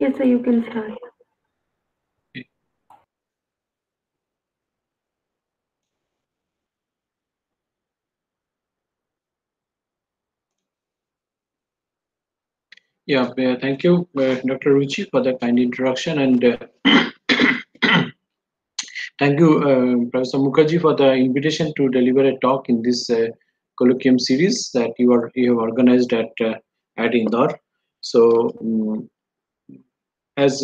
Yes, sir, you can start. Yeah, thank you, Dr. Ruchi, for the kind introduction, and thank you, Professor Mukherjee, for the invitation to deliver a talk in this colloquium series that you have organized at Indore. So, as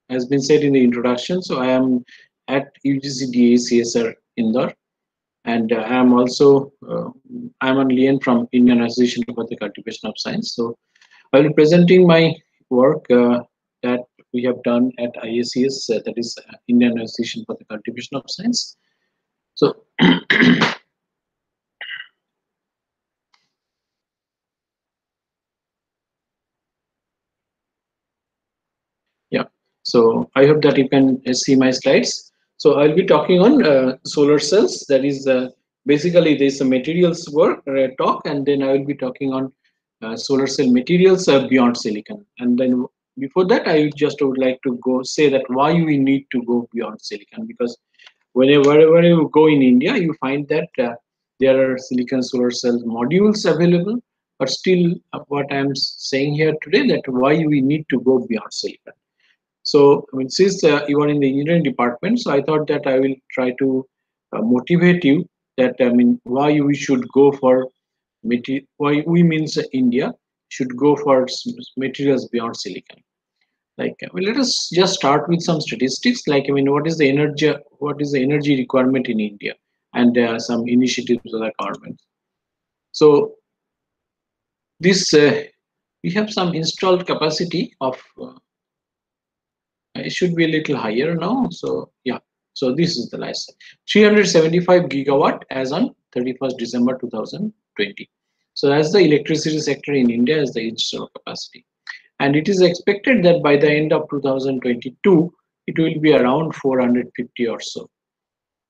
has been said in the introduction, so I am at UGC DACSR Indore, and I am also I am on Lian from Indian Association for the Cultivation of Science. So I will be presenting my work that we have done at IACS, that is Indian Association for the Cultivation of Science. So yeah, so I hope that you can see my slides. So I'll be talking on solar cells. That is basically there's a materials work talk, and then I will be talking on solar cell materials beyond silicon. And then before that, I just would like to go say that why we need to go beyond silicon, because wherever you go in India, you find that there are silicon solar cell modules available. But still, what I'm saying here today, that why we need to go beyond silicon. So, I mean, since you are in the engineering department, so I thought that I will try to motivate you that, I mean, why we should go for why we means India should go for materials beyond silicon. Like, well, let us just start with some statistics. Like, I mean, what is the energy requirement in India, and some initiatives of the government. So, this we have some installed capacity of it should be a little higher now. So yeah, so this is the last 375 gigawatt as on 31st December 2020. So that's the electricity sector in India as the installed capacity. And it is expected that by the end of 2022, it will be around 450 or so.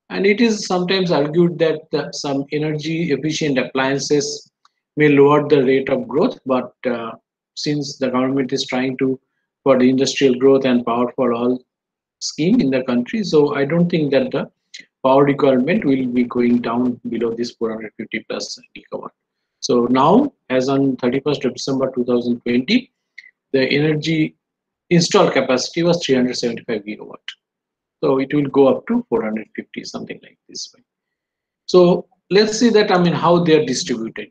And it is sometimes argued that some energy efficient appliances may lower the rate of growth, but since the government is trying to for the industrial growth and power for all scheme in the country, so I don't think that the power requirement will be going down below this 450 plus gigawatt. So now, as on 31st of December 2020, the energy installed capacity was 375 gigawatt. So it will go up to 450, something like this way. So let's see that, I mean, how they are distributed.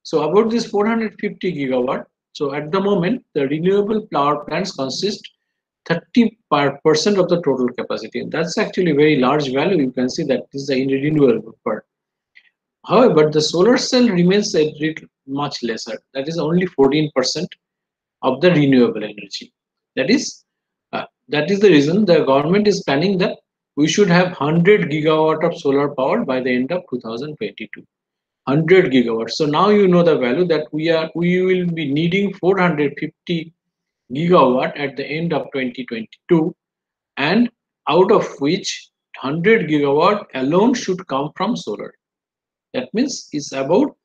So about this 450 gigawatt, so at the moment, the renewable power plants consist 30% of the total capacity. And that's actually a very large value. You can see that this is the renewable part. However, the solar cell remains a little much lesser. That is only 14% of the renewable energy. That is the reason the government is planning that we should have 100 gigawatt of solar power by the end of 2022. 100 gigawatts. So now you know the value that we will be needing 450 gigawatt at the end of 2022, and out of which 100 gigawatt alone should come from solar. That means it's about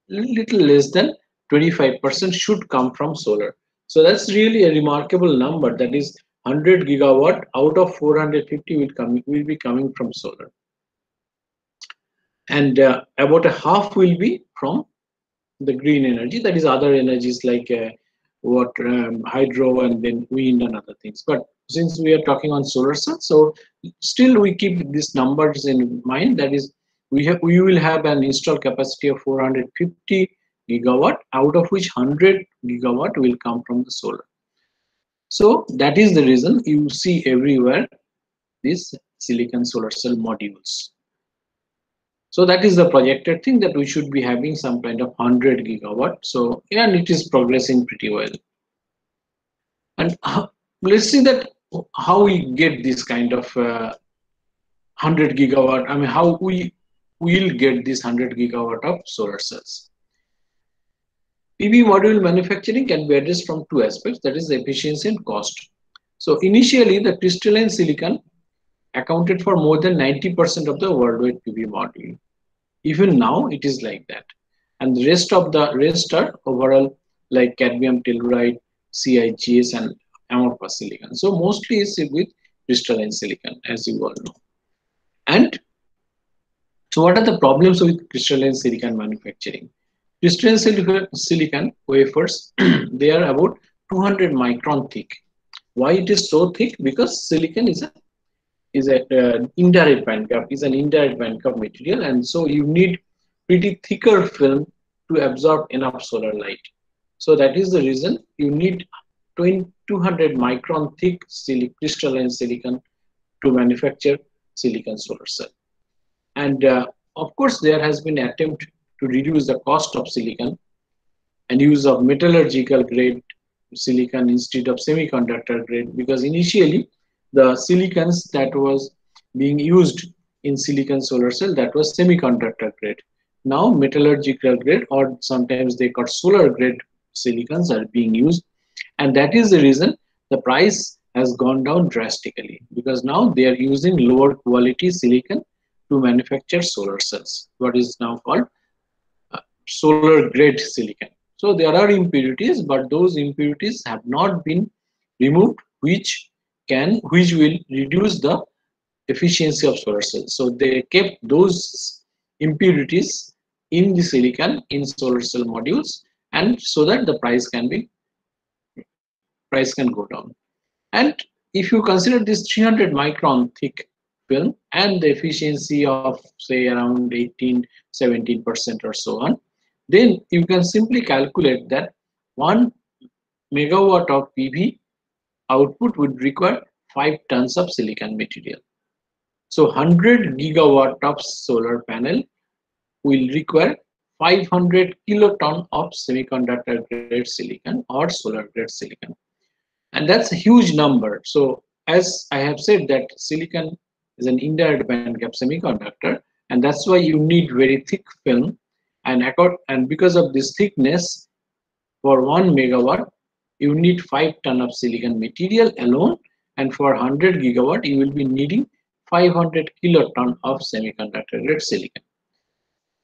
little less than 25% should come from solar. So that's really a remarkable number. That is 100 gigawatt out of 450 will be coming from solar, and about a half will be from the green energy. That is other energies like water, hydro, and then wind and other things. But since we are talking on solar cells, so still we keep these numbers in mind. That is, we will have an installed capacity of 450 gigawatt, out of which 100 gigawatt will come from the solar. So that is the reason you see everywhere these silicon solar cell modules. So that is the projected thing, that we should be having some kind of 100 gigawatt. So, and it is progressing pretty well. And let's see that how we get this kind of 100 gigawatt. I mean, how we will get this 100 gigawatt of solar cells. PV module manufacturing can be addressed from two aspects, that is efficiency and cost. So initially, the crystalline silicon accounted for more than 90% of the worldwide PV module. Even now, it is like that. And the rest are overall like cadmium telluride, CIGS, and amorphous silicon. So mostly it's with crystalline silicon, as you all know. And so what are the problems with crystalline silicon manufacturing? Crystalline silicon wafers, they are about 200 micron thick. Why it is so thick? Because silicon is indirect band gap, is an indirect band gap material, and so you need pretty thicker film to absorb enough solar light. So that is the reason you need 200 micron thick crystalline silicon to manufacture silicon solar cell. And of course, there has been attempt to reduce the cost of silicon and use of metallurgical grade silicon instead of semiconductor grade, because initially the silicons that was being used in silicon solar cell, that was semiconductor grade. Now metallurgical grade, or sometimes they call solar grade silicons, are being used, and that is the reason the price has gone down drastically, because now they are using lower quality silicon to manufacture solar cells, what is now called solar grade silicon. So there are impurities, but those impurities have not been removed, which will reduce the efficiency of solar cells. So they kept those impurities in the silicon in solar cell modules, and so that the price can go down. And if you consider this 300 micron thick film and the efficiency of say around 18-17% or so on, then you can simply calculate that 1 megawatt of PV output would require 5 tons of silicon material. So 100 gigawatt of solar panel will require 500 kiloton of semiconductor grade silicon or solar grade silicon. And that's a huge number. So as I have said, that silicon is an indirect band gap semiconductor, and that's why you need very thick film. And because of this thickness, for 1 megawatt, you need 5 ton of silicon material alone, and for 100 gigawatt, you will be needing 500 kiloton of semiconductor grade silicon.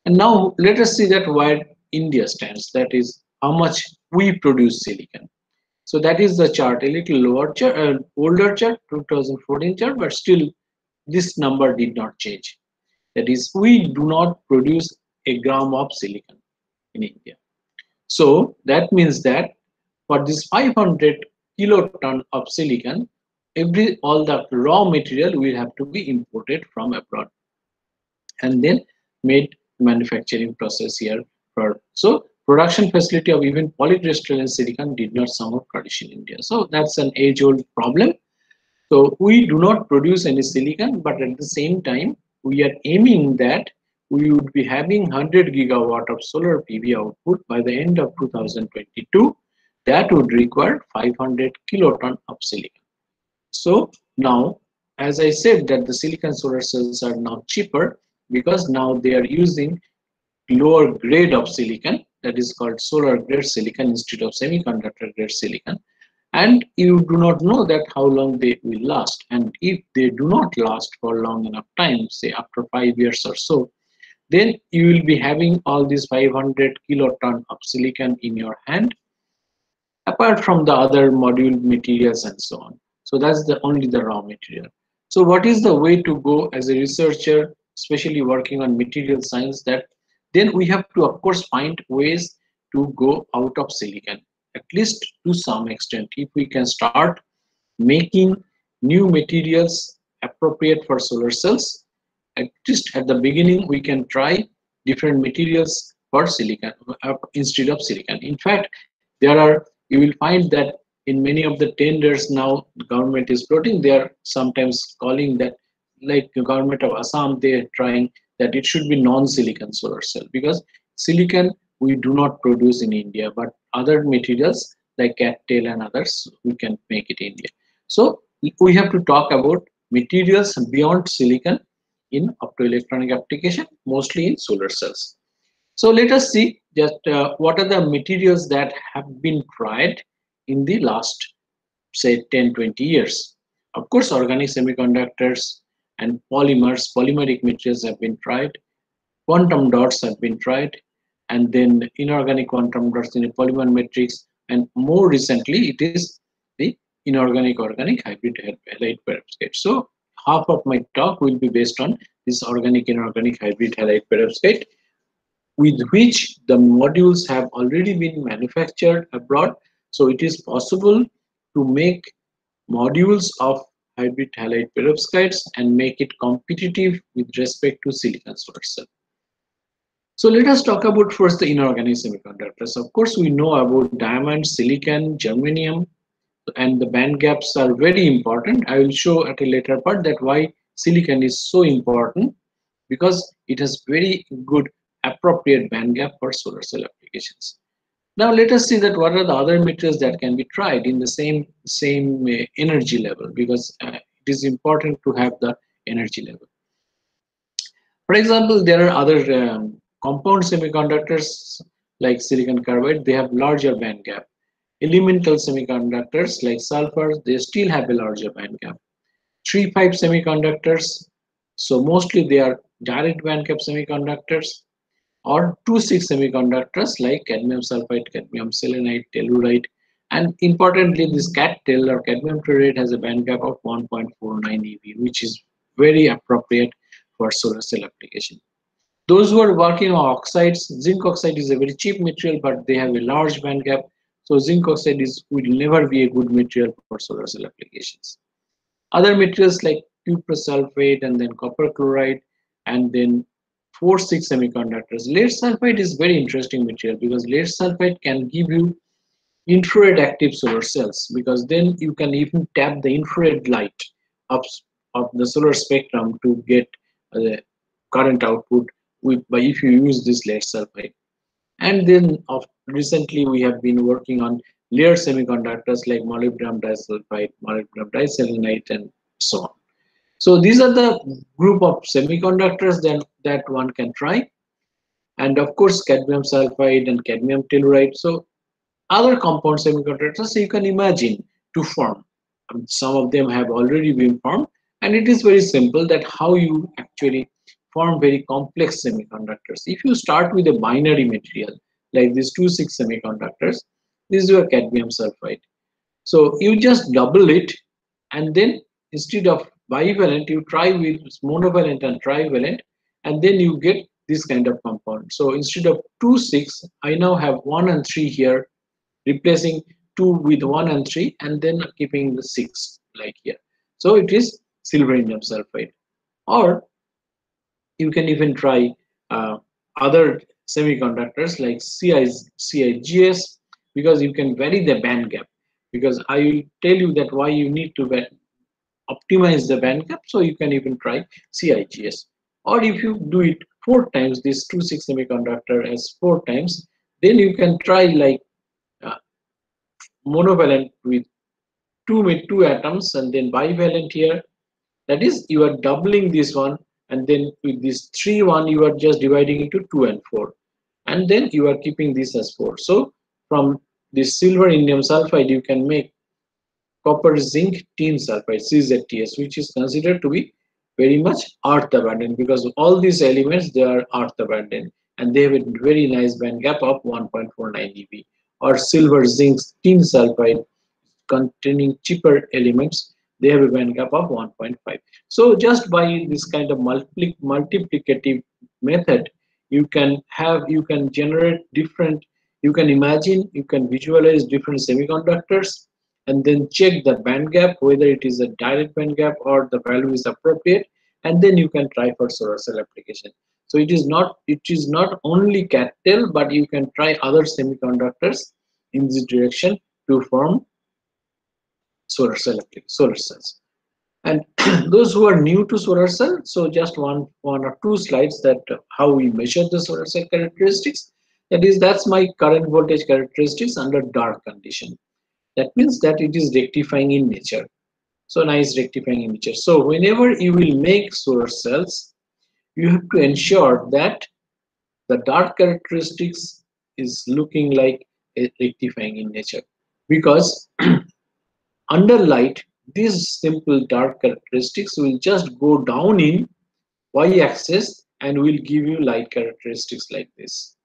And now let us see that where India stands, that is how much we produce silicon. So that is the chart, a little lower chart, older chart, 2014 chart, but still this number did not change. That is, we do not produce a gram of silicon in India. So that means that for this 500 kiloton of silicon, all the raw material will have to be imported from abroad and then made manufacturing process here. So production facility of even polycrystalline silicon did not somehow flourish in India. So that's an age-old problem. So we do not produce any silicon, but at the same time, we are aiming that we would be having 100 gigawatt of solar PV output by the end of 2022. That would require 500 kiloton of silicon. So now, as I said, that the silicon solar cells are now cheaper because now they are using lower grade of silicon, that is called solar grade silicon instead of semiconductor grade silicon. And you do not know that how long they will last. And if they do not last for long enough time, say after 5 years or so, then you will be having all these 500 kiloton of silicon in your hand, apart from the other module materials and so on. So that's only the raw material. So what is the way to go as a researcher, especially working on material science, that then we have to, of course, find ways to go out of silicon, at least to some extent. If we can start making new materials appropriate for solar cells, at least at the beginning, we can try different materials for silicon instead of silicon. In fact, you will find that in many of the tenders now the government is floating, they are sometimes calling that, like the government of Assam, they are trying that it should be non-silicon solar cell, because silicon we do not produce in India, but other materials like cattail and others we can make it in India. So we have to talk about materials beyond silicon in optoelectronic application, mostly in solar cells. So let us see just what are the materials that have been tried in the last, say, 10-20 years. Of course, organic semiconductors and polymeric materials have been tried, quantum dots have been tried, and then inorganic quantum dots in a polymer matrix, and more recently it is the inorganic organic hybrid halide perovskite. So half of my talk will be based on this organic inorganic hybrid halide perovskite, with which the modules have already been manufactured abroad. So it is possible to make modules of hybrid halide perovskites and make it competitive with respect to silicon solar cell. So let us talk about first the inorganic semiconductors. Of course, we know about diamond, silicon, germanium, and the band gaps are very important. I will show at a later part that why silicon is so important, because it has very good appropriate band gap for solar cell applications. Now let us see that what are the other materials that can be tried in the same energy level, because it is important to have the energy level. For example, there are other compound semiconductors like silicon carbide. They have larger band gap. Elemental semiconductors like sulfur, they still have a larger band gap. 3,5 semiconductors, so mostly they are direct band gap semiconductors, or 2,6 semiconductors like cadmium sulfide, cadmium selenide, telluride, and importantly this CadTel or cadmium telluride has a band gap of 1.49 eV, which is very appropriate for solar cell application. Those who are working on oxides, zinc oxide is a very cheap material, but they have a large band gap. So zinc oxide will never be a good material for solar cell applications. Other materials like cuprous sulfate and then copper chloride and then 4,6 semiconductors. Lead sulfide is very interesting material because lead sulfide can give you infrared active solar cells, because then you can even tap the infrared light of, of the solar spectrum to get the current output by if you use this lead sulfide. And then recently we have been working on layered semiconductors like molybdenum disulfide, molybdenum diselenide, and so on. So these are the group of semiconductors that one can try. And of course, cadmium sulfide and cadmium telluride. So other compound semiconductors you can imagine to form. Some of them have already been formed, and it is very simple that how you actually form very complex semiconductors. If you start with a binary material like these 2,6 semiconductors, this is your cadmium sulfide. So you just double it, and then instead of bivalent, you try with monovalent and trivalent, and then you get this kind of compound. So instead of 2,6, I now have 1 and 3 here, replacing 2 with 1 and 3, and then keeping the 6 like here. So it is silver indium sulfide. Or you can even try other semiconductors like CIGS, because you can vary the band gap. Because I will tell you that why you need to optimize the band gap, so you can even try CIGS. Or if you do it 4 times, this 2,6 semiconductor as 4 times, then you can try like monovalent with two atoms, and then bivalent here. That is, you are doubling this one, and then with this 3 you are just dividing into 2 and 4, and then you are keeping this as 4. So from this silver indium sulfide you can make copper zinc tin sulfide, CZTS, which is considered to be very much earth abundant, because all these elements, they are earth abundant and they have a very nice band gap of 1.49 eV. Or silver zinc tin sulfide containing cheaper elements, they have a band gap of 1.5. So just by this kind of multiplicative method, you can generate different, you can imagine, you can visualize different semiconductors, and then check the band gap, whether it is a direct band gap or the value is appropriate, and then you can try for solar cell application. So it is not only CadTel, but you can try other semiconductors in this direction to form solar cells. And those who are new to solar cell, so just one or two slides that how we measure the solar cell characteristics. That's my current voltage characteristics under dark condition. That means that it is rectifying in nature. So nice rectifying in nature. So whenever you will make solar cells, you have to ensure that the dark characteristics is looking like a rectifying in nature, because under light, these simple dark characteristics will just go down in y-axis and will give you light characteristics like this.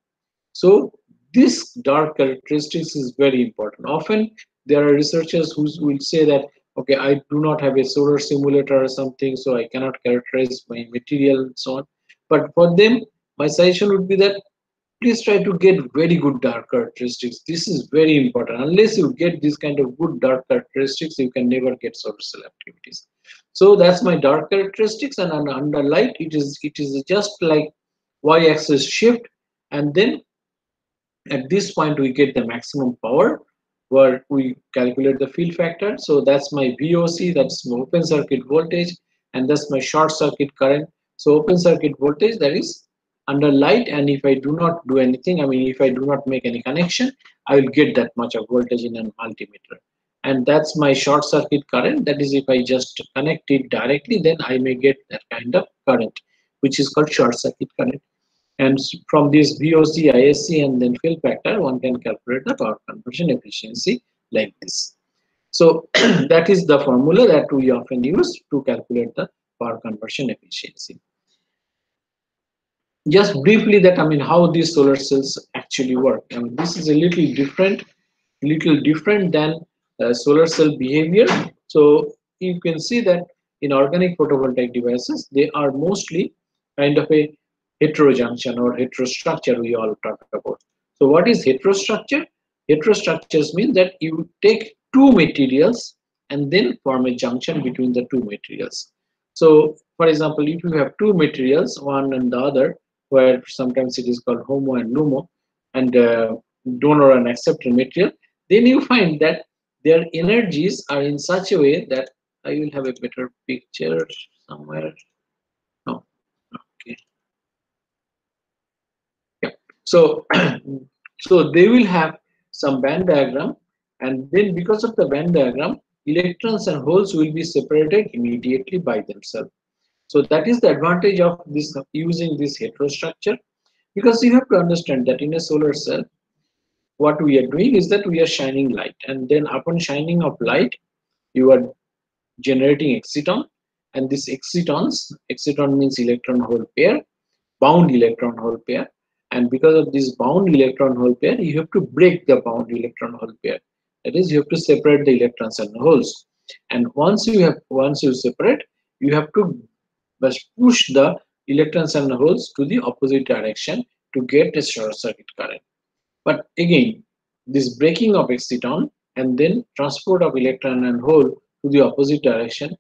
So this dark characteristics is very important. Often there are researchers who will say that, okay, I do not have a solar simulator or something, so I cannot characterize my material and so on. But for them, my suggestion would be that please try to get very good dark characteristics. This is very important. Unless you get this kind of good dark characteristics, you can never get solar cell activities. So that's my dark characteristics, and under light, it is just like y-axis shift, and then at this point we get the maximum power where we calculate the field factor. So that's my VOC, that's my open circuit voltage, and that's my short circuit current. So open circuit voltage, that is under light, and if I do not do anything, I mean if I do not make any connection, I will get that much of voltage in an multimeter. And that's my short circuit current, that is if I just connect it directly, then I may get that kind of current, which is called short circuit current. And from this VOC, ISC, and then fill factor, one can calculate the power conversion efficiency like this. So that is the formula that we often use to calculate the power conversion efficiency. Just briefly, that I mean how these solar cells actually work. I mean, this is a little different than solar cell behavior. So you can see that in organic photovoltaic devices, they are mostly kind of a heterojunction or heterostructure we all talk about. So what is heterostructure? Heterostructures mean that you take two materials and then form a junction between the two materials. So for example, if you have two materials, one and the other, where sometimes it is called HOMO and LUMO, and donor and acceptor material, then you find that their energies are in such a way that I will have a better picture somewhere. No, okay, yeah. So, so they will have some band diagram, and then because of the band diagram, electrons and holes will be separated immediately by themselves. So that is the advantage of this using this heterostructure, because you have to understand that in a solar cell, what we are doing is that we are shining light, and then upon shining of light, you are generating exciton, and this exciton means electron hole pair, bound electron hole pair, and because of this bound electron hole pair, you have to break the bound electron hole pair. That is, you have to separate the electrons and holes, and once you separate, you have to just push the electrons and holes to the opposite direction to get a short circuit current. But again, this breaking of exciton and then transport of electron and hole to the opposite direction,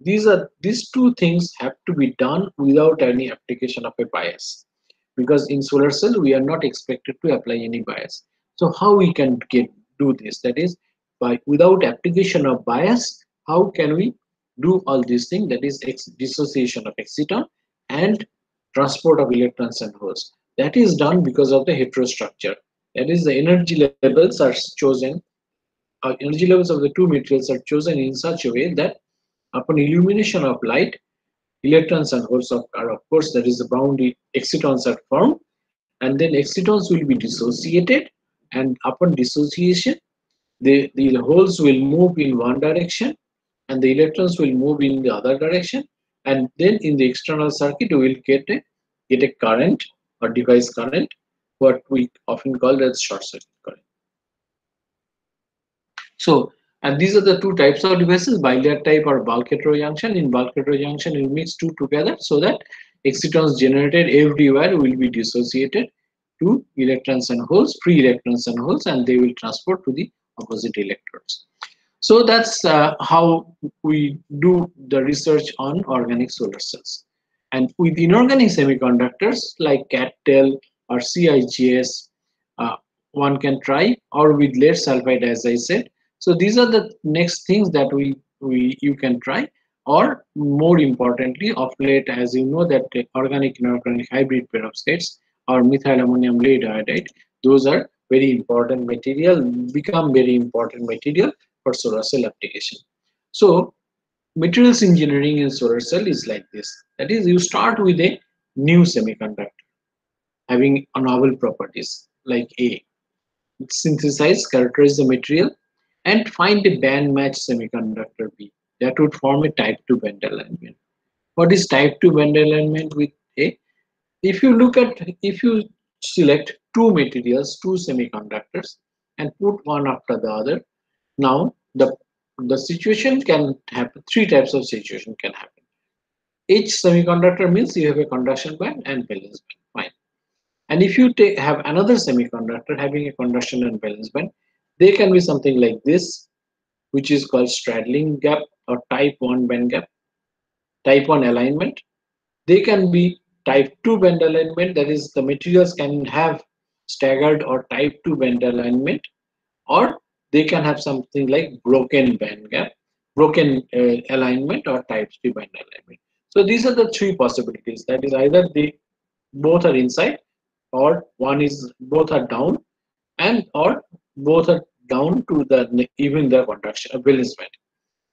these two things have to be done without any application of a bias, because in solar cell we are not expected to apply any bias. So how we can do this? That is, by without application of bias, how can we do all these things? That is dissociation of exciton and transport of electrons and holes. That is done because of the heterostructure. That is, the energy levels are chosen. Energy levels of the two materials are chosen in such a way that upon illumination of light, electrons and holes are, of course, that is the boundary excitons are formed, and then excitons will be dissociated, and upon dissociation, the holes will move in one direction and the electrons will move in the other direction, and then in the external circuit we will get a current or device current, what we often call as short circuit current. So, and these are the two types of devices, bilayer type or bulk heterojunction. In bulk heterojunction, you mix two together so that excitons generated everywhere will be dissociated to electrons and holes, free electrons and holes, and they will transport to the opposite electrodes. So that's how we do the research on organic solar cells. And with inorganic semiconductors like CATTEL or CIGS, one can try, or with lead sulfide, as I said. So these are the next things that you can try, or more importantly, of late, as you know, that organic inorganic hybrid perovskites or methyl ammonium lead iodide, those are very important material, become very important material for solar cell application. So materials engineering in solar cell is like this. That is, you start with a new semiconductor having a novel properties like A. Synthesize, characterize the material, and find a band match semiconductor B. That would form a type 2 band alignment. What is type 2 band alignment with A? If you select two materials, two semiconductors, and put one after the other, Now the situation can happen. Three types of situation can happen. Each semiconductor means you have a conduction band and valence band. Fine. And if you have another semiconductor having a conduction and valence band, they can be something like this, which is called straddling gap or type 1 band gap, type 1 alignment. They can be type 2 band alignment, that is, the materials can have staggered or type 2 band alignment, or they can have something like broken band gap, broken alignment, or type 3 band alignment. So these are the three possibilities. That is, either they both are inside, or one is both are down, and or both are down to the even the conduction valence band.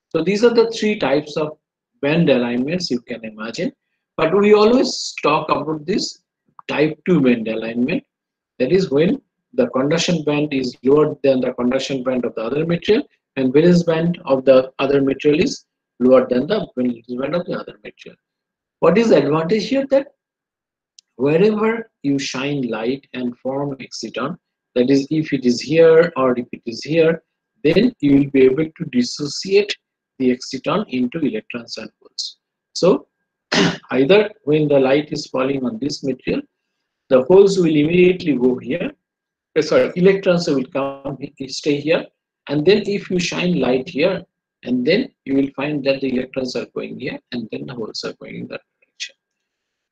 So these are the three types of band alignments you can imagine. But we always talk about this type 2 band alignment. That is when the conduction band is lower than the conduction band of the other material, and valence band of the other material is lower than the valence band of the other material. What is the advantage here? That wherever you shine light and form exciton, that is, if it is here or if it is here, then you will be able to dissociate the exciton into electrons and holes. So either when the light is falling on this material, the holes will immediately go here. Sorry, electrons will come stay here, and then if you shine light here, and then you will find that the electrons are going here, and then the holes are going in that direction.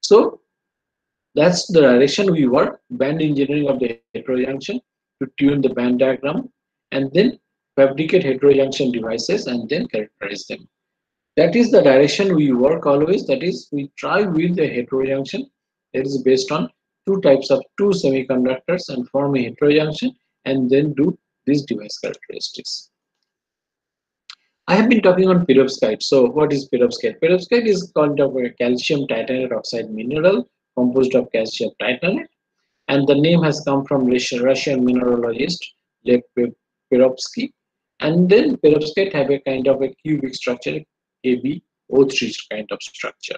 So that's the direction we work, band engineering of the heterojunction, to tune the band diagram, and then fabricate heterojunction devices and then characterize them. That is the direction we work always. That is, we try with a heterojunction that is based on two types of two semiconductors and form a heterojunction, and then do these device characteristics. I have been talking on perovskite. So what is perovskite? Perovskite is kind of a calcium titanate oxide mineral composed of calcium titanate, and the name has come from Russian mineralogist Lev Perovsky. And then perovskite have a kind of a cubic structure, AbO3 kind of structure.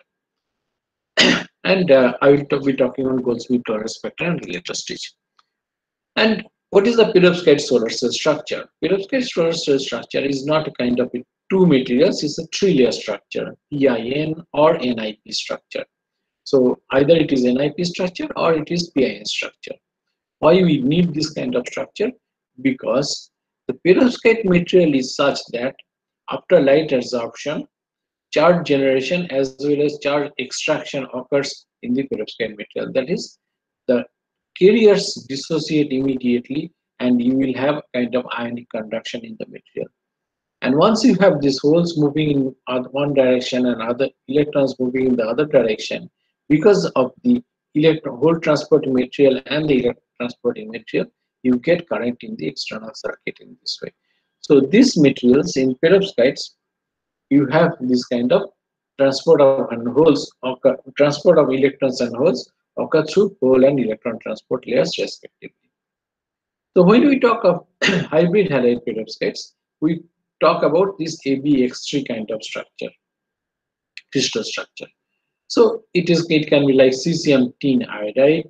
And I will be talking on Goldsmith torus spectra and related stage. And what is the perovskite solar cell structure? Perovskite solar cell structure is not a kind of a two materials, it's a three-layer structure, PIN or NIP structure. So either it is NIP structure or it is PIN structure. Why we need this kind of structure? Because the perovskite material is such that after light absorption, charge generation as well as charge extraction occurs in the perovskite material. That is, the carriers dissociate immediately, and you will have kind of ionic conduction in the material. And once you have these holes moving in one direction and other electrons moving in the other direction, because of the hole transporting material and the electron transporting material, you get current in the external circuit in this way. So these materials in perovskites, you have this kind of transport of holes, transport of electrons and holes occur through hole and electron transport layers respectively. So when we talk of hybrid halide perovskites, we talk about this ABX3 kind of structure, crystal structure. So it can be like cesium tin iodide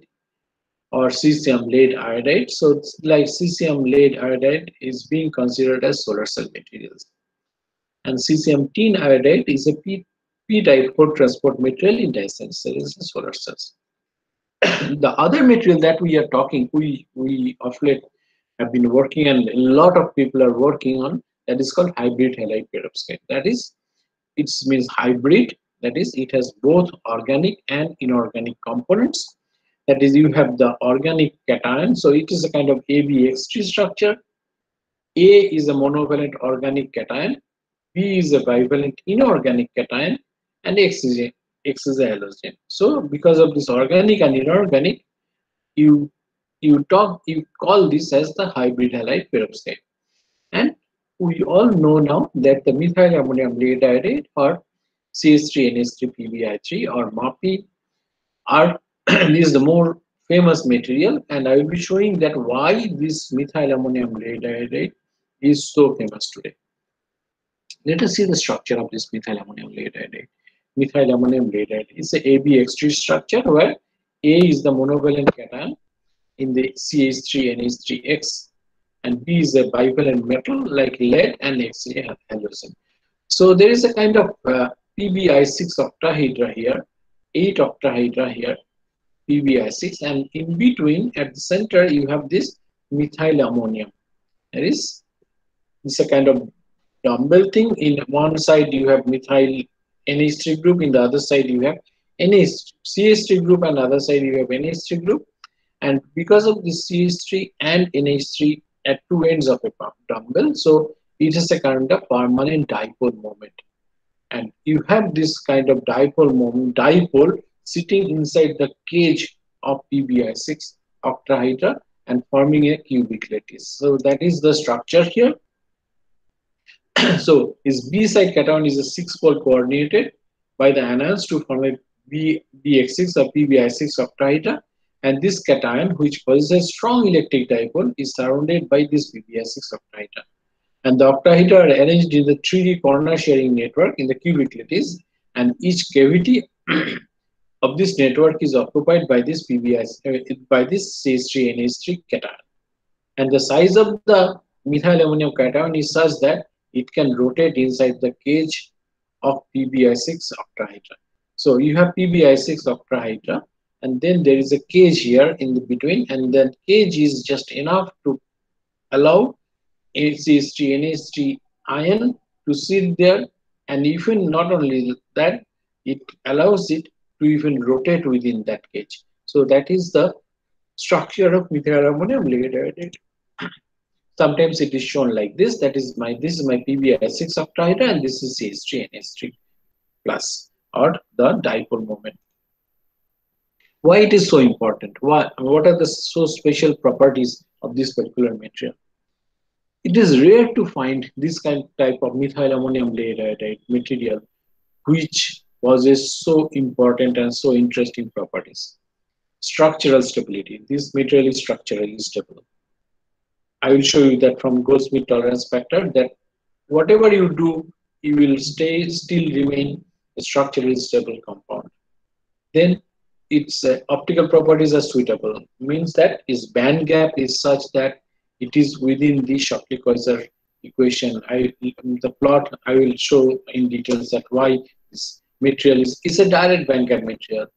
or cesium lead iodide. So it's like cesium lead iodide is being considered as solar cell materials. And cesium tin iodide is a p-type hole transport material in dye-sense cells and solar cells. The other material that we are talking, we of late have been working, and a lot of people are working on, that is called hybrid halide perovskite. That is, it means hybrid. That is, it has both organic and inorganic components. That is, you have the organic cation, so it is a kind of ABX3 structure. A is a monovalent organic cation, B is a bivalent inorganic cation, and X is a halogen. So because of this organic and inorganic, you call this as the hybrid halide perovskite. And we all know now that the methyl ammonium lead iodide or CH3NH3PbI3 or MAPI are is the more famous material, and I will be showing that why this methyl ammonium lead iodide is so famous today. Let us see the structure of this methyl ammonium lead iodide. Methyl ammonium lead iodide is a ABX3 structure where A is the monovalent cation in the CH3NH3X and B is a bivalent metal like lead, and X is a halogen. So there is a kind of PbI6 octahedra here, 8 octahedra here, PbI6, and in between at the center you have this methyl ammonium. There is this a kind of dumbbell thing. In one side you have methyl NH3 group, in the other side you have CH3 group, and other side you have NH3 group. And because of this CH3 and NH3 at two ends of a dumbbell, so it is a kind of permanent dipole moment. And you have this kind of dipole sitting inside the cage of PbI6 octahedra and forming a cubic lattice. So that is the structure here. So his B side cation is a 6-pole coordinated by the anions to form a BX6 or PbI6 octahedra, and this cation, which possesses strong electric dipole, is surrounded by this PbI6 octahedra. And the octahedra are arranged in the 3D corner sharing network in the cubic lattice, and each cavity of this network is occupied by this by this CH3NH3 cation. And the size of the methyl ammonium cation is such that it can rotate inside the cage of PbI6 octahedra. So you have PbI6 octahedra, and then there is a cage here in the between, and that cage is just enough to allow CH3NH3 ion to sit there, and even not only that, it allows it to even rotate within that cage. So that is the structure of methyl ammonium lead iodide. Sometimes it is shown like this. This is my PbI6 octahedra, and this is CH3NH3 plus, or the dipole moment. Why it is so important? What are the so special properties of this particular material? It is rare to find this type of methyl ammonium lead iodide material which possesses so important and so interesting properties. Structural stability. This material is structurally stable. I will show you that from Goldsmith tolerance factor that whatever you do, you will still remain a structurally stable compound. Then its optical properties are suitable. Means that its band gap is such that it is within the Shockley-Queisser equation. The plot I will show in details that why this material is a direct band gap material.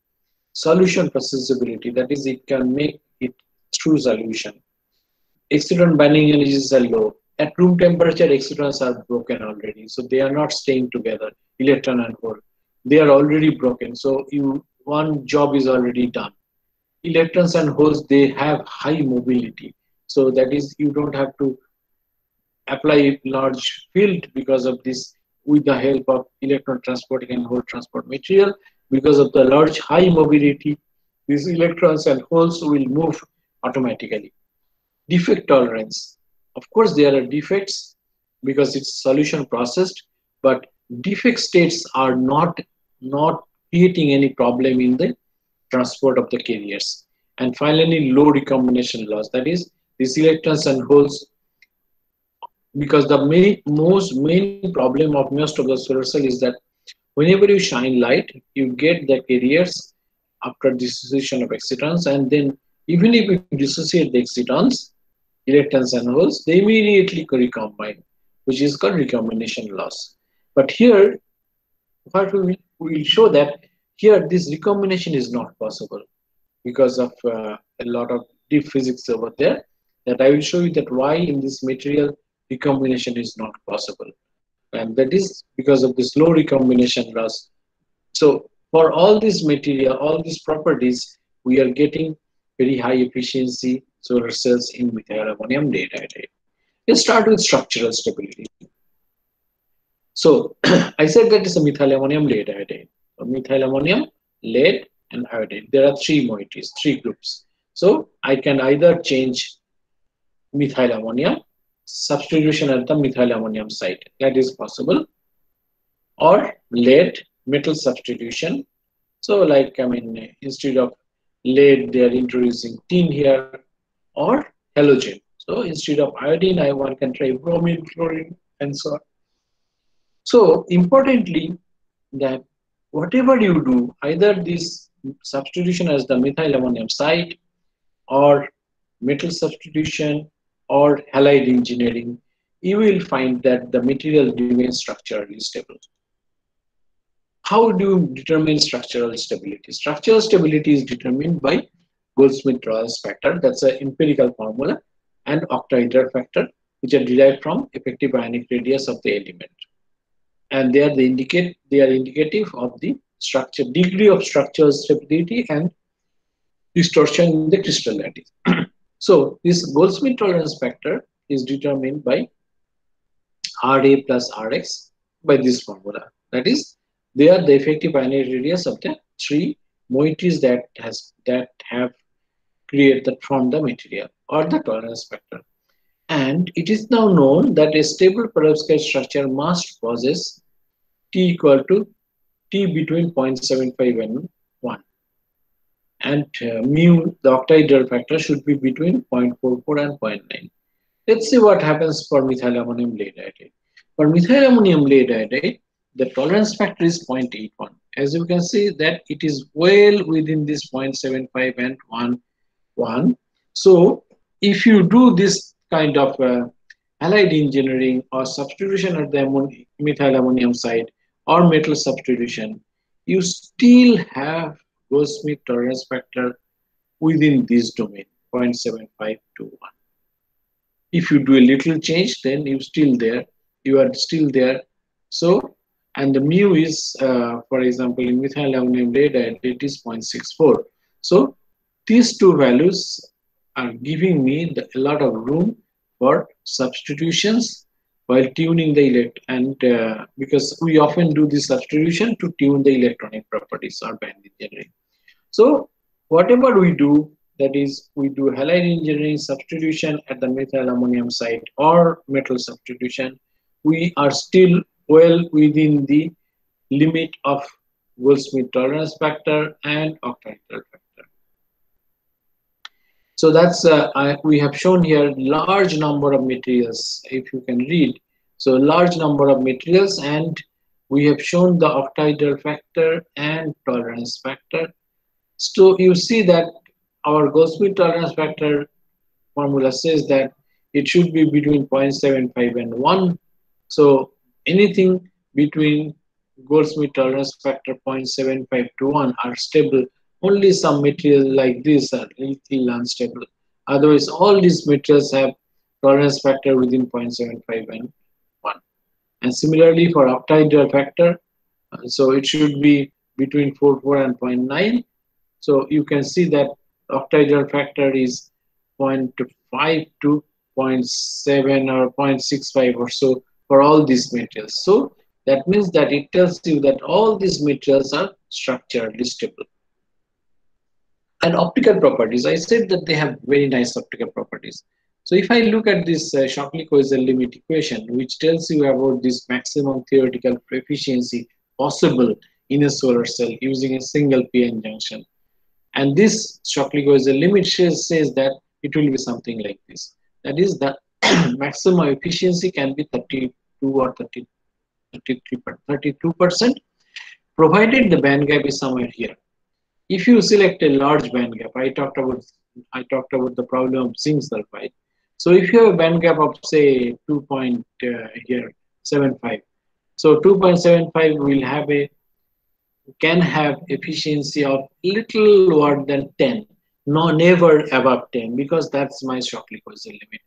Solution processability, that is, it can make it through solution. Exciton binding energies are low. At room temperature, excitons are broken already, so they are not staying together. Electron and hole, they are already broken. So one job is already done. Electrons and holes, they have high mobility, so that is, you don't have to apply a large field because of this with the help of electron transporting and hole transport material. Because of the large high mobility, these electrons and holes will move automatically. Defect tolerance. Of course, there are defects because it's solution processed, but defect states are not creating any problem in the transport of the carriers. And finally, low recombination loss. That is, these electrons and holes, because the main problem of most of the solar cell is that whenever you shine light, you get the carriers after dissociation of excitons, and then even if you dissociate the excitons, electrons and holes, they immediately recombine, which is called recombination loss. But here, what we will show that here this recombination is not possible because of a lot of deep physics over there. That I will show you that why in this material recombination is not possible, and that is because of this low recombination loss. So for all this material, all these properties, we are getting very high efficiency solar cells in methyl ammonium lead iodide. Let's start with structural stability. So I said that is a methyl ammonium lead iodide. So methyl ammonium, lead, and iodide. There are three moieties, three groups. So I can either change methyl ammonium, substitution at the methyl ammonium site, that is possible, or lead metal substitution. So like, instead of lead, they are introducing tin here, or halogen. So instead of iodine, one can try bromine, chlorine, and so on. So importantly, that whatever you do, either this substitution as the methyl ammonium site, or metal substitution, or halide engineering, you will find that the material remains structurally stable. How do you determine structural stability? Structural stability is determined by Goldsmith tolerance factor, that's an empirical formula, and octahedral factor, which are derived from effective ionic radius of the element. And they are indicative of the structure, degree of structural stability and distortion in the crystal lattice. So this Goldsmith tolerance factor is determined by Ra plus Rx by this formula. That is, they are the effective ionic radius of the three moieties that have created from the material, or the tolerance factor. And it is now known that a stable perovskite structure must possess T equal to T between 0.75 and 1. And mu, the octahedral factor, should be between 0.44 and 0.9. Let's see what happens for methylammonium lead iodide. For methylammonium lead iodide, the tolerance factor is 0.81. As you can see that it is well within this 0.75 and 1. So if you do this kind of halide engineering or substitution at the methylammonium site or metal substitution, you still have Goldsmith tolerance factor within this domain, 0.75 to 1. If you do a little change, then you are still there. So, and the mu is, for example, in methylammonium lead iodide, it is 0.64. So these two values are giving me a lot of room for substitutions while tuning the because we often do this substitution to tune the electronic properties or band engineering. So whatever we do, that is, we do halide engineering substitution at the methylammonium site or metal substitution, we are still well within the limit of Goldsmith tolerance factor and octahedral factor. So that's we have shown here large number of materials, if you can read. So large number of materials, and we have shown the octahedral factor and tolerance factor. So you see that our Goldsmith tolerance factor formula says that it should be between 0.75 and 1. So anything between Goldsmith tolerance factor 0.75 to 1 are stable. Only some materials like this are little unstable. Otherwise, all these materials have tolerance factor within 0.75 and 1. And similarly for octahedral factor, so it should be between 0.44 and 0.9. So you can see that octahedral factor is 0.5 to 0.7 or 0.65 or so for all these materials. So that means that it tells you that all these materials are structurally stable. And optical properties, I said that they have very nice optical properties. So if I look at this Shockley-Kozel limit equation, which tells you about this maximum theoretical efficiency possible in a solar cell using a single p-n junction, and this Shockley-Kozel limit says that it will be something like this. That is, the maximum efficiency can be 32 or 32%, provided the band gap is somewhere here. If you select a large band gap, I talked about the problem of zinc sulfide. So if you have a band gap of say 2.75, so 2.75 will can have efficiency of little lower than 10, no, never above 10, because that's my Shockley-Kozel limit.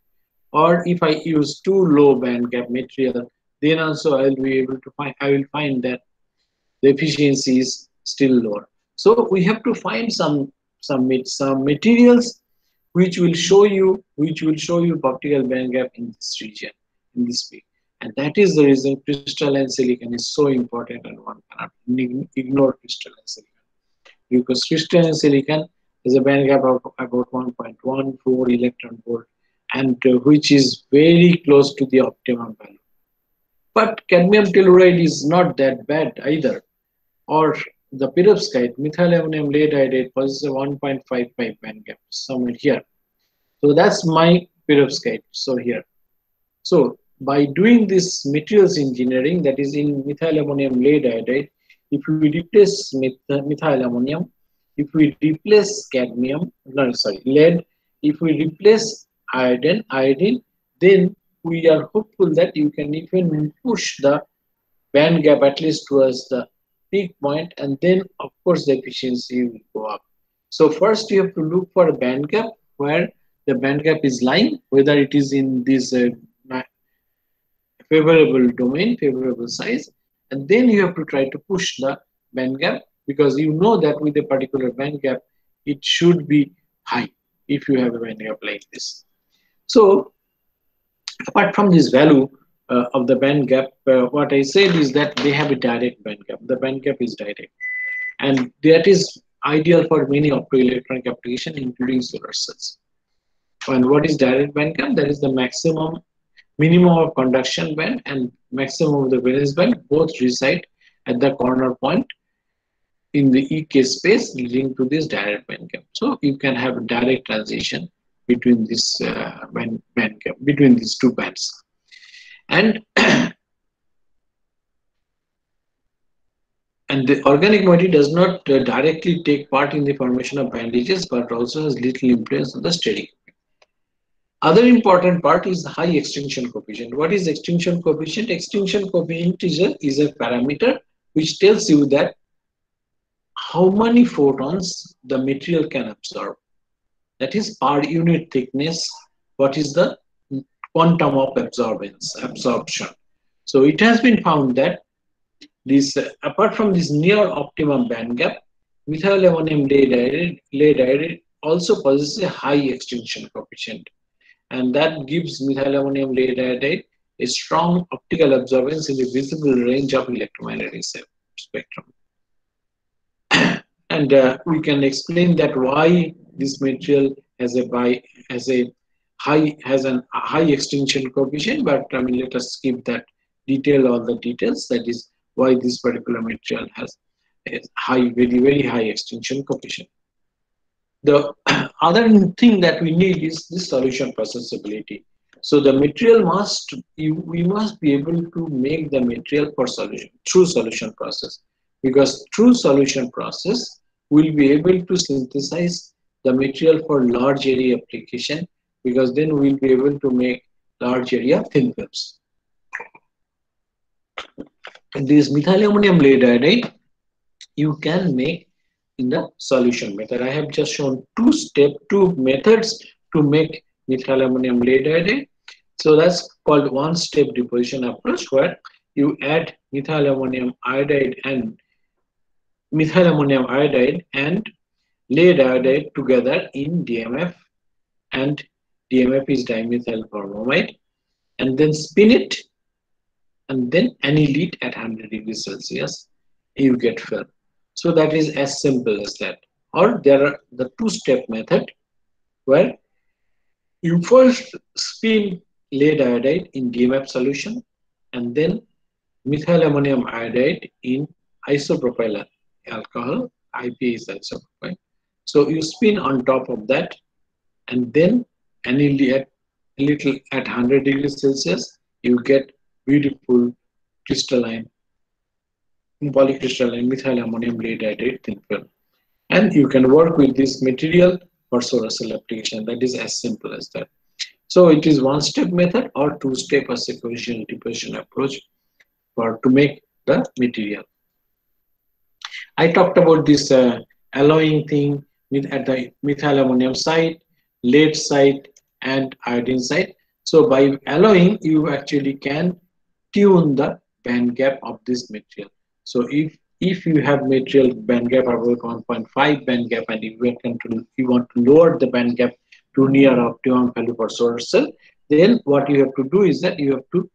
Or if I use too low band gap material, then also I will find that the efficiency is still lower. So we have to find some materials which will show you optical band gap in this region, in this way. And that is the reason crystalline silicon is so important, and one cannot ignore crystalline silicon, because crystalline silicon has a band gap of about 1.14 electron volt, and which is very close to the optimum value. But cadmium telluride is not that bad either. Or the perovskite, methylammonium lead iodide, possesses a 1.55 band gap somewhere here. So that's my perovskite. So here. So by doing this materials engineering, that is in methylammonium lead iodide, if we replace methylammonium, if we replace lead, if we replace iodine, then we are hopeful that you can even push the band gap at least towards the peak point, and then of course the efficiency will go up. So first you have to look for a band gap where the band gap is lying, whether it is in this favorable domain, favorable size, and then you have to try to push the band gap, because you know that with a particular band gap it should be high if you have a band gap like this. So apart from this value of the band gap, what I said is that they have a direct band gap. The band gap is direct, and that is ideal for many optoelectronic applications, including solar cells. And what is direct band gap? That is the minimum of conduction band and maximum of the valence band both reside at the corner point in the EK space leading to this direct band gap. So you can have a direct transition between this band gap, between these two bands. And and the organic moiety does not directly take part in the formation of bandages, but also has little influence on the steady. Other important part is high extinction coefficient. What is extinction coefficient? Extinction coefficient is a parameter which tells you that how many photons the material can absorb. That is per unit thickness. What is the quantum of absorption? So it has been found that this, apart from this near optimum band gap, methyl ammonium lead also possesses a high extinction coefficient, and that gives methyl ammonium lead iodide a strong optical absorbance in the visible range of electromagnetic spectrum. And we can explain that why this material has a high extinction coefficient, but let us skip that all the details. That is why this particular material has a very high extinction coefficient. The other thing that we need is this solution processability. So the material we must be able to make the material for through solution process, because through solution process we'll be able to synthesize the material for large area application, because then we'll be able to make large area thin films. This methyl ammonium lead iodide you can make in the solution method. I have just shown two methods to make methyl ammonium lead iodide. So that's called one-step deposition approach, where you add methyl ammonium iodide and lead iodide together in DMF, and DMF is dimethyl formamide, and then spin it and then annihilate at 100 degrees Celsius, you get film. So that is as simple as that. Or there are the two-step method where you first spin lead iodide in DMF solution and then methyl ammonium iodide in isopropyl alcohol. IP is isopropyl. So you spin on top of that and then annihilate a little at 100 degrees Celsius, you get beautiful crystalline, polycrystalline methyl ammonium lead iodide thin film. And you can work with this material for solar cell application. That is as simple as that. So it is one-step method or two-step or sequential deposition approach to make the material. I talked about this alloying thing at the methyl ammonium site, lead site, and iodine site. So by alloying, you actually can tune the band gap of this material. So if you have material band gap about 1.5 band gap, and you want to lower the band gap to near optimum value for solar cell, then what you have to do is that you have to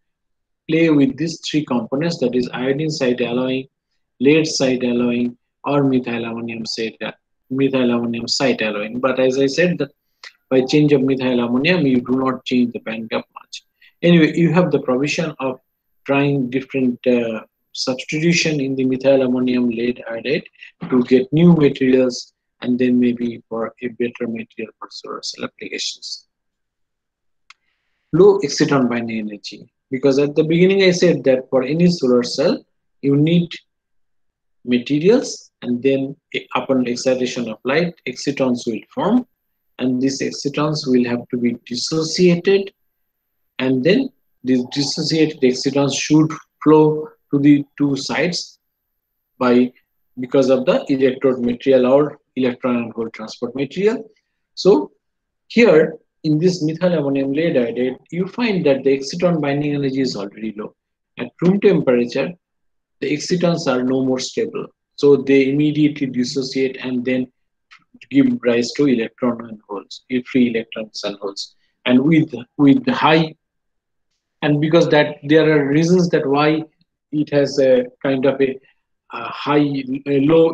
play with these three components, that is iodine site alloying, lead site alloying, or methyl ammonium site alloying. But as I said, that by change of methyl ammonium, you do not change the band gap much. Anyway, you have the provision of trying different substitution in the methyl ammonium lead iodide to get new materials, and then maybe for a better material for solar cell applications. Low exciton binding energy, because at the beginning I said that for any solar cell you need materials, and then upon excitation of light, excitons will form, and these excitons will have to be dissociated, and then these dissociated excitons should flow to the two sides by because of the electrode material or electron and hole transport material. So here in this methyl ammonium lead iodide, you find that the exciton binding energy is already low. At room temperature, the excitons are no more stable. So they immediately dissociate and then give rise to electron and holes, free electrons and holes. And with high, and because that there are reasons that why it has a kind of a high, a low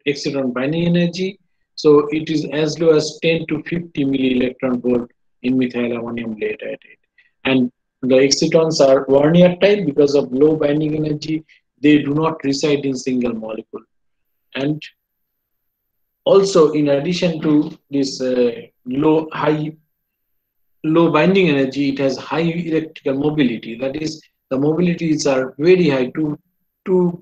exciton binding energy. So it is as low as 10 to 50 milli electron volt in methyl ammonium lead iodide. And the excitons are Warnier type because of low binding energy. They do not reside in single molecule. And also, in addition to this low binding energy, it has high electrical mobility. That is, the mobilities are very high, 2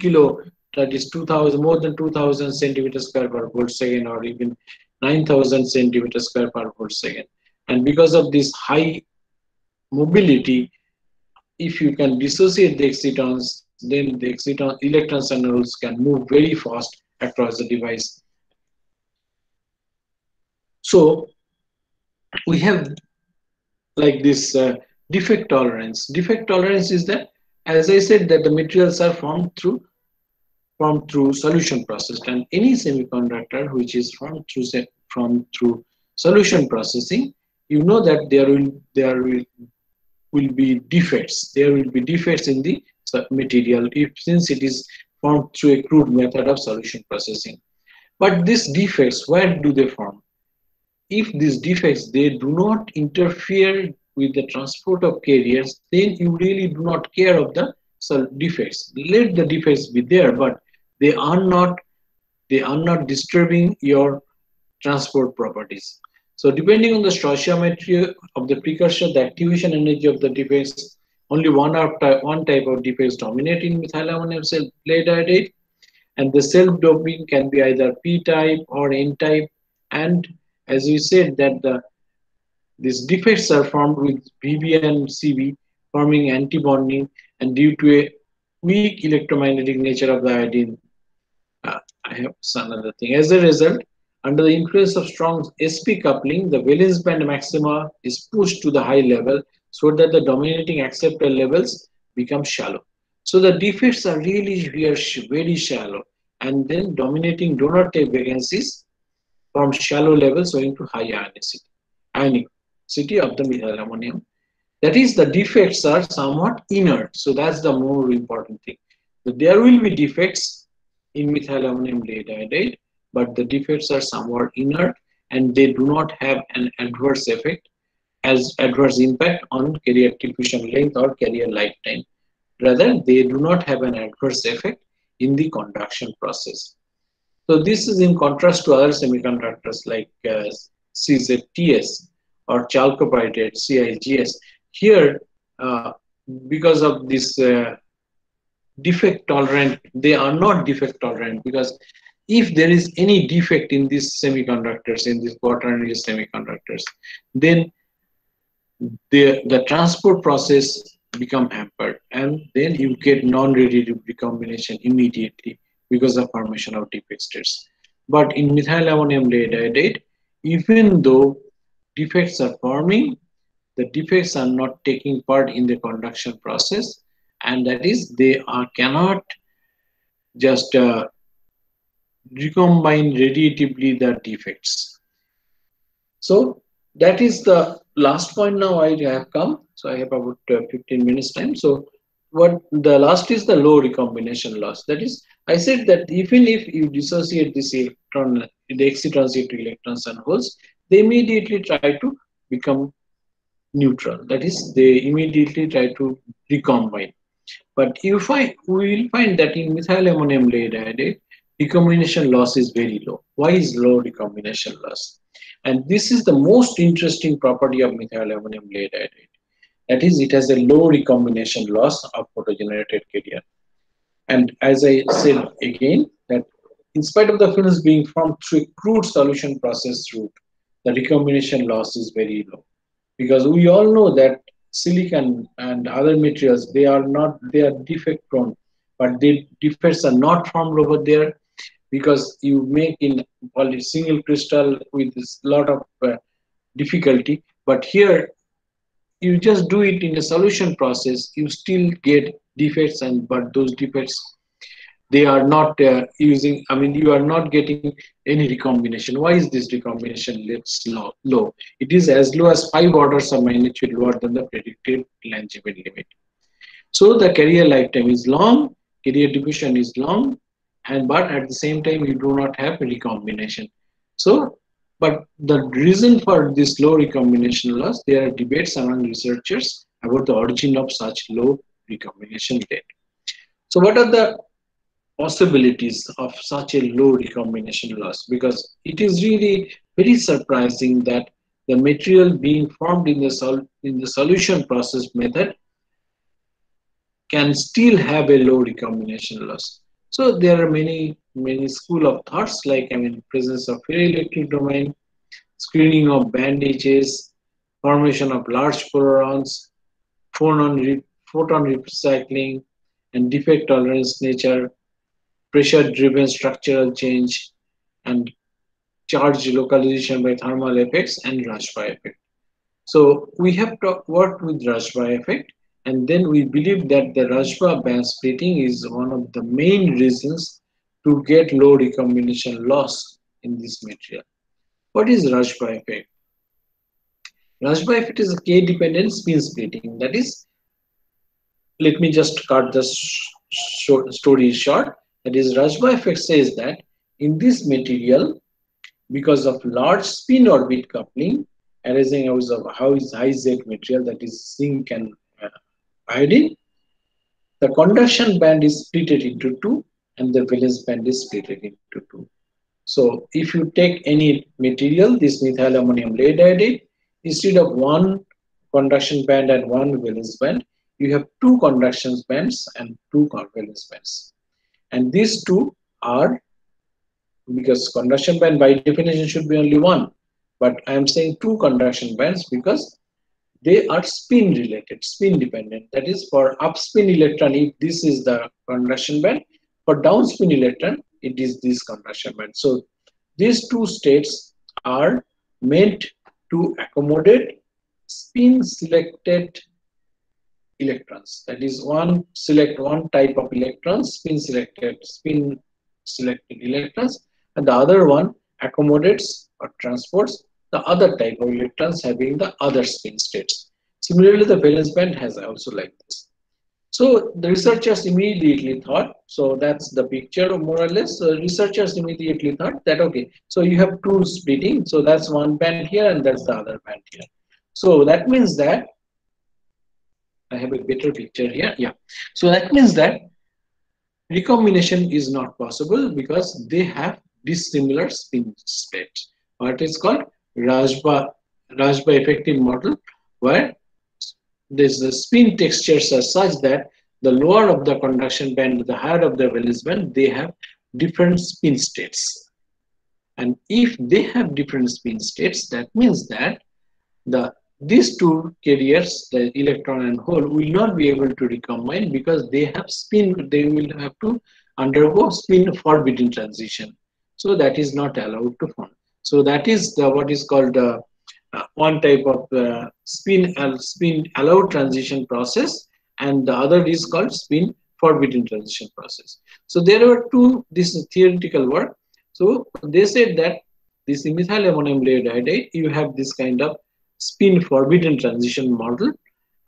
kilo, that is 2000, more than 2000 centimeters square per volt second, or even 9000 centimeters square per volt second. And because of this high mobility, if you can dissociate the excitons, then the electrons and holes can move very fast across the device. So we have like this defect tolerance. Defect tolerance is that, as I said, that the materials are formed through solution process, and any semiconductor which is formed through solution processing, you know that there will be defects. There will be defects in the material since it is formed through a crude method of solution processing. But these defects, where do they form? If these defects they do not interfere with the transport of carriers, then you really do not care of the defects. Let the defects be there, but they are not disturbing your transport properties. So depending on the stoichiometry of the precursor, the activation energy of the defects, only one type of defects dominate in methyl ammonium lead iodide, and the self-doping can be either P-type or N-type. And as we said that these defects are formed with VB and CB forming anti-bonding, and due to a weak electromagnetic nature of the iodine, I have some other thing. As a result, under the influence of strong sp coupling, the valence band maxima is pushed to the high level so that the dominating acceptor levels become shallow. So the defects are really very shallow, and then dominating donor tape vacancies from shallow levels owing to high ionicity of the methyl ammonium. That is, the defects are somewhat inert. So that's the more important thing. So there will be defects in methyl ammonium lead iodide, but the defects are somewhat inert and they do not have an adverse effect as adverse impact on carrier diffusion length or carrier lifetime. Rather, they do not have an adverse effect in the conduction process. So this is in contrast to other semiconductors like CZTS or chalcopyrite CIGS. Here, because of this defect tolerant, they are not defect tolerant, because if there is any defect in these semiconductors, in these quaternary semiconductors, then the transport process become hampered, and then you get non-radiative recombination immediately because of formation of defect states. But in methyl ammonium lead iodide, even though defects are forming, the defects are not taking part in the conduction process, and that is they cannot just recombine radiatively the defects. So that is the last point. Now I have come. So I have about 15 minutes time. So what the last is the low recombination loss. That is, I said that even if you dissociate this electron, the excitons into electrons and holes, they immediately try to become neutral. That is, they immediately try to recombine. But we will find that in methyl ammonium lead iodide, recombination loss is very low. Why is low recombination loss? And this is the most interesting property of methyl ammonium lead iodide. That is, it has a low recombination loss of photogenerated carrier. And as I said again, that in spite of the films being formed through a crude solution process route, the recombination loss is very low, because we all know that silicon and other materials, they are defect prone, but the defects are not formed over there, because you make in poly single crystal with this lot of difficulty. But here you just do it in a solution process, you still get defects, and but those defects, they are not using, I mean, you are not getting any recombination. Why is this recombination less low? It is as low as 5 orders of magnitude lower than the predicted longevity limit. So the carrier lifetime is long, carrier diffusion is long, and but at the same time you do not have recombination. So, but the reason for this low recombination loss, there are debates among researchers about the origin of such low recombination rate. So what are the possibilities of such a low recombination loss? Because it is really very surprising that the material being formed in the solution process method can still have a low recombination loss. So there are many school of thoughts, like, I mean, presence of ferroelectric domain, screening of band edges, formation of large polarions, photon recycling, and defect tolerance nature, pressure driven structural change, and charge localization by thermal effects and Rashba effect. So we have worked with Rashba effect, and then we believe that the Rashba band splitting is one of the main reasons to get low recombination loss in this material. What is Rashba effect? Rashba effect is a K-dependent spin splitting. That is, let me just cut the story short. That is, Rashba effect says that in this material, because of large spin orbit coupling arising out of high Z material, that is zinc and iodine, the conduction band is split into two and the valence band is split into two. So if you take any material, this methyl ammonium iodide, instead of one conduction band and one valence band, you have two conduction bands and two valence bands. And these two are, because conduction band by definition should be only one, but I am saying two conduction bands because they are spin related, spin dependent. That is, for upspin electron, if this is the conduction band, for downspin electron, it is this conduction band. So these two states are meant to accommodate spin selected electrons. That is, select one type of electrons, spin selected electrons, and the other one accommodates or transports the other type of electrons having the other spin states. Similarly, the valence band has also like this. So the researchers immediately thought, so that's the picture more or less. So researchers immediately thought that, okay, so you have two splitting, so that's one band here and that's the other band here. So that means that I have a better picture here. Yeah. So that means that recombination is not possible because they have dissimilar spin states. What is called Rashba effective model, where the spin textures are such that the lower of the conduction band, the higher of the valence band, they have different spin states. And if they have different spin states, that means that these two carriers, the electron and hole, will not be able to recombine because they have spin, they will have to undergo spin forbidden transition. So that is not allowed to form. So that is what is called one type of spin allowed transition process, and the other is called spin forbidden transition process. So there were two, this is theoretical work. So they said that this methyl ammonium iodide, you have this kind of spin forbidden transition model,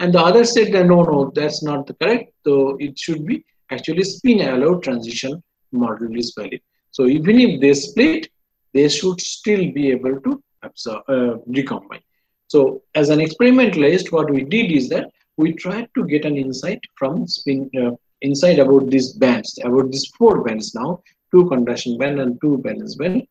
and the other said that no, that's not the correct. So it should be actually spin allowed transition model is valid. So even if they split, they should still be able to recombine. So as an experimentalist, what we did is that we tried to get an insight from insight about these bands, about these four bands now, two conduction band and two valence band.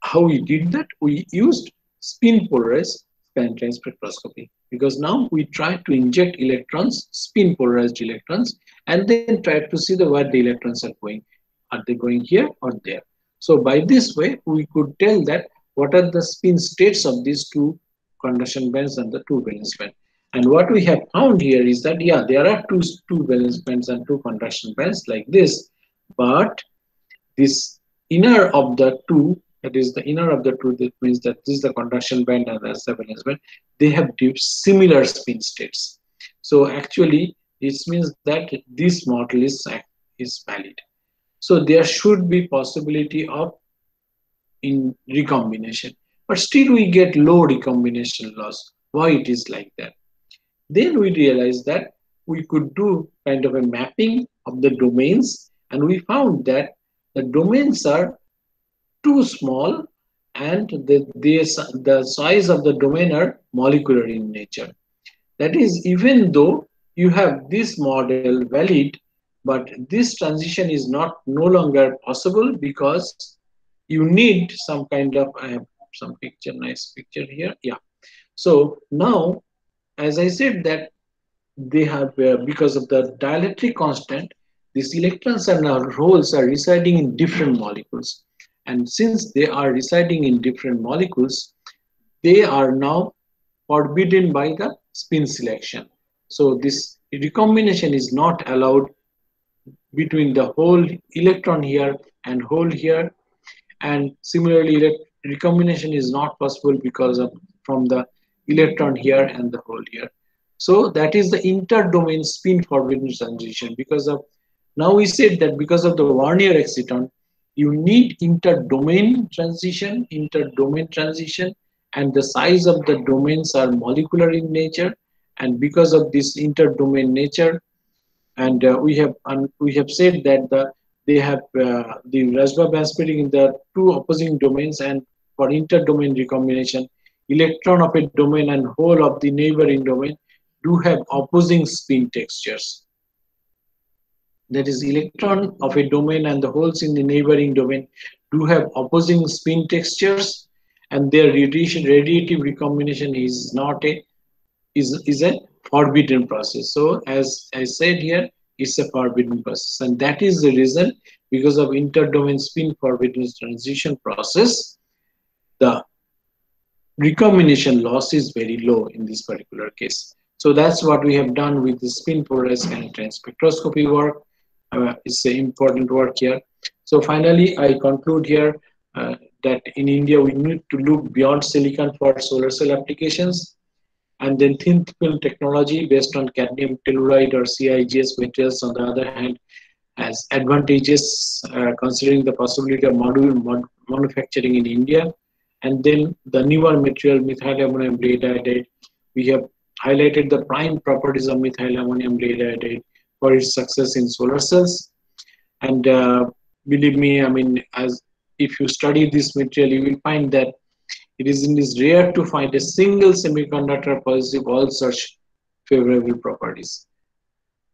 How we did that? We used spin polarized spectrum spectroscopy, because now we try to inject electrons, spin polarized electrons, and then try to see where the electrons are going. Are they going here or there? So by this way, we could tell that what are the spin states of these two conduction bands and the two valence bands. And what we have found here is that, yeah, there are two valence bands and two conduction bands like this, but this inner of the two, that is the inner of the two, that means that this is the conduction band and that's the valence band, they have similar spin states. So actually, this means that this model is valid. So there should be possibility of in recombination, but still we get low recombination loss. Why it is like that? Then we realized that we could do kind of a mapping of the domains, and we found that the domains are too small, and the size of the domain are molecular in nature. That is, even though you have this model valid, but this transition is not no longer possible because you need some kind of, I have some picture, nice picture here. Yeah. So now, as I said that they have, because of the dielectric constant, these electrons and holes are residing in different molecules. And since they are residing in different molecules, they are now forbidden by the spin selection. So this recombination is not allowed between the whole electron here and hole here. And similarly, recombination is not possible because of from the electron here and the hole here. So that is the inter-domain spin forbidden transition. Because of, now we said that because of the Warnier exciton, you need inter-domain transition, and the size of the domains are molecular in nature. And because of this inter-domain nature, and we have said that they have the Rashba band splitting in the two opposing domains, and for inter-domain recombination, electron of a domain and hole of the neighboring domain do have opposing spin textures. That is, electron of a domain and the holes in the neighboring domain do have opposing spin textures, and their radiative recombination is not a is a forbidden process. So as I said here, it's a forbidden process, and that is the reason, because of inter-domain spin forbidden transition process, the recombination loss is very low in this particular case. So that's what we have done with the spin polarized scattering spectroscopy work. It's an important work here. So finally, I conclude here that in India we need to look beyond silicon for solar cell applications, and then thin film technology based on cadmium telluride or CIGS materials, on the other hand, has advantages considering the possibility of module manufacturing in India. And then the newer material, methyl ammonium iodide, we have highlighted the prime properties of methyl ammonium iodide for its success in solar cells. And believe me, I mean, as if you study this material, you will find that it is rare to find a single semiconductor possessing all such favorable properties.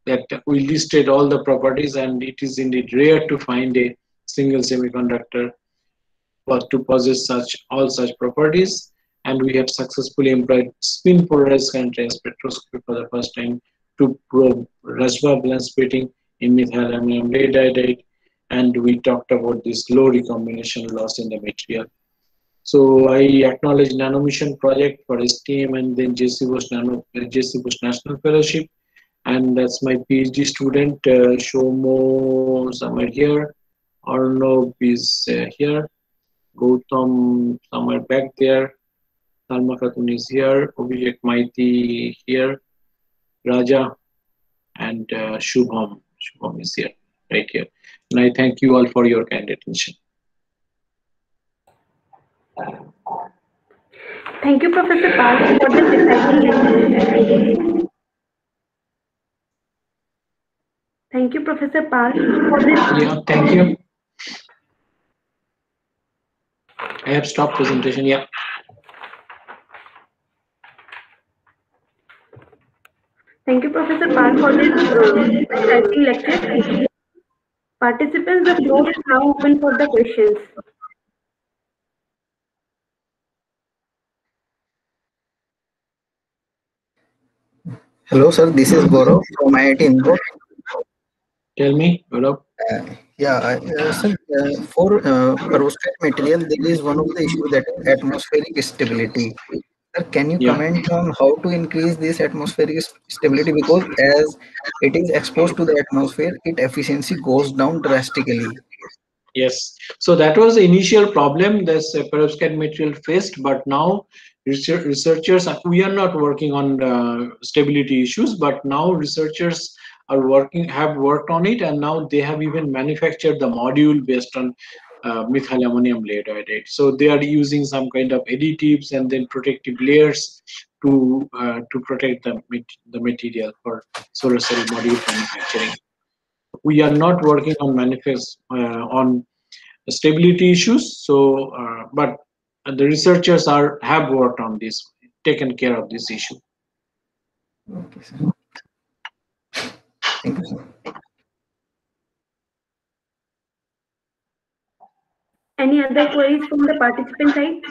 That we listed all the properties, and it is indeed rare to find a single semiconductor to possess all such properties. And we have successfully employed spin polarized scattering spectroscopy for the first time to probe Rashba band splitting in methyl ammonium iodide, and we talked about this low recombination loss in the material. So I acknowledge Nanomission project for STM, and then JC Bush National Fellowship, and that's my PhD student Shomo somewhere here. Arnob is here. Gautam somewhere back there. Salma Khatun is here. Abhishek Maiti here. Raja and Shubham. Shubham is here, right here. And I thank you all for your kind attention. Thank you, Professor Park, for this exciting lecture. Thank you, Professor Park, for this. Yeah, thank you. I have stopped presentation. Yeah. Thank you, Professor Park, for this exciting lecture. Participants, the floor is now open for the questions. Hello, sir. This is Gaurav from IIT Indore. Tell me, Gaurav. Yeah, sir. For perovskite material, there is one of the issue that is atmospheric stability. Sir, can you Yeah. comment on how to increase this atmospheric stability? Because as it is exposed to the atmosphere, its efficiency goes down drastically. Yes. So that was the initial problem this perovskite material faced, but now researchers, we are not working on stability issues, but now researchers have worked on it, and now they have even manufactured the module based on methyl ammonium iodide. Right? So they are using some kind of additives and then protective layers to protect the material for solar cell module manufacturing. We are not working on on stability issues. So, but the researchers have worked on this, taken care of this issue. Okay, sir. Thank you, sir. Any other queries from the participant side?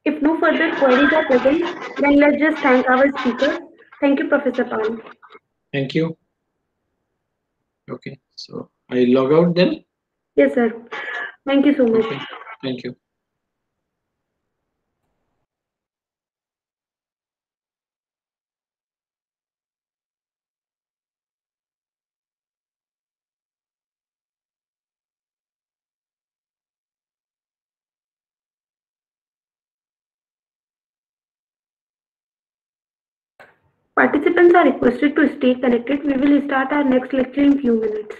If no further queries are present, then let's just thank our speakers. Thank you, Professor Pal. Thank you. Okay, so I log out then. Yes, sir. Thank you so much. Okay, thank you. Participants are requested to stay connected. We will start our next lecture in few minutes.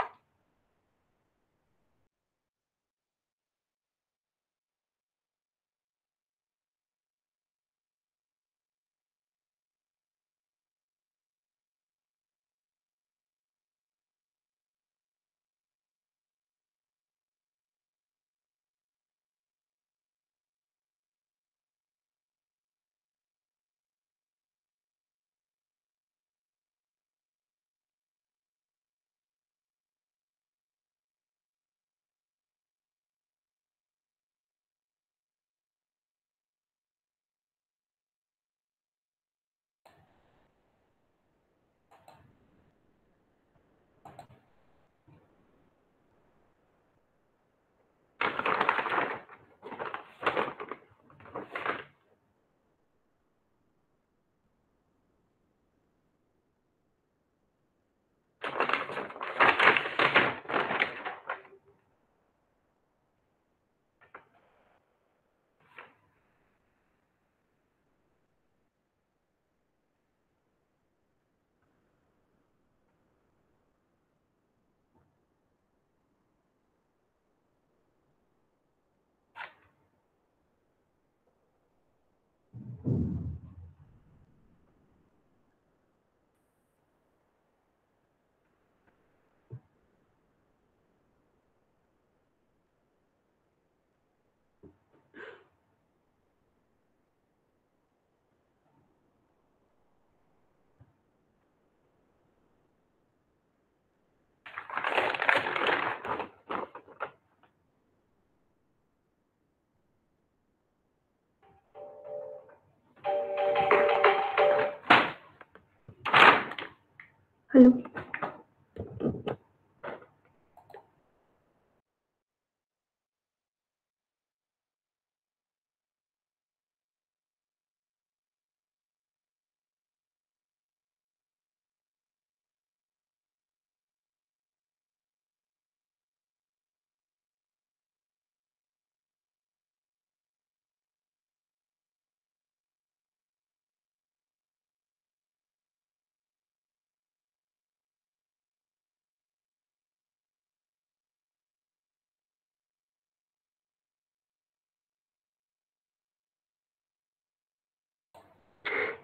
Hello.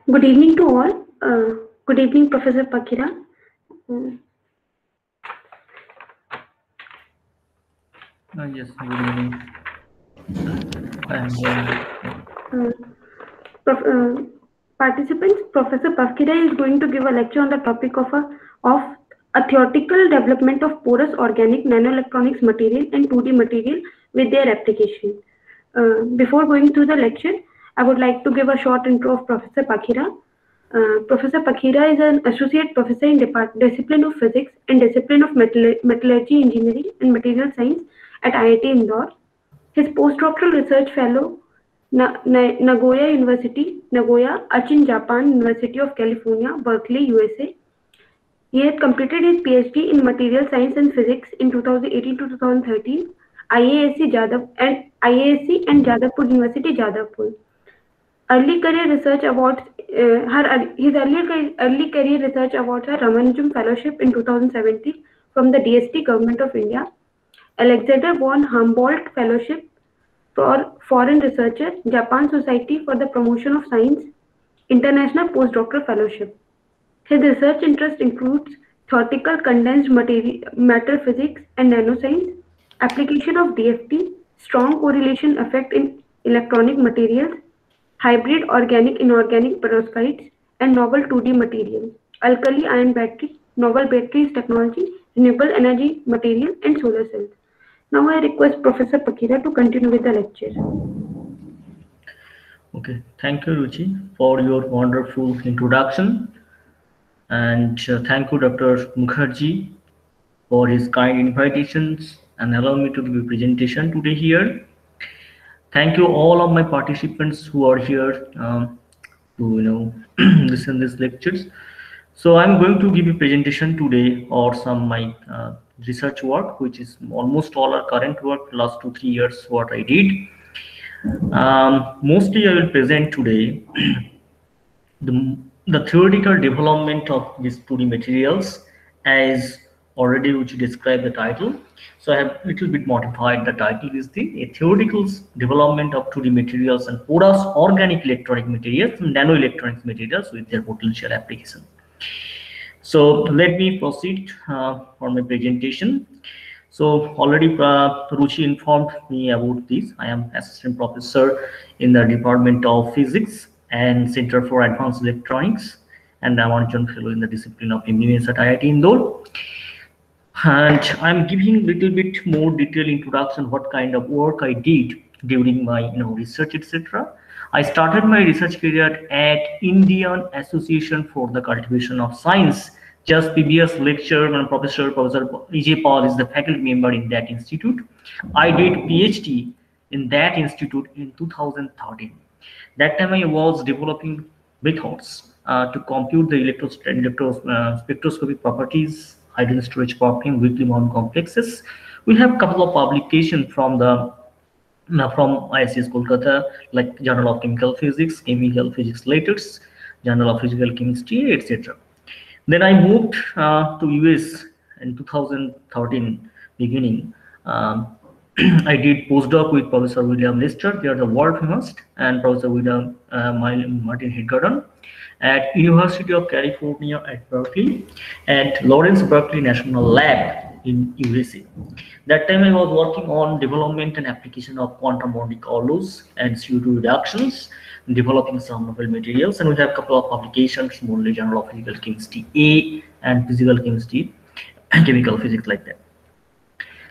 Good evening to all. Good evening, Professor Pakira. Uh, Yes, good evening. I am here. Participants, Professor Pakira is going to give a lecture on the topic of a theoretical development of porous organic nanoelectronics material and 2D material with their application. Before going through the lecture, I would like to give a short intro of Professor Pakira. Professor Pakhira is an associate professor in discipline of physics and discipline of metallurgy engineering and material science at IIT Indore. His postdoctoral research fellow, Nagoya University, Nagoya, Achin, Japan, University of California, Berkeley, USA. He had completed his PhD in material science and physics in 2018 to 2013, IASC and Jadavpur University, Jadavpur. Early career research awards. His early career research awards are Ramanujam Fellowship in 2017 from the DST Government of India, Alexander von Humboldt Fellowship for Foreign Researchers, Japan Society for the Promotion of Science, International Postdoctoral Fellowship. His research interest includes theoretical condensed matter physics and nanoscience, application of DFT, strong correlation effect in electronic materials, hybrid organic-inorganic perovskites, and novel 2D materials, alkali ion battery, novel batteries technology, renewable energy material, and solar cells. Now I request Professor Pakhira to continue with the lecture. Okay, thank you, Ruchi, for your wonderful introduction. And thank you, Dr. Mukherjee, for his kind invitations and allow me to give a presentation today here. Thank you all of my participants who are here to listen these lectures. So I'm going to give a presentation today or some my research work, which is almost all our current work, last 2-3 years what I did. Mostly I will present today the theoretical development of these 2D materials, as already which describe the title. So I have a little bit modified the title is the theoretical development of 2D materials and porous organic electronic materials and nanoelectronics materials with their potential application. So let me proceed for my presentation. So already Ruchi informed me about this. I am assistant professor in the Department of Physics and Center for Advanced Electronics, and I'm an adjunct fellow in the discipline of engineering at IIT Indore. And I'm giving a little bit more detailed introduction what kind of work I did during my research, etc. I started my research career at Indian Association for the Cultivation of Science. Just previous lecture and Professor E.J. Paul is the faculty member in that institute. I did PhD in that institute in 2013. That time I was developing methods to compute the spectroscopic properties, hydrogen storage problem, weakly bound complexes. We have a couple of publications from ISS Kolkata, like Journal of Chemical Physics, Chemical Physics Letters, Journal of Physical Chemistry, etc. Then I moved to US in 2013 beginning. I did postdoc with Professor William Lister. They are the world famous, and Professor William Martin Hidgarden at University of California at Berkeley, at Lawrence Berkeley National Lab in USA. That time I was working on development and application of quantum Monte Carlos and CO2 reductions, developing some novel materials, and we have a couple of publications, mostly Journal of Physical Chemistry A and Physical Chemistry and Chemical Physics, like that.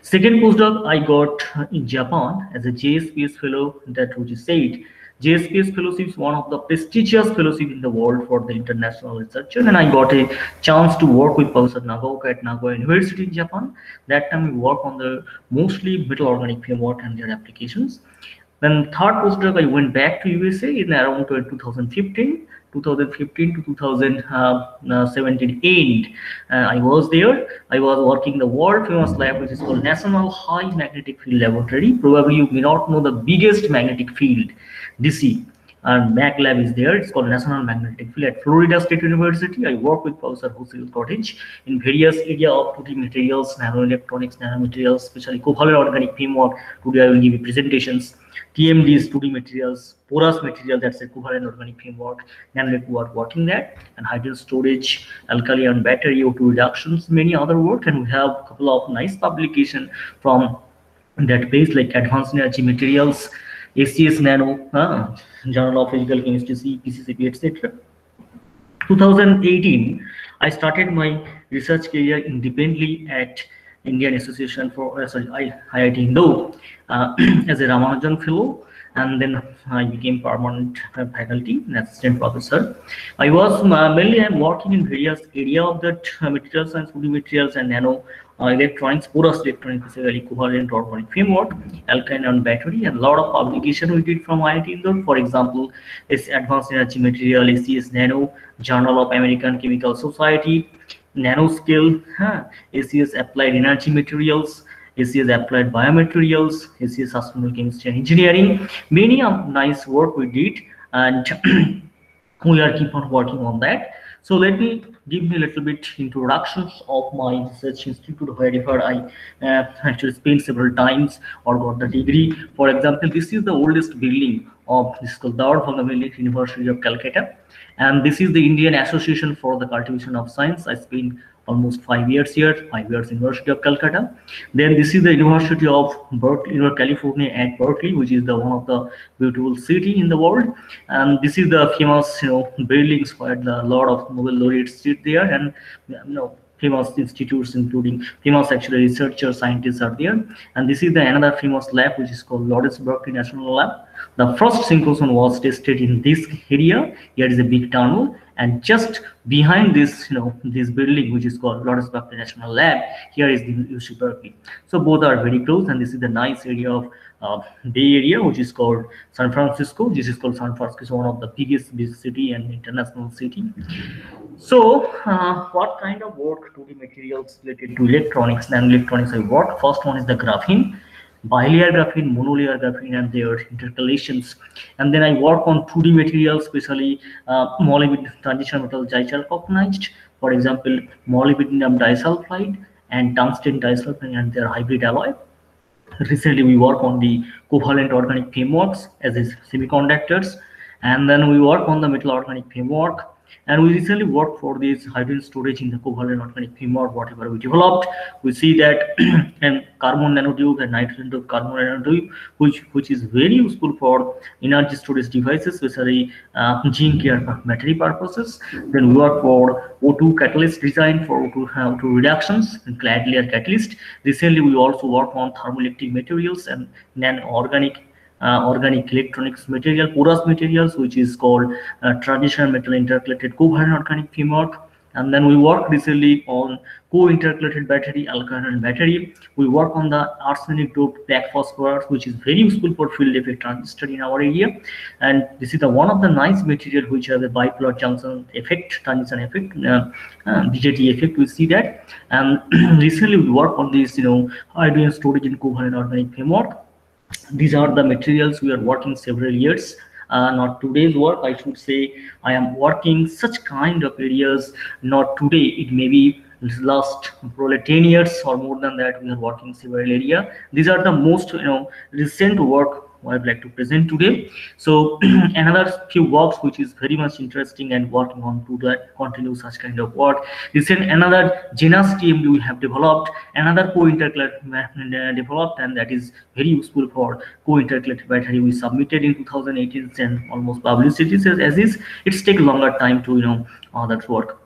Second postdoc I got in Japan as a JSPS fellow, that Ruchi said. JSPS fellowship is one of the prestigious fellowship in the world for the international researcher, and I got a chance to work with Professor Nagaoka at Nagoya University in Japan. That time we work on the mostly metal organic framework and their applications. Then third postdoc I went back to USA in around 2015 to 2017 end. I was there. I was working the world famous lab, which is called National High Magnetic Field Laboratory. Probably you may not know the biggest magnetic field, DC, and MAG lab is there. It's called National Magnetic Field at Florida State University. I work with Professor Husil Cottage in various areas of 2D materials, nanoelectronics, nanomaterials, especially covalent organic framework. Today I will give you presentations. TMDs, 2D materials, porous material, that's a covalent organic framework, nanoelect work working that, and hydrogen storage, alkali and battery, O2 reductions, many other work, and we have a couple of nice publication from that base, like advanced energy materials, ACS Nano, Journal of Physical Chemistry, CPCCP, etc. 2018, I started my research career independently at Indian Association for IIT Indore as a Ramanujan fellow, and then I became permanent faculty and assistant professor. I was mainly I'm working in various area of that material science, 2D materials and nano electronics, porous electronics, basically covalent organic framework, alkaline and battery, and a lot of publication we did from IIT Indore. For example, it's Advanced Energy Material, ACS Nano, Journal of American Chemical Society, Nanoscale, ACS Applied Energy Materials, ACS Applied Biomaterials, ACS Sustainable Chemistry and Engineering. Many nice work we did, and we are keep on working on that. So let me give me a little bit introductions of my research institute, wherever I actually spent several times or got the degree. For example, this is the oldest building of this called the University of Calcutta, and this is the Indian Association for the Cultivation of Science. I spent almost 5 years here, 5 years University of Calcutta. Then this is the University of Berkeley, California at Berkeley, which is the one of the beautiful city in the world. And this is the famous, buildings where a lot of Nobel laureates sit there, and famous institutes, including famous actually researchers, scientists are there. And this is the another famous lab, which is called Lawrence Berkeley National Lab. The first synchrotron was tested in this area. Here is a big tunnel, and just behind this, this building, which is called Lawrence Berkeley National Lab, here is the UC Berkeley. So both are very close, and this is the nice area of Bay Area, which is called San Francisco. This is called San Francisco, one of the biggest big city and international city. So what kind of work 2D materials related to electronics, nanoelectronics I work? First one is the graphene, bilayer graphene, monolayer graphene, and their intercalations. And then I work on 2D materials, especially molybdenum transition metal dichalcogenized, for example, molybdenum disulfide and tungsten disulfide and their hybrid alloy. Recently, we work on the covalent organic frameworks as is semiconductors, and then we work on the metal organic framework. And we recently worked for this hydrogen storage in the covalent organic framework, whatever we developed. We see that and carbon nanotube and nitrogen tube carbon nanotube, which is very useful for energy storage devices, especially zinc or battery purposes. Then we work for O2 catalyst design for O2 reductions and clad layer catalyst. Recently, we also work on thermoelectric materials and non-organic organic electronics material, porous materials, which is called transition metal intercalated covalent organic framework. And then we work recently on co-intercalated battery, alkaline battery. We work on the arsenic doped black phosphorus, which is very useful for field effect transistor in our area. And this is the one of the nice material which has a bipolar junction effect, transition effect, BJT effect. We see that. And recently we work on this, hydrogen storage in covalent organic framework. These are the materials we are working several years, not today's work. I should say I am working such kind of areas not today. It may be last probably 10 years or more than that. We are working several area. These are the most recent work I'd like to present today. So another few works which is very much interesting and working on to that continue such kind of work. This is another genus TMD we have developed, another co-intercalated developed, and that is very useful for co-intercalated battery. We submitted in 2018 and almost publicity says as is. It's take longer time to that work.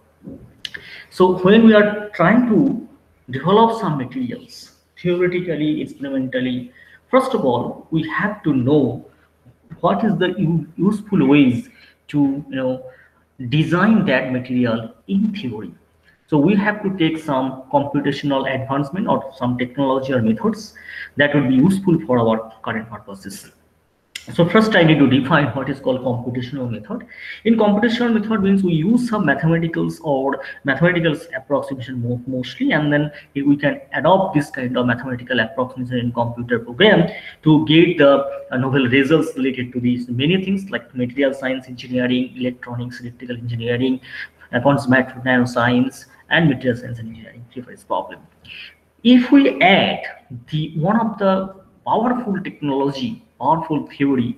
So when we are trying to develop some materials theoretically, experimentally, first of all, we have to know what is the useful ways to design that material in theory. So we have to take some computational advancement or some technology or methods that would be useful for our current purposes. So first I need to define what is called computational method. In computational method means we use some mathematicals or mathematical approximation mostly, and then we can adopt this kind of mathematical approximation in computer program to get the novel results related to these many things like material science, engineering, electronics, electrical engineering, advanced nanoscience, and material science and engineering reference problem. If we add one of the powerful technology, powerful theory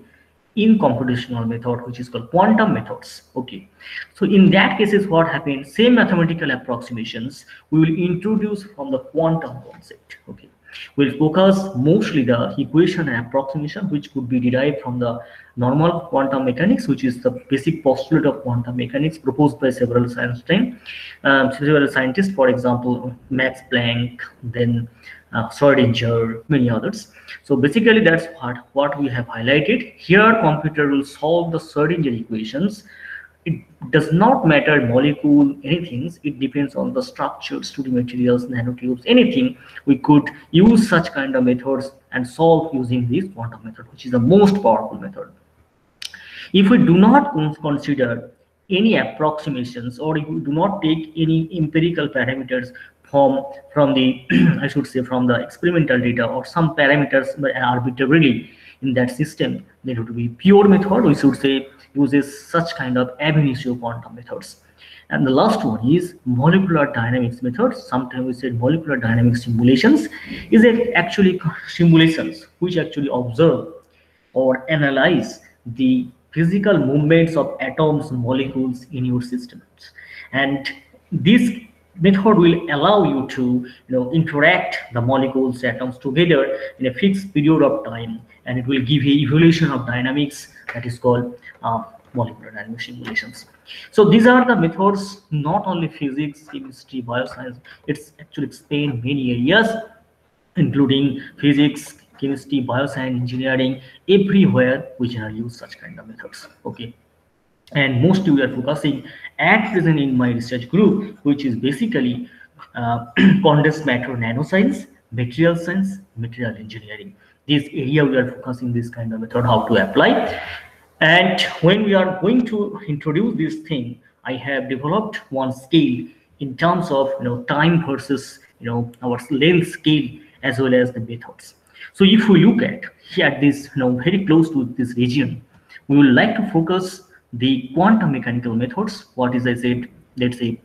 in computational method, which is called quantum methods. Okay, so in that cases what happens, same mathematical approximations we will introduce from the quantum concept. Okay, we'll focus mostly the equation and approximation which could be derived from the normal quantum mechanics, which is the basic postulate of quantum mechanics proposed by several scientists, for example Max Planck, then Schrodinger, many others. So basically that's what we have highlighted. Here computer will solve the Schrodinger equations. It does not matter molecule, anything. It depends on the structures, 2D materials, nanotubes, anything. We could use such kind of methods and solve using this quantum method, which is the most powerful method. If we do not consider any approximations, or if we do not take any empirical parameters from the I should say from the experimental data, or some parameters arbitrarily in that system, then it would be pure method. We should say uses such kind of ab initio quantum methods. And the last one is molecular dynamics methods. Sometimes we said molecular dynamics simulations is actually simulations which actually observe or analyze the physical movements of atoms, molecules in your systems. And this method will allow you to interact the molecules, atoms together in a fixed period of time, and it will give you evolution of dynamics that is called molecular dynamics simulations. So these are the methods, not only physics, chemistry, bioscience. It's actually explained many areas, including physics, chemistry, bioscience, engineering. Everywhere we generally use such kind of methods. Okay, and mostly we are focusing at present in my research group, which is basically condensed matter nanoscience, material science, material engineering. This area we are focusing this kind of method, how to apply. And when we are going to introduce this thing, I have developed one scale in terms of time versus our length scale, as well as the methods. So if we look at this very close to this region, we would like to focus the quantum mechanical methods. What is I said, let's say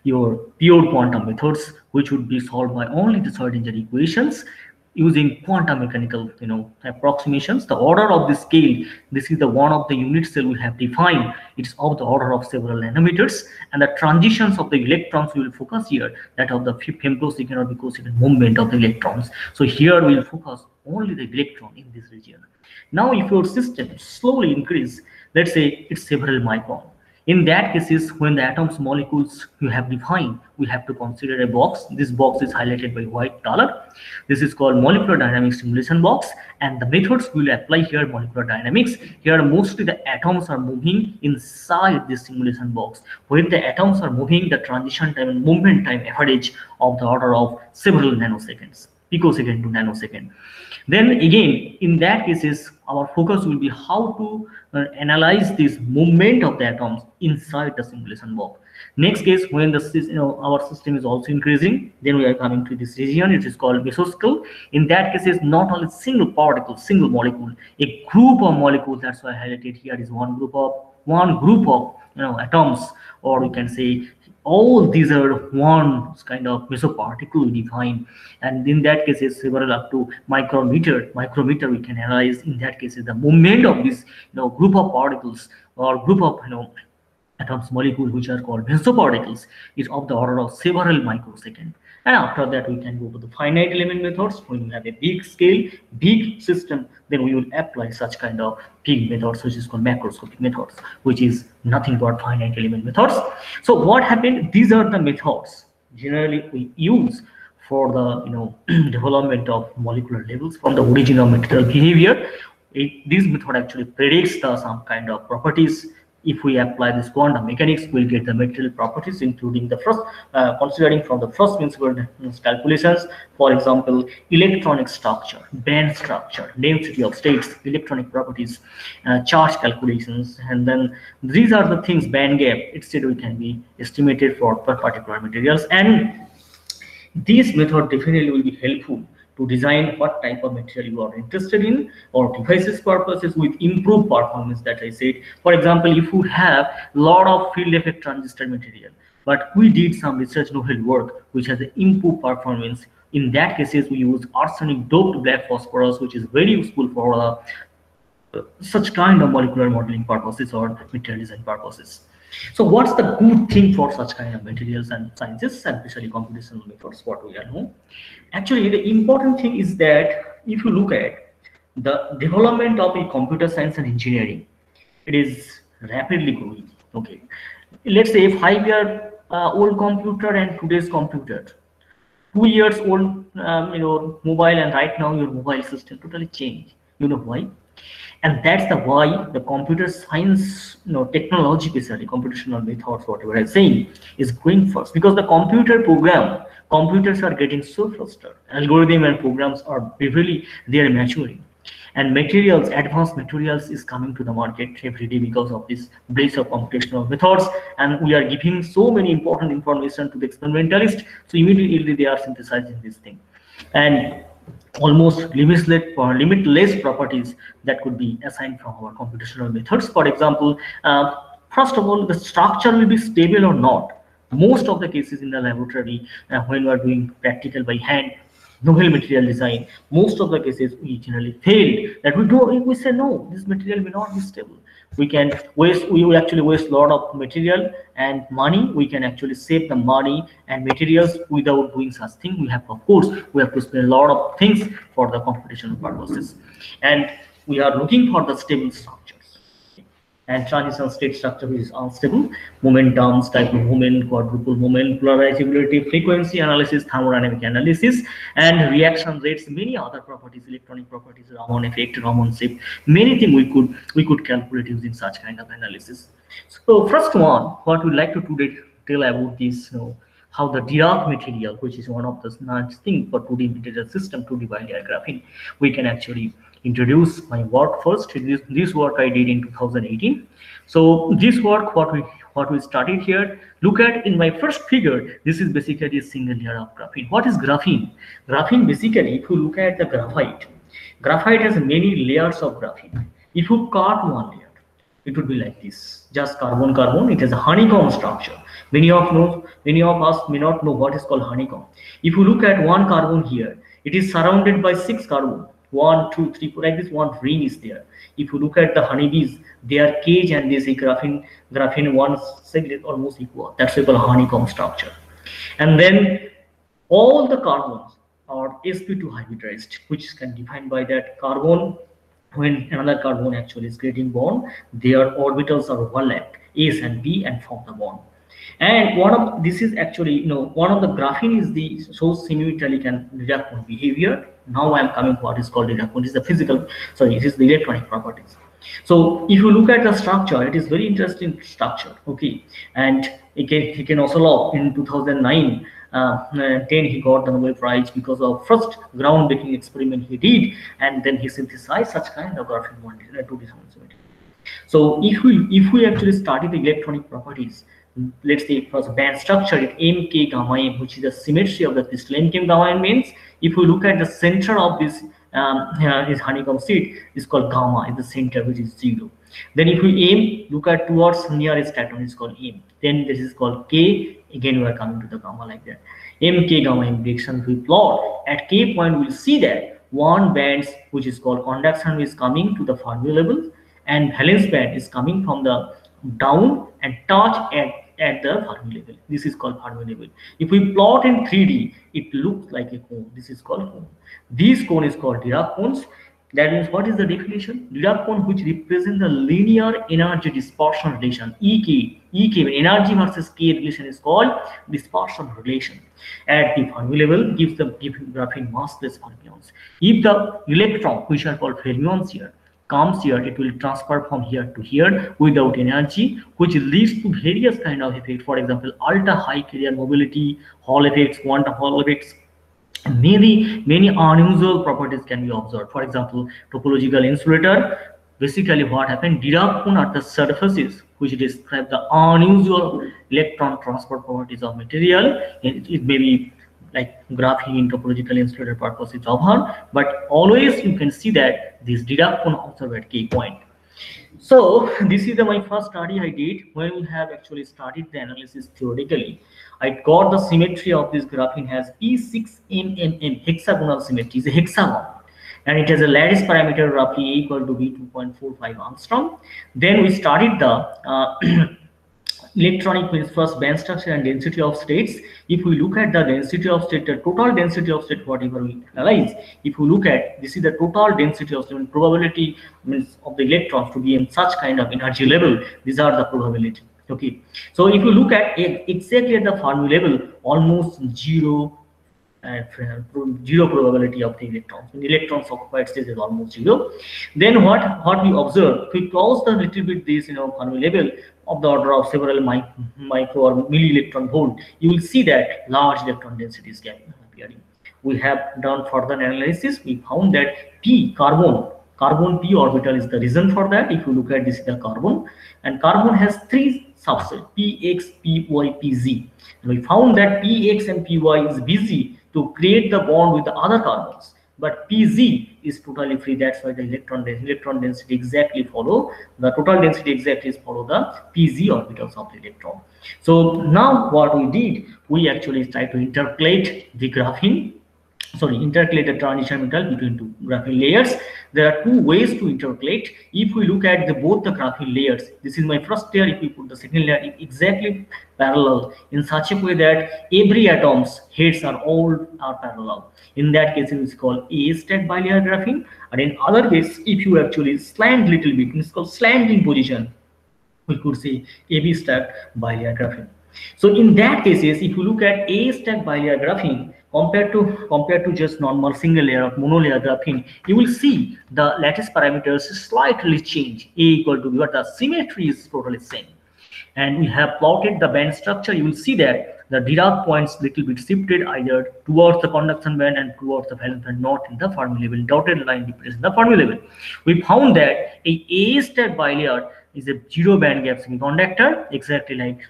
your pure quantum methods, which would be solved by only the Schrodinger equations using quantum mechanical approximations. The order of the scale, this is the one of the unit cell we have defined. It's of the order of several nanometers, and the transitions of the electrons we will focus here, that of the femtosecond or picosecond movement of the electrons. So here we will focus only the electron in this region. Now if your system slowly increase, let's say it's several micron, in that cases, when the atoms, molecules you have defined, we have to consider a box. This box is highlighted by white color. This is called molecular dynamics simulation box, and the methods we will apply here, molecular dynamics. Here mostly the atoms are moving inside this simulation box. When the atoms are moving, the transition time and movement time average of the order of several nanoseconds, picosecond to nanosecond. Then again, in that cases, our focus will be how to analyze this movement of the atoms inside the simulation box. Next case, when the our system is also increasing, then we are coming to this region. It is called mesoscale. In that case, is not only single particle, single molecule, a group of molecules. That's why I highlighted here is one group of atoms, or we can say all these are one kind of mesoparticle defined, and in that case is several up to micrometer we can analyze. In that case is the movement of this group of particles or group of atoms, molecules, which are called mesoparticles, is of the order of several microseconds. And after that we can go to the finite element methods. When you have a big scale, big system, then we will apply such kind of big methods, which is called macroscopic methods, which is nothing but finite element methods. So what happened, these are the methods generally we use for the development of molecular levels from the origin of material behavior. This method actually predicts some kind of properties. If we apply this quantum mechanics, we'll get the material properties, including the first, considering from the first principle calculations. For example, electronic structure, band structure, density of states, electronic properties, charge calculations, and then these are the things, band gap, etc. we can be estimated for particular materials. And this method definitely will be helpful to design what type of material you are interested in, or devices purposes with improved performance that I said. For example, if you have a lot of field effect transistor material, but we did some research novel work which has an improved performance, in that cases we use arsenic doped black phosphorus, which is very useful for such kind of molecular modeling purposes or material design purposes. So what's the good thing for such kind of materials and sciences, and especially computational methods, what we are know? Actually, the important thing is that if you look at the development of a computer science and engineering, it is rapidly growing. Okay, let's say a 5-year old computer and today's computer, 2 years old mobile, and right now your mobile system totally changed. You know why? And that's the why the computer science, technology, basically computational methods, whatever I'm saying, is going first, because the computers are getting so faster, algorithm and programs are really, they are maturing, and materials, advanced materials is coming to the market every day because of this base of computational methods, and we are giving so many important information to the experimentalist, so immediately they are synthesizing this thing, and almost limitless properties that could be assigned from our computational methods. For example, first of all, the structure will be stable or not. Most of the cases in the laboratory, when we are doing practical by hand, novel material design, most of the cases we generally failed. That we say no, this material may not be stable. We can waste, we actually waste a lot of material and money. We can actually save the money and materials without doing such thing. We have, of course, we have to spend a lot of things for the computational purposes, and we are looking for the stable structures. And transition state structure is unstable, momentums, type of moment, quadruple moment, polarizability, frequency analysis, thermodynamic analysis, and reaction rates, many other properties, electronic properties, Raman effect, Raman shape, many things we could calculate using such kind of analysis. So first one, what we'd like to today tell about this, how the Dirac material, which is one of the nice things for 2D material system, 2D binary graphene, we can actually introduce my work first. This work I did in 2018. So this work, what we started here, look at in my first figure, this is basically a single layer of graphene. What is graphene? Graphene, basically, if you look at the graphite has many layers of graphene. If you cut one layer, it would be like this, just carbon carbon. It has a honeycomb structure. Many of us may not know what is called honeycomb. If you look at one carbon here, it is surrounded by 6 carbon, 1 2 3 4, like this, one ring is there. If you look at the honeybees, their cage and this graphene one segment almost equal. That's called honeycomb structure. And then all the carbons are sp2 hybridized, which can be defined by that carbon, when another carbon actually is getting bond, their orbitals are overlapped, S and B, and form the bond. And one of this is actually, one of the graphene is the so semi-metallic and Dirac behavior. Now I am coming to what is called Dirac. It is the physical, sorry, it is the electronic properties. So if you look at the structure, it is very interesting structure. Okay, and he can also log in 2009. 10 he got the Nobel Prize because of first groundbreaking experiment he did, and then he synthesized such kind of graphene 2D. So if we actually study the electronic properties, let's say it was band structure at mk gamma m, which is the symmetry of the crystal. mk gamma m means if we look at the center of this honeycomb seed, is called gamma, is the center, which is 0. Then if we aim, look at towards nearest atom, is called m. Then this is called k. Again, we are coming to the gamma like that. mk gamma m direction we plot. At k point, we'll see that one band, which is called conduction, is coming to the Fermi level, and valence band is coming from the down and touch at the Fermi level. This is called Fermi level. If we plot in 3D, it looks like a cone. This is called cone. This cone is called Dirac cones. That means, what is the definition? Dirac cone, which represents the linear energy dispersion relation, EK. Energy versus K relation is called dispersion relation. At the Fermi level, gives the graphene massless fermions. If the electron, which are called fermions here, comes here, it will transfer from here to here without energy, which leads to various kind of effects. For example, ultra high carrier mobility, Hall effects, quantum Hall effects. Many unusual properties can be observed. For example, topological insulator. Basically, what happened? Dirac cone at the surfaces, which describe the unusual electron transfer properties of material. It may be like graphene topological insulator purpose is over, but always you can see that this Dirac cone observed at k point. So this is my first study I did when we have actually started the analysis theoretically. I got the symmetry of this graphene has E6MMM, hexagonal symmetry, is a hexagon, and it has a lattice parameter roughly equal to V2.45 angstrom. Then we studied the electronic means first band structure and density of states. If we look at the density of state, the total density of state, whatever we analyze, if we look at this is the total density of state, probability means of the electrons to be in such kind of energy level. These are the probability. Okay, so if you look at exactly at the Fermi level, almost 0 and zero probability of the electrons. When electrons occupied state is almost zero. Then what we observe, if we close the little bit this Fermi level of the order of several micro or milli electron volt, you will see that large electron density is appearing. We have done further analysis. We found that carbon p orbital is the reason for that. If you look at this, the carbon, and carbon has three subsets, px, py, pz. And we found that px and py is busy to create the bond with the other carbons, but pz is totally free. That's why the electron density exactly follow the total density exactly follow the pz orbitals of the electron. So now what we did, we actually tried to intercalate the graphene, intercalate the transition metal between two graphene layers. There are two ways to intercalate. If we look at both the graphene layers, this is my first layer. If we put the second layer exactly parallel in such a way that every atom's heads are parallel, in that case it is called A stack bilayer graphene. And in other case, if you actually slant little bit, it's called slanting position, we could say AB stack bilayer graphene. So in that cases, if you look at A stack bilayer graphene compared to just normal single layer of monolayer graphene, you will see the lattice parameters slightly change. A equal to B, but the symmetry is totally same. And we have plotted the band structure. You will see that the Dirac points little bit shifted either towards the conduction band and towards the valence band, not in the Fermi level. Dotted line represents the Fermi level. We found that A stack bilayer is a zero band gap semiconductor, exactly like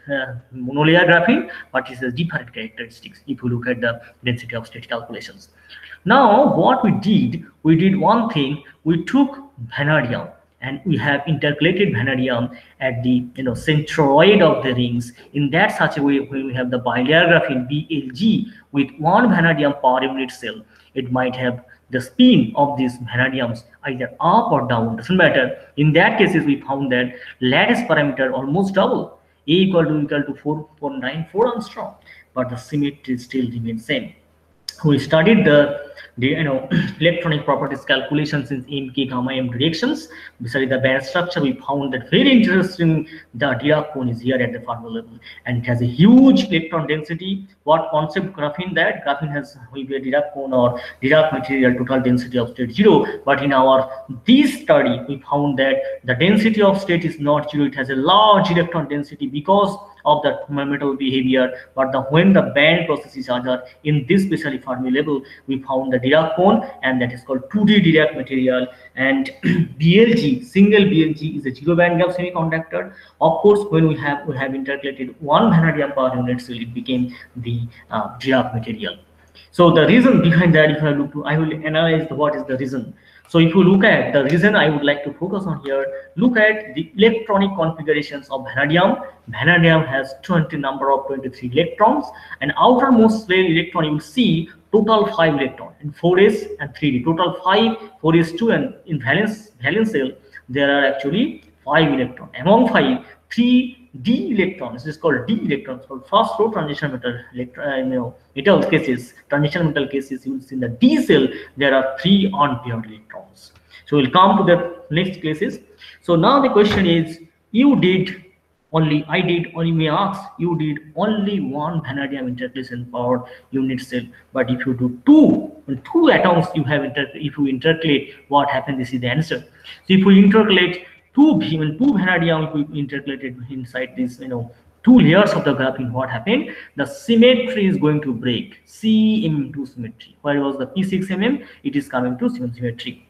monolayer graphene, but it has different characteristics if you look at the density of state calculations. Now what we did one thing. We took vanadium and we have intercalated vanadium at the centroid of the rings. In that such a way, when we have the bilayer graphene BLG with one vanadium per unit cell, it might have the spin of these vanadiums either up or down, doesn't matter. In that cases, we found that lattice parameter almost double, A equal to 4.94 angstrom, but the symmetry still remains same. We studied the electronic properties calculations in MK gamma M directions. Besides the band structure, we found that very interesting, the Dirac cone is here at the Fermi level, and it has a huge electron density. What concept graphene? That graphene has maybe a Dirac cone or Dirac material total density of state 0, but in this study we found that the density of state is not 0. It has a large electron density because of the metal behavior, but when the band processes are in this specially Fermi level, we found the Dirac cone, and that is called 2D Dirac material. And BLG, single BLG, is a zero band gap semiconductor. Of course, when we have intercalated one vanadium per unit cell, it became the Dirac material. So the reason behind that, if I will analyze what is the reason. So if you look at the reason, I would like to focus on here, look at the electronic configurations of vanadium. Vanadium has 23 electrons, and outermost layer electron, you will see total 5 electrons in 4s and 3d, total 5, 4s2, and in valence shell there are actually 5 electrons. Among 5, 3 D electrons is called D electrons. So first row transition metal cases, transition metal cases, you will see in the D cell there are 3 unpaired electrons. So we'll come to the next cases. So now the question is, you did only one vanadium intercalation per unit cell, but if you do two atoms, if you intercalate, what happens? This is the answer. So if we intercalate two vanadium, if we intercalated inside this two layers of the graphene, what happened? The symmetry is going to break. CM2 symmetry. Where was the P6mm? It is coming to symmetry.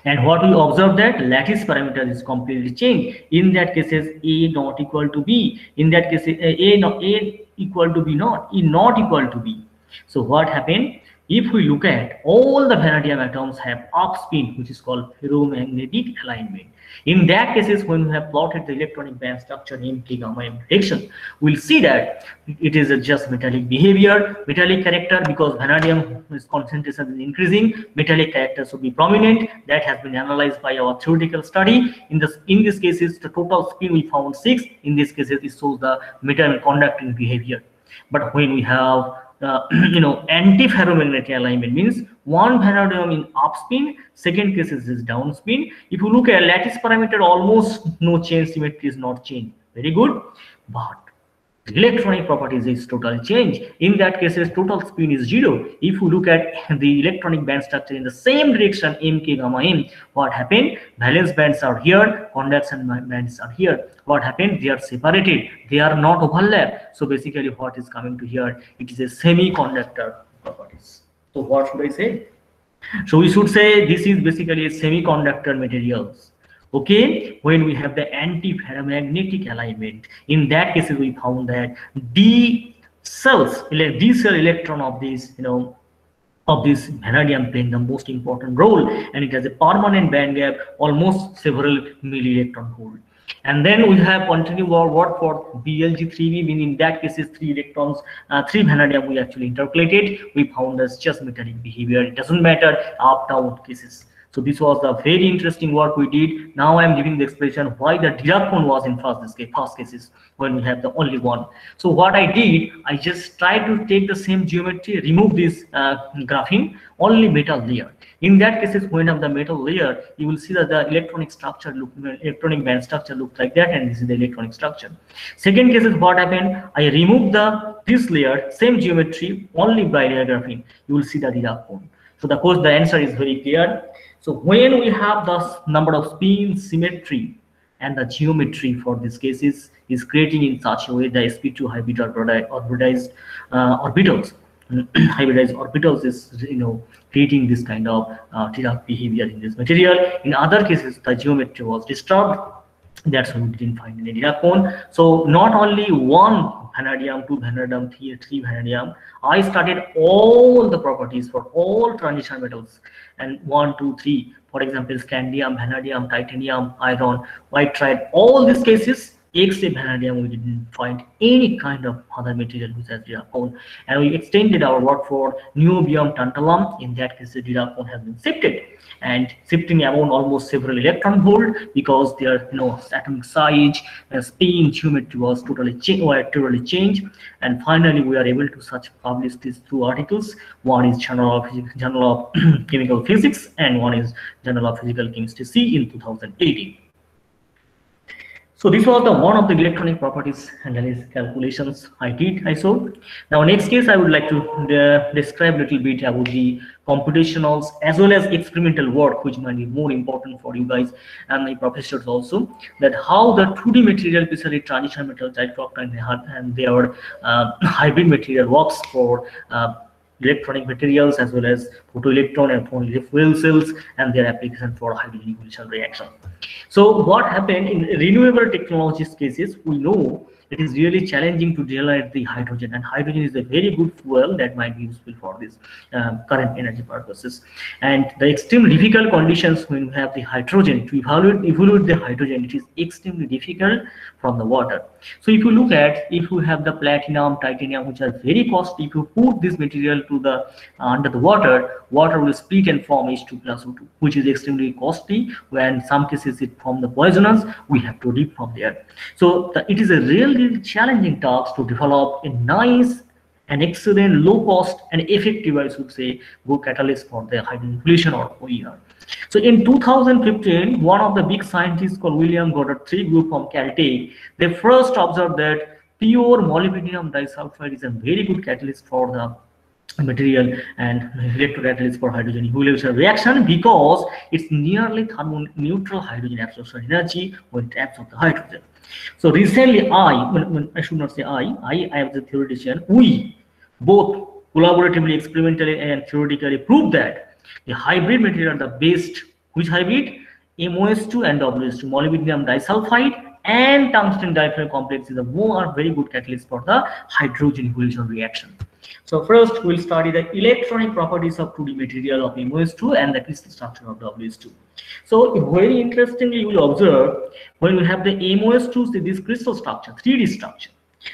And what we observe, that lattice parameter is completely changed. In that cases, A not equal to B. In that case, A equal to B not, E not equal to B. So what happened? If we look at all the vanadium atoms have up spin, which is called ferromagnetic alignment. In that cases, when we have plotted the electronic band structure in K gamma M direction, we'll see that it is just metallic behavior, metallic character, because vanadium concentration is increasing, metallic characters should be prominent. That has been analyzed by our theoretical study. In this cases, the total spin we found 6. In this cases, it shows the metal conducting behavior. But when we have anti-ferromagnetic alignment, means one vanadium in up spin, second case is down spin. If you look at lattice parameter, almost no change, symmetry is not changed. Very good. But electronic properties is totally changed. In that case, total spin is 0. If you look at the electronic band structure in the same direction, mk gamma m, what happened? Valence bands are here, conduction bands are here. What happened? They are separated, they are not overlapped. So basically what is coming to here, it is a semiconductor properties. So what should I say? So we should say this is basically a semiconductor materials. Okay, when we have the anti-ferromagnetic alignment, in that case we found that D cell electron of this, of this vanadium playing the most important role, and it has a permanent band gap almost several milli-electron volt. And then we have continued our work for BLG3B, meaning in that case is 3 electrons, 3 vanadium we actually interpolated. We found as just metallic behavior. It doesn't matter up down cases. So this was the very interesting work we did. Now I am giving the explanation why the Dirac cone was in first cases when we have the only one. So what I did, I just tried to take the same geometry, remove this graphene, only metal layer. In that cases, when of the metal layer, you will see that the electronic structure, electronic band structure looks like that, and this is the electronic structure. Second case is what happened, I removed this layer, same geometry, only by layer graphene. You will see the Dirac cone. So the answer is very clear. So when we have the number of spin symmetry and the geometry for these cases is creating in such a way the sp2 hybridized orbitals. Hybridized orbitals is creating this kind of Dirac behavior in this material. In other cases, the geometry was disturbed. That's why we didn't find any Dirac cone. So not only one vanadium, 2 vanadium, 3 vanadium. I studied all the properties for all transition metals, and 1, 2, 3. For example, scandium, vanadium, titanium, iron. I tried all these cases. Except vanadium, we didn't find any kind of other material which has Dirac cone, and we extended our work for niobium tantalum. In that case, the Dirac cone has been shifted, and shifting among almost several electron volt because their atomic size, spin, geometry was totally changed. And finally, we are able to publish these 2 articles. One is Journal of Chemical Physics, and one is Journal of Physical Chemistry C in 2018. So this was the one of the electronic properties analysis calculations I showed. Now next case I would like to describe a little bit about the computationals as well as experimental work, which might be more important for you guys and my professors also, that how the 2D material, especially transition metal, and their hybrid material works for electronic materials as well as photoelectron and fuel cells and their application for hydrogen evolution reaction. So what happened in renewable technologies cases, we know it is really challenging to generate the hydrogen, and hydrogen is a very good fuel that might be useful for this current energy purposes. And the extremely difficult conditions when we have the hydrogen, to evaluate the hydrogen, it is extremely difficult from the water. So if you look at, if you have the platinum, titanium, which are very costly, if you put this material to the under the water will split and form H2 plus O2, which is extremely costly. When some cases it form the poisonous, we have to leave from there. So it is a really challenging task to develop a nice and excellent, low cost and effective, I should say, good catalyst for the hydrogen evolution or OER. So in 2015, one of the big scientists called William Goddard III group from Caltech, they first observed that pure molybdenum disulfide is a very good catalyst for the material and electrocatalyst for hydrogen evolution reaction because it's nearly thermoneutral hydrogen absorption energy when it absorbs the hydrogen. So recently I should not say I am the theoretician, we both collaboratively, experimentally and theoretically proved that the hybrid material are the best. Which hybrid? MOS2 and WS2, molybdenum disulfide and tungsten diphenols complex is a very good catalyst for the hydrogen evolution reaction. So first we'll study the electronic properties of 2D material of MOS2 and the crystal structure of WS2. So very interestingly, you will observe when we have the MOS2, this crystal structure, 3D structure.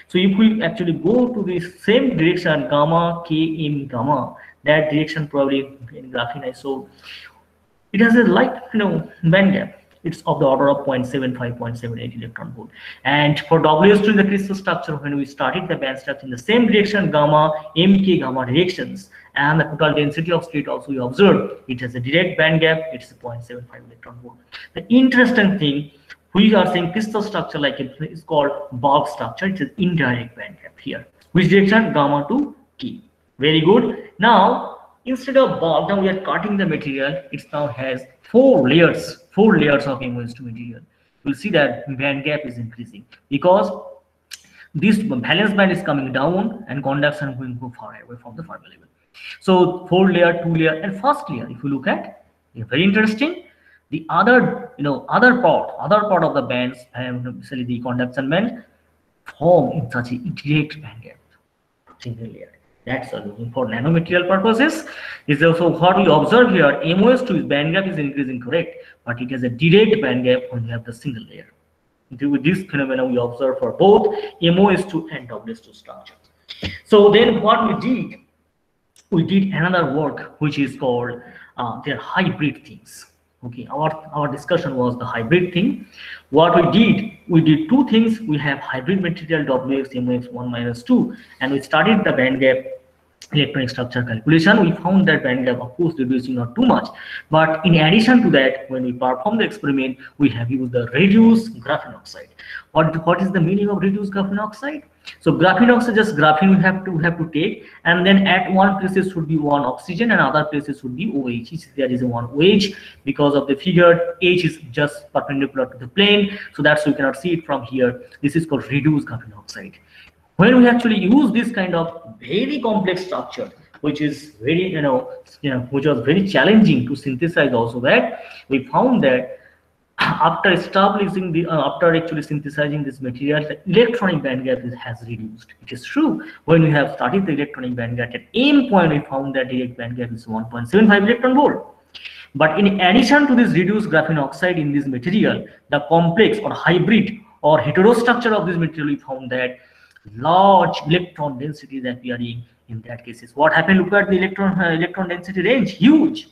So if we actually go to the same direction, gamma, K, M, gamma, that direction probably in graphene I saw, it has a light band gap. It's of the order of 0.75, 0.78 electron volt. And for WS2 in the crystal structure, when we started the band structure in the same direction, gamma, MK, gamma directions, and the total density of state also we observed, it has a direct band gap, it's 0.75 electron volt. The interesting thing, We are saying crystal structure like it is called bulk structure. It is indirect band gap here. Which direction? Gamma to K. Very good. Now instead of bulk, now we are cutting the material. It now has four layers of MOS2 material. You'll see that band gap is increasing because this valence band is coming down and conduction going too far away from the Fermi level. So 4 layer, 2 layer, and first layer. If you look at, very interesting. The other part of the bands, especially the conduction band, form in such a direct band gap, single layer. That's looking for nanomaterial purposes. Is also what we observe here. MOS2 band gap is increasing, correct, but it has a direct band gap when you have the single layer. With this phenomenon we observe for both MOS2 and WS2 structures. So then what we did another work which is called their hybrid things. Okay, our discussion was the hybrid thing. What we did two things. We have hybrid material WX MOX 1 - 2, and we studied the band gap electronic structure calculation. We found that band gap, of course, reducing not too much, but in addition to that, when we perform the experiment, we have used the reduced graphene oxide. What is the meaning of reduced graphene oxide? So graphene oxide, just graphene we have to take, and then at one places should be one oxygen and other places should be OH. There is a one OH because of the figure. H is just perpendicular to the plane, so that's why you cannot see it from here. This is called reduced graphene oxide. When we actually use this kind of very complex structure, which is very which was very challenging to synthesize, also that we found that after establishing the after actually synthesizing this material, the electronic band gap has reduced. It is true. When we have studied the electronic band gap at aim point, we found that direct band gap is 1.75 electron volt. But in addition to this reduced graphene oxide in this material, the complex or hybrid or heterostructure of this material, we found that large electron density is appearing in that cases. What happened? Look at the electron density range, huge.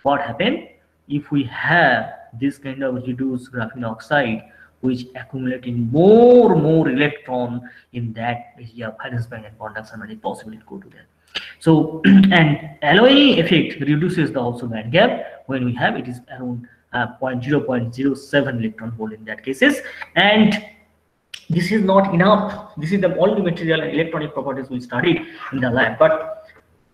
What happened if we have this kind of reduced graphene oxide which accumulating more electron in that area, valence band and conduction band, is possible to go to that. So and alloying effect reduces the also band gap. When we have it is around 0.07 electron volt in that cases. And this is not enough. This is the only material and electronic properties we studied in the lab. But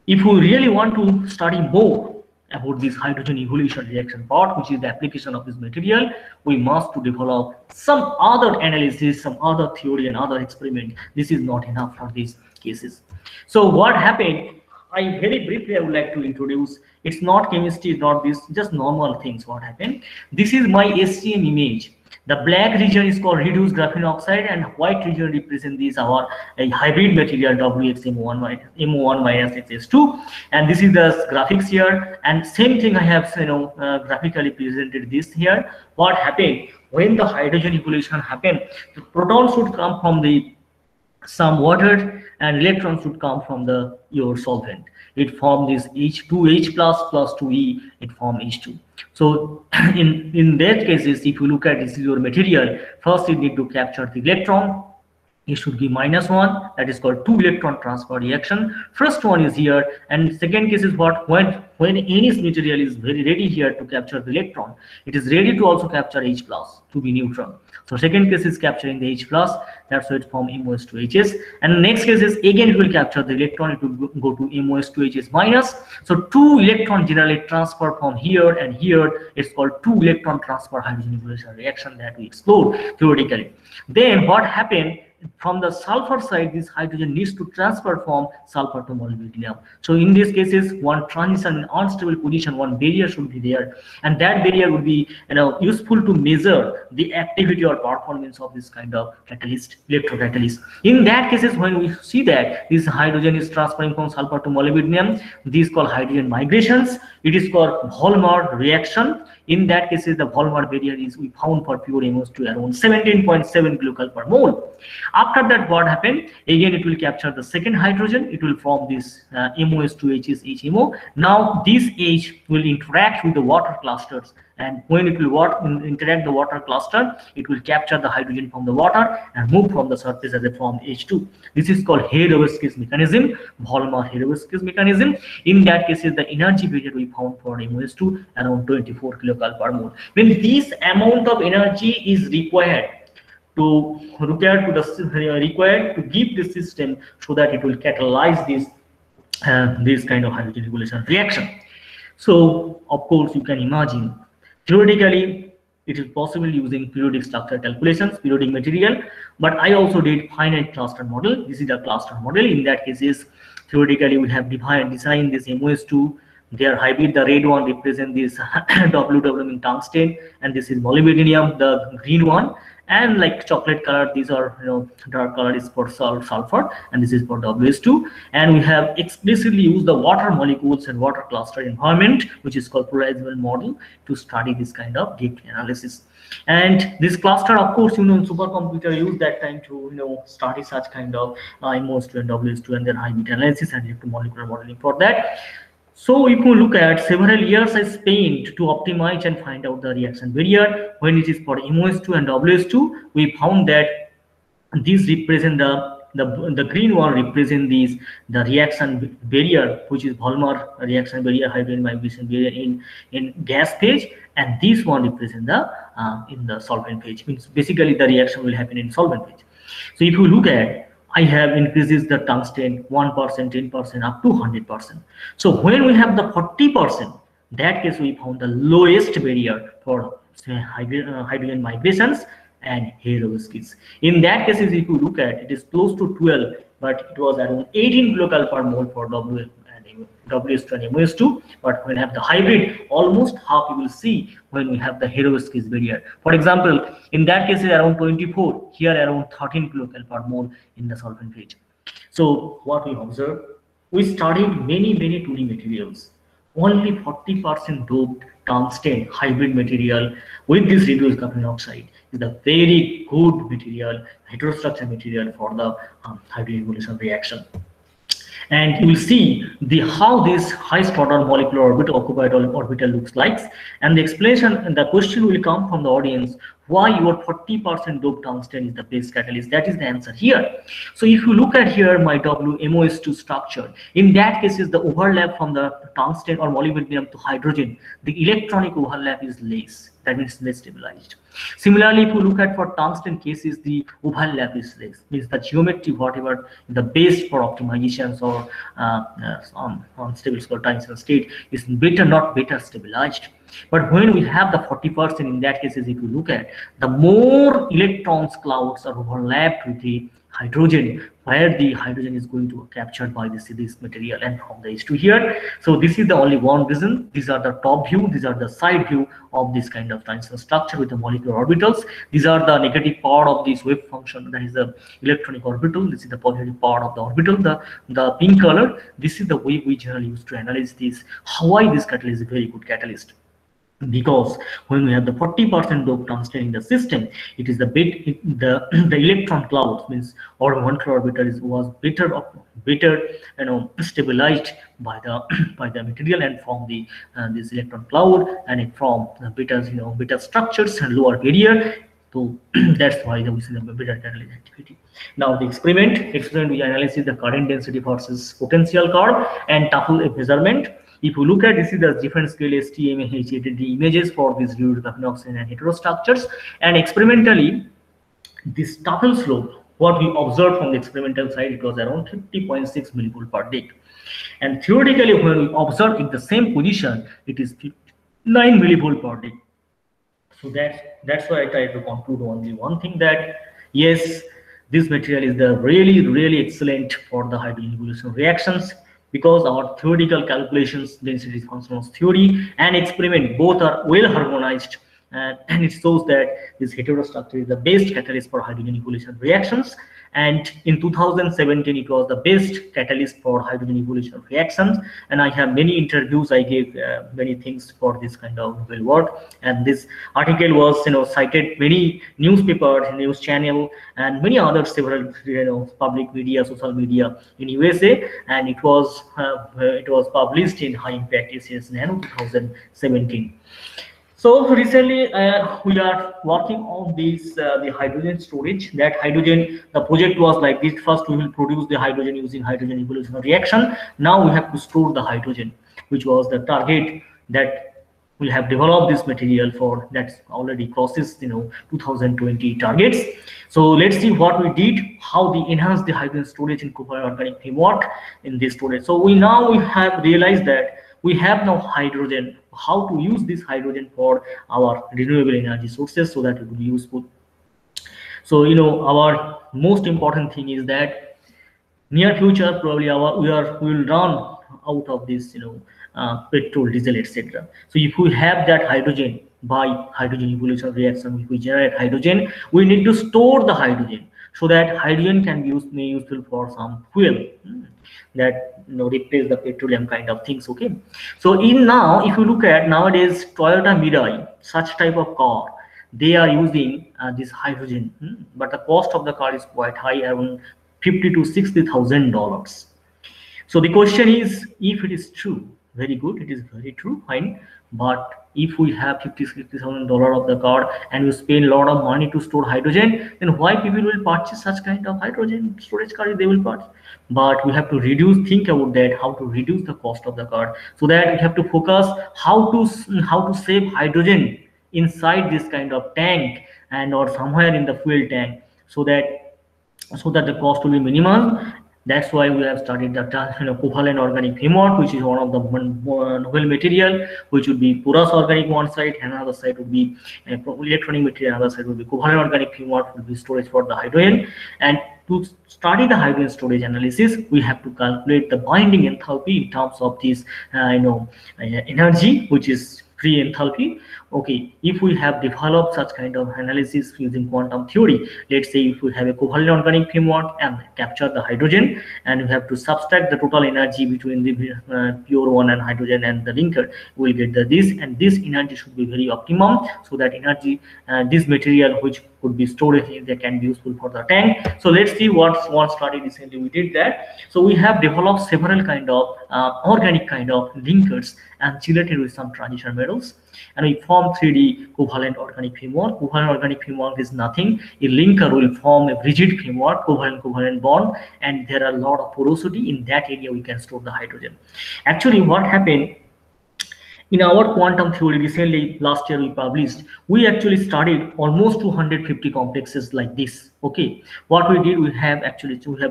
if we really want to study more about this hydrogen evolution reaction part, which is the application of this material, we must to develop some other analysis, some other theory and other experiment. This is not enough for these cases. So what happened, I very briefly I would like to introduce. It's not chemistry, not this, just normal things. What happened, this is my SCM image. The black region is called reduced graphene oxide, and white region represent these our hybrid material WXMO1 XS2, and this is the graphics here. And same thing I have graphically presented this here. What happened when the hydrogen evolution happened? The protons should come from the some water and electrons should come from the your solvent. It formed this H2H plus 2E, it formed H2. So in that cases, if you look at this is your material, first you need to capture the electron. It should be -1, that is called 2 electron transfer reaction. First one is here, and second case is what, when any material is very ready here to capture the electron, it is ready to also capture H plus to be neutral. So second case is capturing the H plus, that's why it form MOS2HS. And next case is again it will capture the electron, it will go to MOS2HS minus. So 2 electron generally transfer from here and here. It's called 2 electron transfer hydrogen evolution reaction that we explored theoretically. Then what happened? From the sulfur side, this hydrogen needs to transfer from sulfur to molybdenum. So in these cases, one transition, unstable position, one barrier should be there, and that barrier would be useful to measure the activity or performance of this kind of catalyst, electrocatalyst. In that cases, when we see that this hydrogen is transferring from sulfur to molybdenum, these called hydrogen migrations. It is called Volmar reaction. In that case, the Volmar barrier is we found for pure MOS2 around 17.7 kilocalorie per mole. After that, what happened? Again, it will capture the second hydrogen. It will form this MOS2H HMO. Now this H will interact with the water clusters, and when it will interact the water cluster, it will capture the hydrogen from the water and move from the surface as a form H2. This is called Herovsky's mechanism, Volmar-Herovsky's mechanism. In that case, the energy barrier we found for MOS2 around 24 kilocalorie per mole. When this amount of energy is required to give the system so that it will catalyze this kind of hydrogen regulation reaction. So of course you can imagine theoretically it is possible using periodic structure calculations, periodic material, but I also did finite cluster model. This is a cluster model. In that case is theoretically we have designed this MOS2. They are hybrid. The red one represent this WW mean tungsten, and this is molybdenum, the green one. And like chocolate color, these are dark color is for sulfur, and this is for WS2. And we have explicitly used the water molecules and water cluster environment, which is called polarizable model, to study this kind of deep analysis. And this cluster, of course, supercomputer used that time to study such kind of MOS2 and WS2 and their hybrid analysis and electromolecular modeling for that. So if you look at several years I spent to optimize and find out the reaction barrier. When it is for MOS2 and WS2, we found that these represent the green one represent the reaction barrier, which is Volmar reaction barrier, hydrogen migration barrier in gas phase, and this one represent the in the solvent phase. Means basically the reaction will happen in solvent phase. So if you look at, I have increases the tungsten 1%, 10%, up to 100%. So when we have the 40%, that case we found the lowest barrier for hydrogen migrations and Herovsky's. In that case, if you look at, it is close to 12, but it was around 18 kilocalorie per mole for WS2 and MOS2. But when we have the hybrid, almost half you will see when we have the Herovsky's barrier. For example, in that case, it's around 24, here around 13 kilocalorie per mole in the solvent phase. So what we observed, we studied many 2D materials. Only 40% doped tungsten hybrid material with this reduced carbon oxide is a very good material, heterostructure material for the hydrogen evolution reaction. And you will see how this highest order molecular occupied orbital looks like, and the explanation and the question will come from the audience: why your 40% doped tungsten is the best catalyst? That is the answer here. So if you look at here my WMOS2 structure, in that case is the overlap from the tungsten or molybdenum to hydrogen, the electronic overlap is less. That means less stabilized. Similarly, if you look at for tungsten cases, the overlap is less. Means the geometry, whatever the base for optimizations or unstable tungsten state is better, not better stabilized. But when we have the 40%, in that case, if you look at, the more electrons clouds are overlapped with the hydrogen, where the hydrogen is going to captured by this material and from the H2 here. So this is the only one reason. These are the top view, these are the side view of this kind of tungsten structure with the molecular orbitals. These are the negative part of this wave function, that is the electronic orbital. This is the positive part of the orbital, the pink color. This is the way we generally use to analyze this. Why this catalyst is a very good catalyst? Because when we have the 40% doped tungsten in the system, it is the electron clouds, means or one orbital was better stabilized by the material and from the this electron cloud, and it from better structures and lower barrier. So that's why we see the better catalytic activity. Now the experiment we analyze the current density versus potential curve and tuffle measurement. If you look at, this is the different scale STM and HATD images for these reduced carbon oxide and heterostructures, and experimentally this tuffle slope, what we observed from the experimental side, it was around 50.6 millivolt per day, and theoretically when we observe in the same position, it is 9 millivolt per day. So that's why I try to conclude only one thing, that yes, this material is the really excellent for the hydrogen evolution reactions, because our theoretical calculations, density functions theory and experiment, both are well harmonized and it shows that this heterostructure is the best catalyst for hydrogen evolution reactions. And in 2017, it was the best catalyst for hydrogen evolution reactions. And I have many interviews, I gave many things for this kind of novel work. And this article was, cited many newspapers, news channel, and many other several, public media, social media in USA. And it was published in High Impact ACS Nano 2017. So recently, we are working on this the hydrogen storage. That hydrogen, the project was like this: first we will produce the hydrogen using hydrogen evolution reaction. Now we have to store the hydrogen, which was the target that we have developed this material for. That's already crosses 2020 targets. So let's see what we did, how we enhance the hydrogen storage in covalent organic framework in this storage. So we have realized that we have now hydrogen, how to use this hydrogen for our renewable energy sources so that it will be useful. So our most important thing is that near future probably we will run out of this petrol, diesel, etc. So if we have that hydrogen by hydrogen evolution reaction, if we generate hydrogen, we need to store the hydrogen so that hydrogen can be useful for some fuel that replace the petroleum kind of things. Okay, so if you look at nowadays Toyota Mirai, such type of car, they are using this hydrogen, but the cost of the car is quite high, around $50,000 to $60,000. So the question is, if it is true, very good, it is very true, fine. But if we have $50,000 of the car and we spend a lot of money to store hydrogen, then why people will purchase such kind of hydrogen storage car? They will purchase. But we have to think about that, how to reduce the cost of the car. So that we have to focus how to save hydrogen inside this kind of tank or somewhere in the fuel tank, so that the cost will be minimal. That's why we have started the covalent organic framework, which is one of the novel material, which would be porous organic one side, and another side would be electronic material, another side would be covalent organic framework, will be storage for the hydrogen. And to study the hydrogen storage analysis, we have to calculate the binding enthalpy in terms of this energy, which is free enthalpy. Okay, if we have developed such kind of analysis using quantum theory, let's say if we have a covalent organic framework and capture the hydrogen, and we have to subtract the total energy between the pure one and hydrogen and the linker, we'll get this, and this energy should be very optimum, so that energy this material which could be stored here, they can be useful for the tank. So let's see what one study recently we did that. So we have developed several kind of organic kind of linkers and chelated with some transition metals, and we form 3D covalent organic framework. Covalent organic framework is nothing. A linker will form a rigid framework, covalent bond, and there are a lot of porosity. In that area we can store the hydrogen. Actually, what happened in our quantum theory recently, last year we published, we actually studied almost 250 complexes like this. Okay, what we did, we have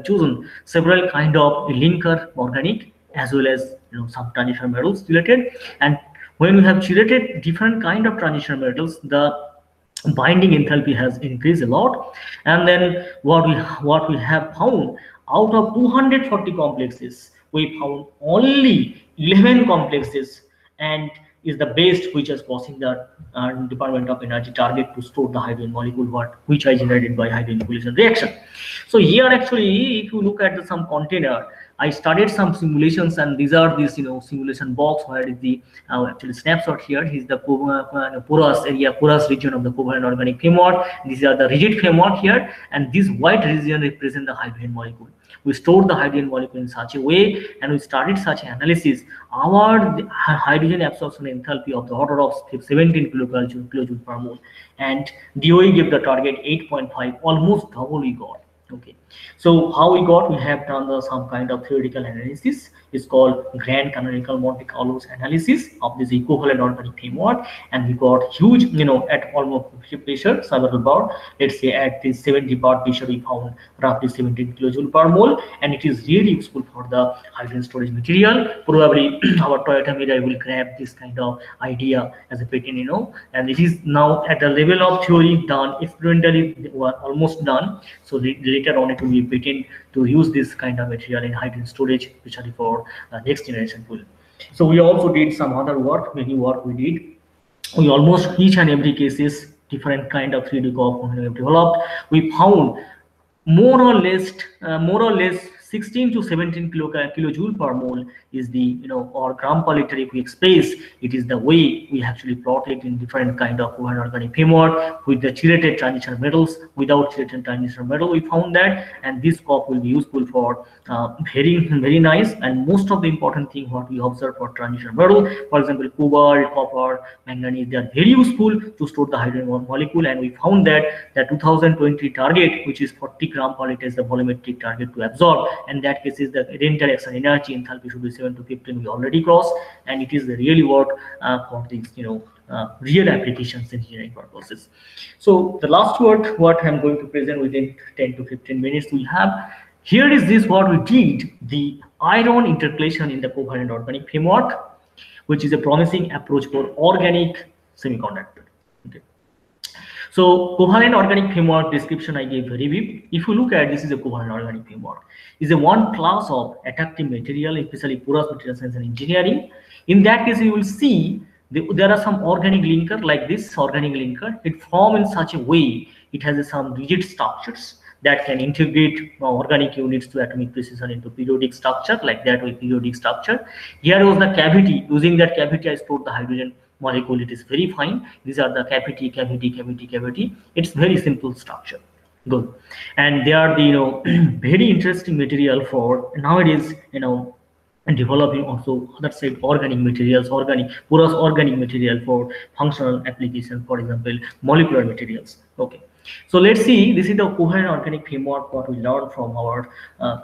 chosen several kind of linker organic as well as some transition metals related. And when we have chelated different kind of transition metals, the binding enthalpy has increased a lot. And then what we have found, out of 240 complexes, we found only 11 complexes, and is the best which is causing the Department of Energy target to store the hydrogen molecule which is generated by hydrogen evolution reaction. So here actually, if you look at some container, I started some simulations, and these are this simulation box where is the actually snapshot here. Is the porous region of the covalent organic framework. These are the rigid framework here, and this white region represent the hydrogen molecule. We stored the hydrogen molecule in such a way, and we started such analysis. Our hydrogen absorption enthalpy of the order of 17 kilojoule per mole, and DOE gave the target 8.5, almost double we got. Okay, so how we got, we have done some kind of theoretical analysis. It's called grand canonical Monte Carlo analysis of this equivalent organic framework, and we got huge, at almost pressure, several bar. Let's say at this 70 bar pressure, we found roughly 17 kilojoule per mole, and it is really useful for the hydrogen storage material. Probably our Toyota Mirai will grab this kind of idea as a patent, and it is now at the level of theory done, experimentally almost done. So later on it will be patent to use this kind of material in hydrogen storage, especially for next generation fuel. So we also did some other work, many work we did. we almost each and every cases different kind of 3D curve we have developed. We found more or less 16 to 17 kilojoule per mole is the or gram per liter if we express it is the way we actually plot it in different kind of covalent organic framework with the chelated transition metals. Without chelated transition metal we found that, and this curve will be useful for very nice. And most of the important thing what we observe for transition metal, for example cobalt, copper, manganese, they are very useful to store the hydrogen molecule. And we found that the 2020 target, which is 40 gram per liter, is the volumetric target to absorb, and that case is the interaction energy enthalpy should be 7 to 15 we already crossed, and it is the really work for these real applications engineering purposes. So the last word what I'm going to present within 10 to 15 minutes we have here is this what we did, the iron intercalation in the covalent organic framework, which is a promising approach for organic semiconductor. Okay. So covalent organic framework description I gave very brief. If you look at this is a covalent organic framework, is a one class of attractive material, especially porous material science and engineering. In that case, you will see there are some organic linker like this organic linker. It forms in such a way it has some rigid structures that can integrate organic units to atomic precision into periodic structure like that with periodic structure. Here was the cavity. Using that cavity, I stored the hydrogen molecule. It is very fine. These are the cavity. It's very simple structure. Good. And they are the very interesting material for nowadays and developing also other side organic materials, porous organic material for functional application, for example molecular materials. Okay. So let's see, this is the covalent organic framework what we learned from our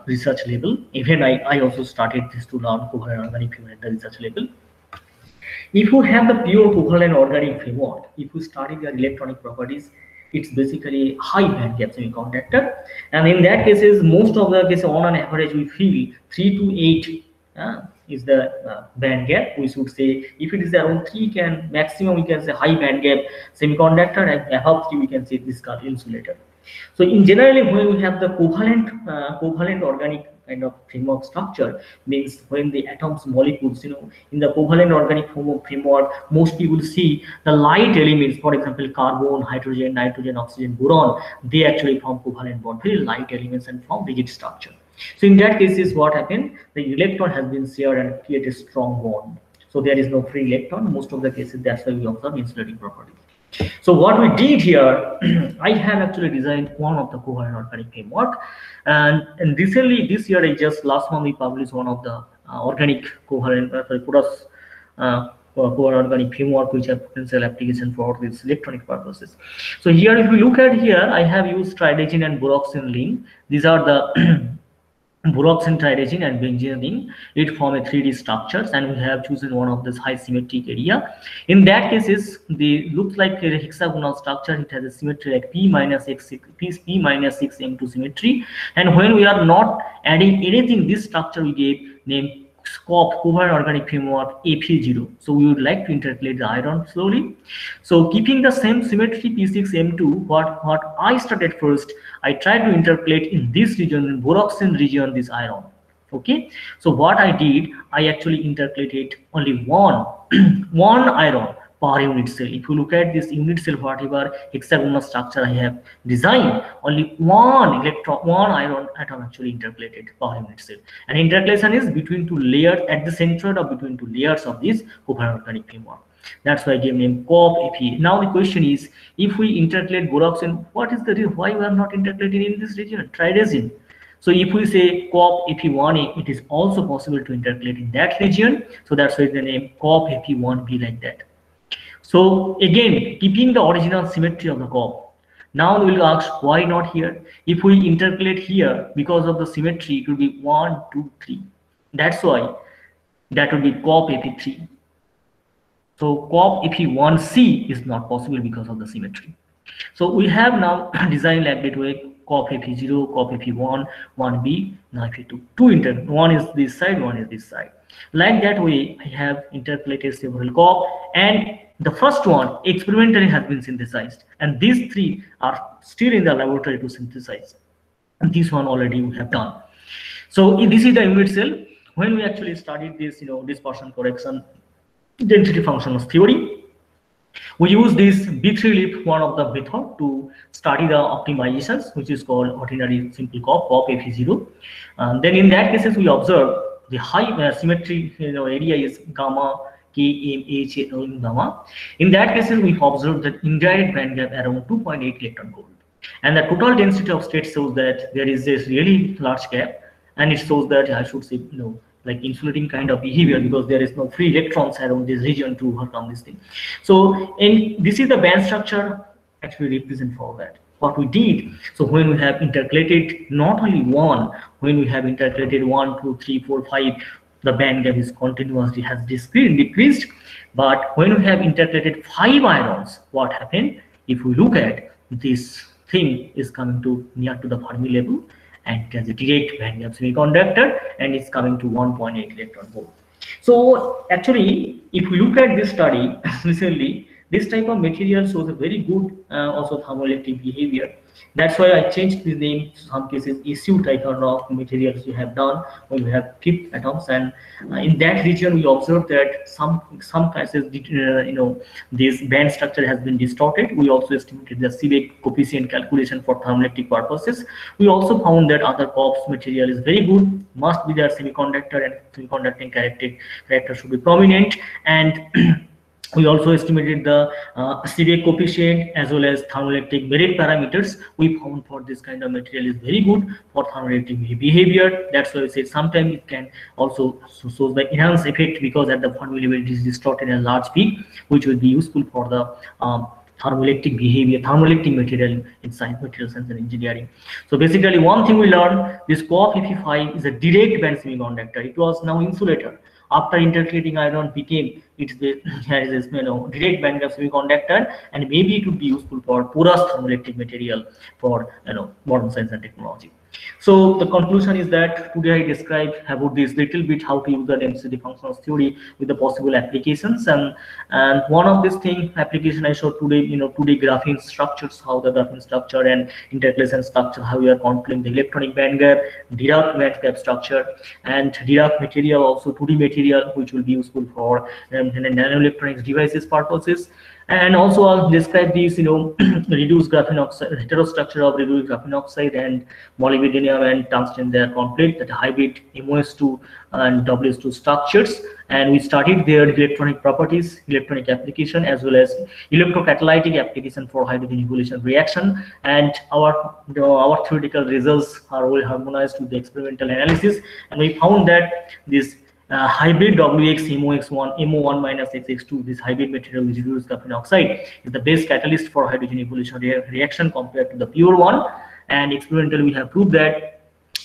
research level. Even I also started this to learn covalent organic framework at the research level. If you have the pure covalent organic framework, if you study their electronic properties, it's basically high band gap semiconductor, and in that cases most of the cases on an average we feel 3 to 8 is the band gap. We should say if it is around 3 can maximum we can say high band gap semiconductor, and above 3 we can say this called insulator. So in generally when we have the covalent organic kind of framework structure, means when the atoms molecules in the covalent organic framework mostly will see the light elements, for example carbon, hydrogen, nitrogen, oxygen, boron, they actually form covalent bond, very light elements and form rigid structure. So in that case is what happened, the electron has been shared and create a strong bond, so there is no free electron. Most of the cases that's why we observe insulating properties. So what we did here, I have actually designed one of the covalent organic framework, and recently this year last month we published one of the organic covalent porous covalent organic framework which have potential application for these electronic purposes. So here if you look at here, I have used tridazine and boraxine ring. These are the boraxine, tridazine and benzene ring. It form a 3D structures, and we have chosen one of this high symmetric area. In that cases, they look like a hexagonal structure. It has a symmetry like P minus 6 M2 symmetry. And when we are not adding anything, this structure we gave name SCOP, covalent organic framework Fe0. So we would like to intercalate the iron slowly. So keeping the same symmetry P6M2, what I started first, I tried to intercalate in this region, in boraxine region, this iron. Okay. So what I did, I actually intercalated only one iron per unit cell. If you look at this unit cell, whatever hexagonal structure I have designed, only one iron atom actually intercalated per unit cell. And intercalation is between two layers at the center or between two layers of this covalent organic framework. That's why I gave name COP-Fe. Now the question is, if we intercalate boraxine, what is the reason why we are not intercalating in this region? Tridazine. So if we say COP-Fe1A, it is also possible to intercalate in that region. So that's why the name COP-Fe1B like that. So again, keeping the original symmetry of the COP. Now we will ask why not here? If we intercalate here, because of the symmetry, it will be 1, 2, 3. That's why that will be COP-Fe3. So COP-Fe1C is not possible because of the symmetry. So we have now designed like that way COP-Fe0, COP-Fe1, 1B, now Fe2. One is this side, one is this side. Like that way, I have intercalated several COP, and the first one experimentally has been synthesized, and these three are still in the laboratory to synthesize. And this one already we have done. So this is the unit cell. When we actually studied this, dispersion correction density functions theory, We use this B3 one of the method to study the optimizations, which is called ordinary simple COP FE0. Then in that cases, we observe the high symmetry area is gamma KMH gamma. In that cases, we observe that indirect band gap around 2.8 electron volt. And the total density of state shows that there is this really large gap, and it shows that I should say like insulating kind of behavior, because there is no free electrons around this region to overcome this thing. So, and this is the band structure actually represent for that. What we did, so when we have intercalated not only one, when we have intercalated 1, 2, 3, 4, 5, the band gap is continuously has decreased. But when we have intercalated 5 ions, what happened? If we look at this thing is coming to near to the Fermi level, and it has a direct band gap semiconductor, and it's coming to 1.8 electron volt. So actually, if we look at this study recently, this type of material shows a very good also thermoelectric behavior. That's why I changed the name to some cases issue type of materials we have done when we have kept atoms, and in that region we observed that some cases this band structure has been distorted. We also estimated the Seebeck coefficient calculation for thermoelectric purposes. We also found that other COPs material is very good, must be their semiconductor, and semiconducting character should be prominent, and we also estimated the Seebeck coefficient as well as thermoelectric Bharat parameters. We found for this kind of material is very good for thermoelectric behavior. That's why we say sometimes it can also show the enhanced effect, because at the Fermi level it is distorted in a large peak, which will be useful for the thermoelectric behavior, thermoelectric material in science, material science and engineering. So basically one thing we learned, this COP FE5 is a direct band semiconductor. It was now insulator. After intercalating iron became it's the direct band gap semiconductor, and maybe it would be useful for porous thermoelectric material for modern science and technology. So the conclusion is that today I described about this little bit how to use the density functions theory with the possible applications, and one of these thing application I showed today, today graphene structures, how the graphene structure and intercalation structure, how we are controlling the electronic band gap, Dirac band gap structure, and Dirac material, also 2D material, which will be useful for nanoelectronics devices purposes. And also I'll describe these, reduced graphene oxide, heterostructure of reduced graphene oxide and molybdenum and tungsten. They are complete, that hybrid MOS2 and WS2 structures. And we studied their electronic properties, electronic application, as well as electrocatalytic application for hydrogen evolution reaction. And our theoretical results are well harmonized with the experimental analysis. And we found that this hybrid WX MO1 minus XX2, this hybrid material with reduced graphene oxide, is the best catalyst for hydrogen evolution reaction compared to the pure one. And experimentally we have proved that.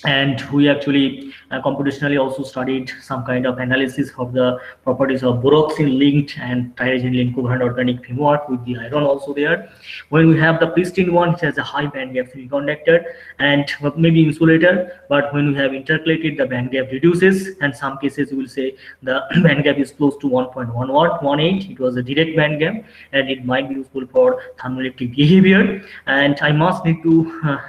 And we actually computationally also studied some kind of analysis of the properties of boraxine linked and tyrosine linked covalent organic framework with the iron also there. When we have the pristine one, which has a high band gap semiconductor and maybe insulator, but when we have intercalated, the band gap reduces, and some cases we will say the band gap is close to 1.18. It was a direct band gap, and it might be useful for thermoelectric behavior. And I must need to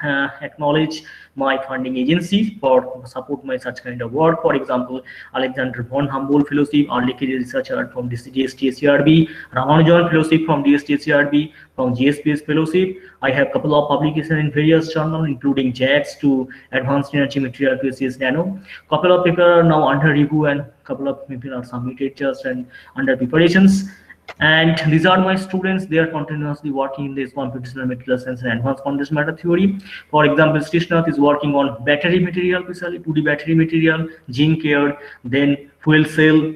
acknowledge my funding agencies for support my such kind of work. For example, Alexander von Humboldt Fellowship, early career researcher from DST-SCRB, Ramanujan Fellowship from DST-SCRB, from GSPS Fellowship. I have a couple of publications in various journals, including JAX to Advanced Energy Material to SCS Nano. Couple of papers are now under review, and couple of papers are submitted just and under preparations. And these are my students. They are continuously working in this computational material science and advanced condensed matter theory. For example, Srishnath is working on battery material, especially 2D battery material, zinc air, then fuel cell.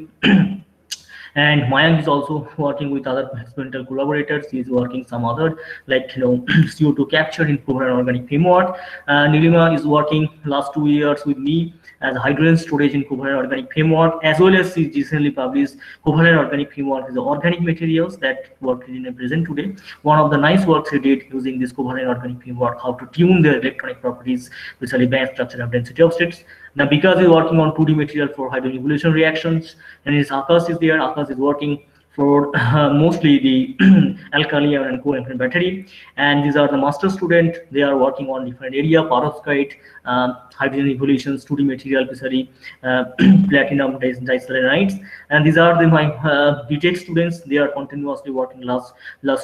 And Mayank is also working with other experimental collaborators. He is working some other like CO2 capture in covalent organic framework. Nilima is working last 2 years with me as hydrogen storage in covalent organic framework, as well as he recently published covalent organic framework is the organic materials that work in present today. One of the nice works he did using this covalent organic framework, how to tune their electronic properties, especially band structure and density of states. Now, because he's working on 2D material for hydrogen evolution reactions, and his Akash is there. Akash is working for mostly the alkali and covalent battery. And these are the master student. They are working on different area, perovskite, hydrogen evolutions, 2D material, physics, platinum diselenides. And these are my BTech students. They are continuously working last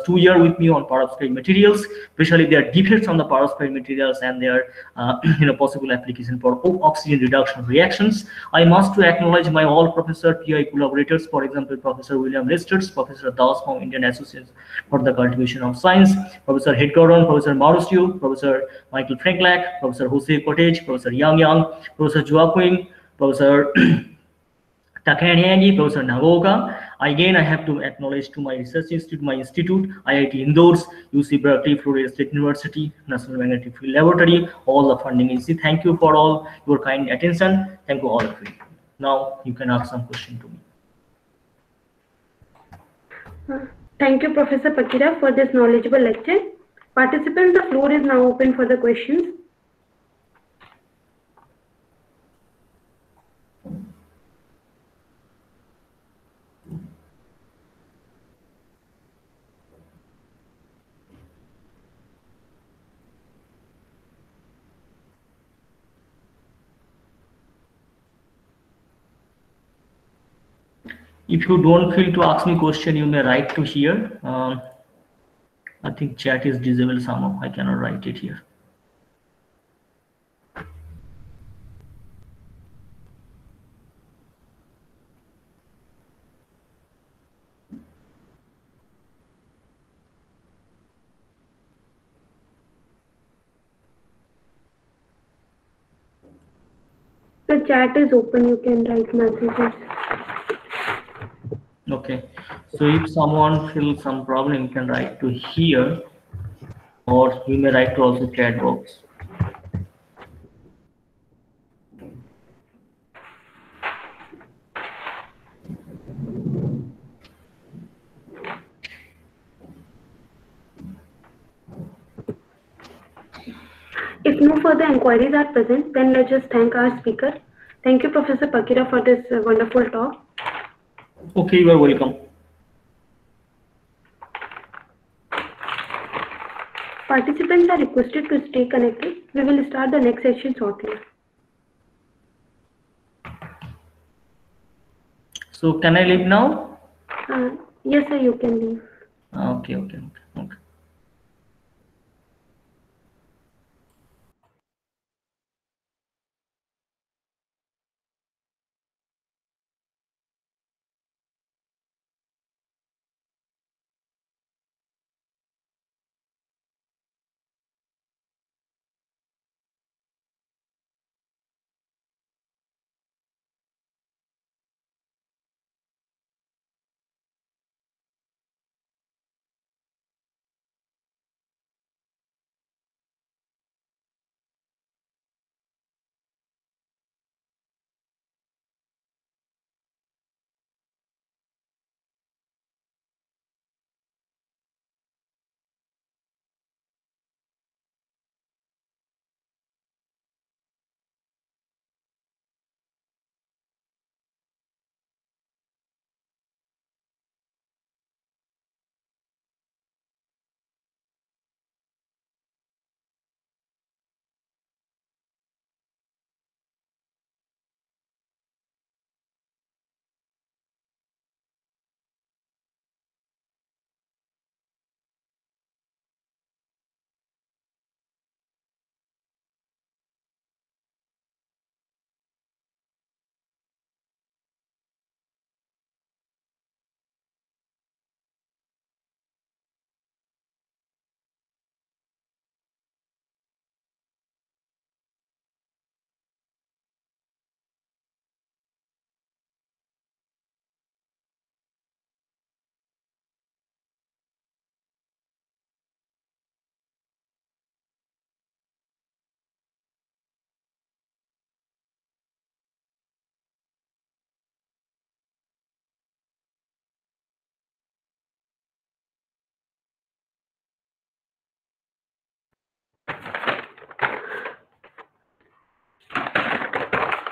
2 years with me on perovskite materials, especially their defects on the perovskite materials and their possible application for oxygen reduction reactions. I must to acknowledge my all professor PI collaborators, for example, Professor William Listers, Professor Das from Indian Association for the Cultivation of Science, Professor Head Gordon, Professor Marusio, Professor Michael Franklak, Professor Jose Cottage, Professor Yang, Professor Joaquin, Professor Takayagi, Professor Nagoka. Again, I have to acknowledge to my research institute, my institute, IIT Indoors, UC Berkeley, Florida State University, National Magnetic Field Laboratory, all the funding agency. Thank you for all your kind attention. Thank you all of you. Now you can ask some question to me. Thank you, Professor Pakira, for this knowledgeable lecture. Participants, the floor is now open for the questions. If you don't feel to ask me question, you may write to here. I think chat is disabled somehow. I cannot write it here. The chat is open. You can write messages. Okay, so if someone feels some problem, you can write to here, or you may write to also chat box. If no further inquiries are present, then let's just thank our speaker. Thank you, Professor Pakira, for this wonderful talk. Okay, you are welcome. Participants are requested to stay connected. We will start the next session shortly. So can I leave now? Yes, sir, you can leave. Okay.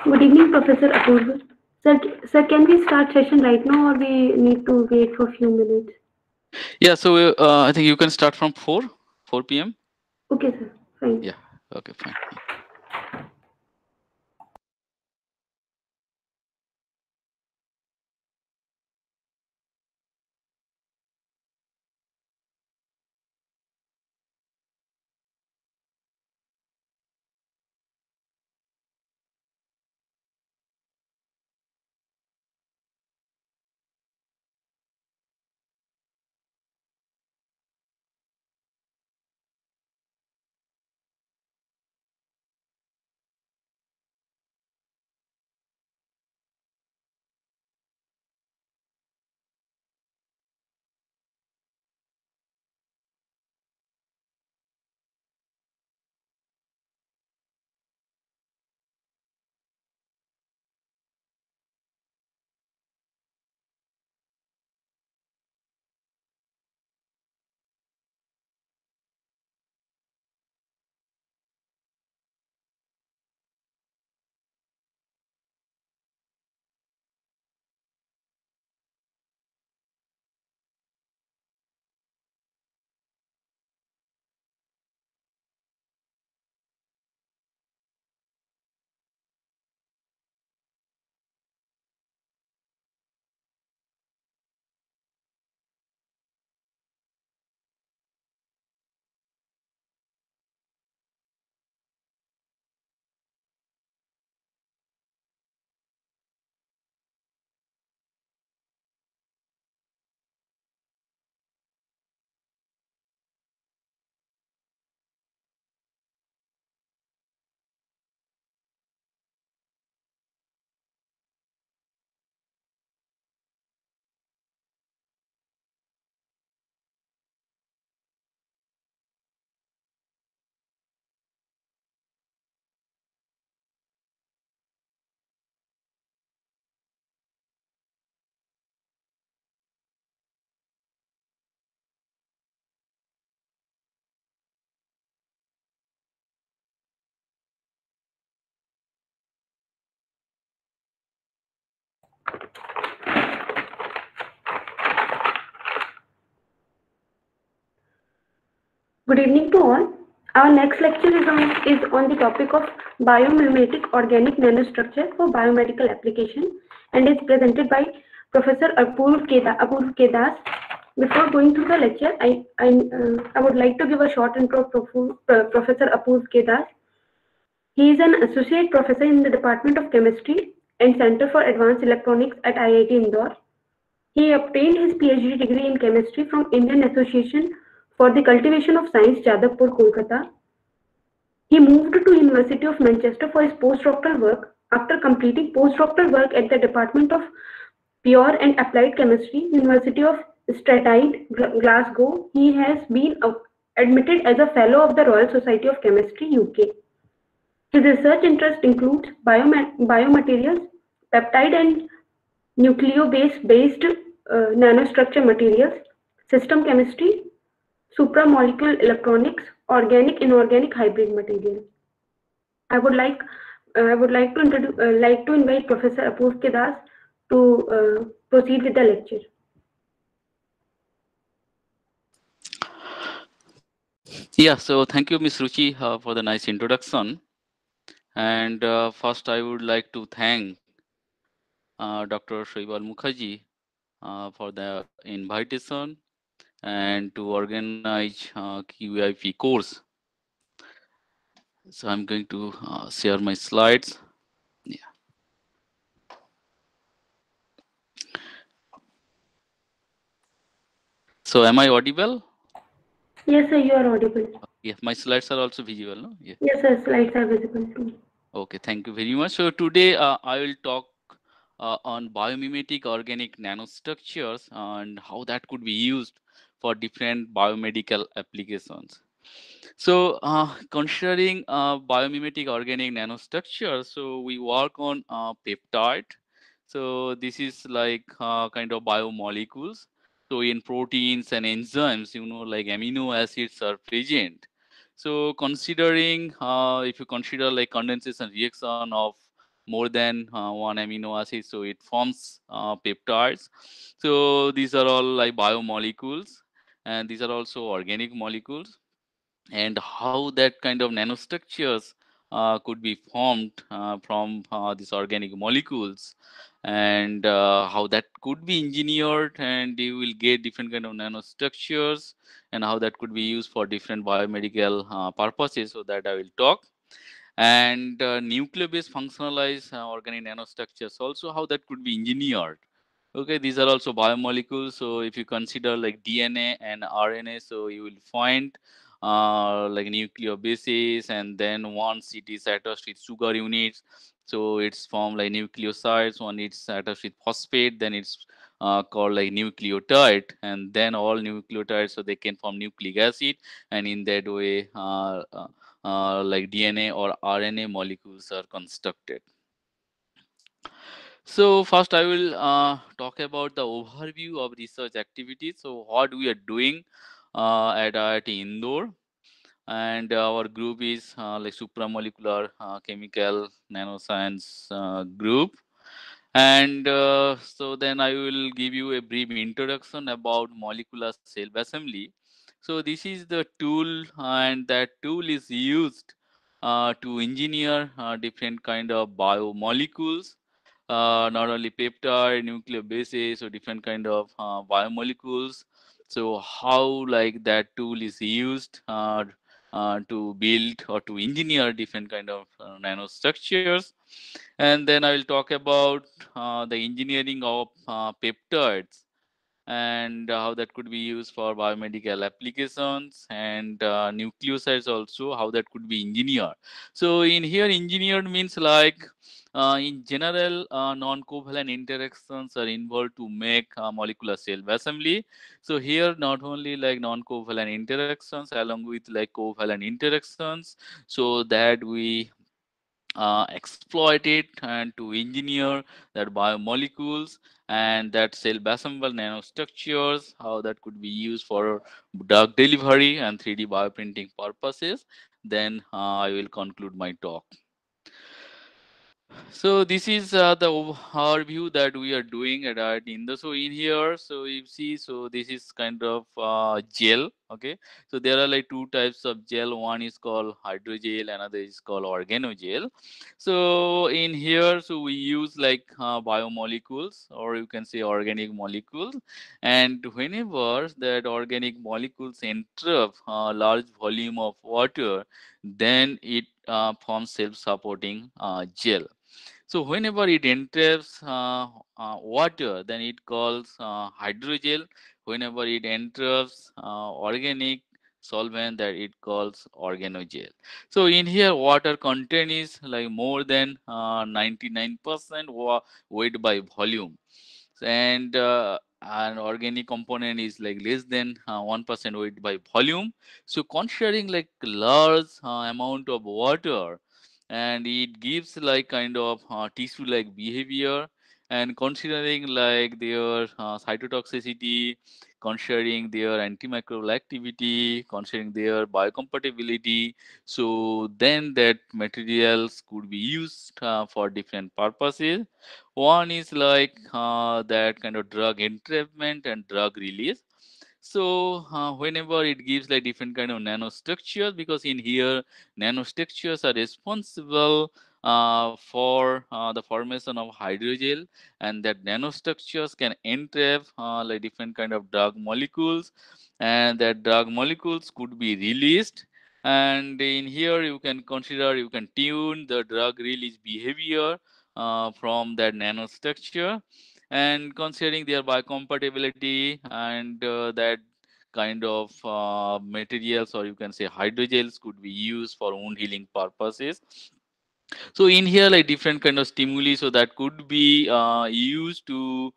Good evening, Professor Apurva. Sir, can we start session right now, or we need to wait for a few minutes? Yeah, so I think you can start from 4 p.m. Okay, sir. Fine. Yeah, okay, fine. Good evening to all. Our next lecture is on the topic of biomimetic organic nanostructure for biomedical application, and is presented by Professor Apurv Kedas. Before going through the lecture, I would like to give a short intro to Professor Apurv Kedas. He is an associate professor in the Department of Chemistry and Center for Advanced Electronics at IIT Indore. He obtained his PhD degree in chemistry from Indian Association for the Cultivation of Science, Jadavpur, Kolkata. He moved to University of Manchester for his postdoctoral work. After completing postdoctoral work at the Department of Pure and Applied Chemistry, University of Strathclyde, Glasgow, he has been admitted as a Fellow of the Royal Society of Chemistry, UK. His research interest includes biomaterials, peptide and nucleobase-based nanostructure materials, system chemistry, supramolecular electronics, organic inorganic hybrid materials. I would like to invite Professor Apurv Kedas to proceed with the lecture. Yeah, so thank you, Ms. Ruchi, for the nice introduction. And first, I would like to thank Dr. Shoibal Mukherjee for the invitation and to organize QIP course. So I'm going to share my slides. Yeah. So am I audible? Yes, sir, you are audible. Yeah, my slides are also visible, no? Yeah. Yes, sir, slides are visible to me. Okay, thank you very much. So today I will talk on biomimetic organic nanostructures and how that could be used for different biomedical applications. So considering biomimetic organic nanostructure, so we work on peptide. So this is like kind of biomolecules. So in proteins and enzymes, like amino acids are present. So considering if you consider like condensation reaction of more than one amino acid, so it forms peptides. So these are all like biomolecules, and these are also organic molecules. And how that kind of nanostructures could be formed from these organic molecules, and how that could be engineered, and you will get different kind of nanostructures, and how that could be used for different biomedical purposes, so that I will talk. And nuclear-based functionalized organic nanostructures, also how that could be engineered. Okay, these are also biomolecules. So if you consider like DNA and RNA, so you will find like nucleobases, and then once it is attached with sugar units, so it's formed like nucleosides. When it's attached with phosphate, then it's called like nucleotide, and then all nucleotides, so they can form nucleic acid, and in that way, like DNA or RNA molecules are constructed. So first I will talk about the overview of research activities. So what we are doing at IIT Indore, and our group is like supramolecular chemical nanoscience group. And so then I will give you a brief introduction about molecular cell assembly. So this is the tool, and that tool is used to engineer different kind of biomolecules, not only peptide, nuclear bases, or different kind of biomolecules. So how like that tool is used to build or to engineer different kind of nanostructures. And then I will talk about the engineering of peptides, and how that could be used for biomedical applications, and nucleosides also, how that could be engineered. So in here, engineered means like in general, non-covalent interactions are involved to make molecular cell assembly. So here, not only like non-covalent interactions along with like covalent interactions, so that we exploit it and to engineer that biomolecules and that cell assemble nanostructures, how that could be used for drug delivery and 3D bioprinting purposes. Then I will conclude my talk. So this is the overview that we are doing at Indo. So in here, so you see, so this is kind of gel. Okay, so there are like two types of gel. One is called hydrogel, another is called organogel. So in here, so we use like biomolecules, or you can say organic molecules. And whenever that organic molecules enter a large volume of water, then it forms self-supporting gel. So whenever it enters water, then it calls hydrogel. Whenever it enters organic solvent, that it calls organogel. So in here, water content is like more than 99% weight by volume, and an organic component is like less than 1% weight by volume. So considering like large amount of water, and it gives like kind of tissue like behavior, and considering like their cytotoxicity, considering their antimicrobial activity, considering their biocompatibility, so then that materials could be used for different purposes. One is like that kind of drug entrapment and drug release. So whenever it gives like different kind of nanostructures, because in here nanostructures are responsible for the formation of hydrogel, and that nanostructures can entrap like different kind of drug molecules, and that drug molecules could be released. And in here you can consider, you can tune the drug release behavior from that nanostructure, and considering their biocompatibility, and that kind of materials, or you can say hydrogels, could be used for wound healing purposes. So in here, like different kind of stimuli, so that could be used to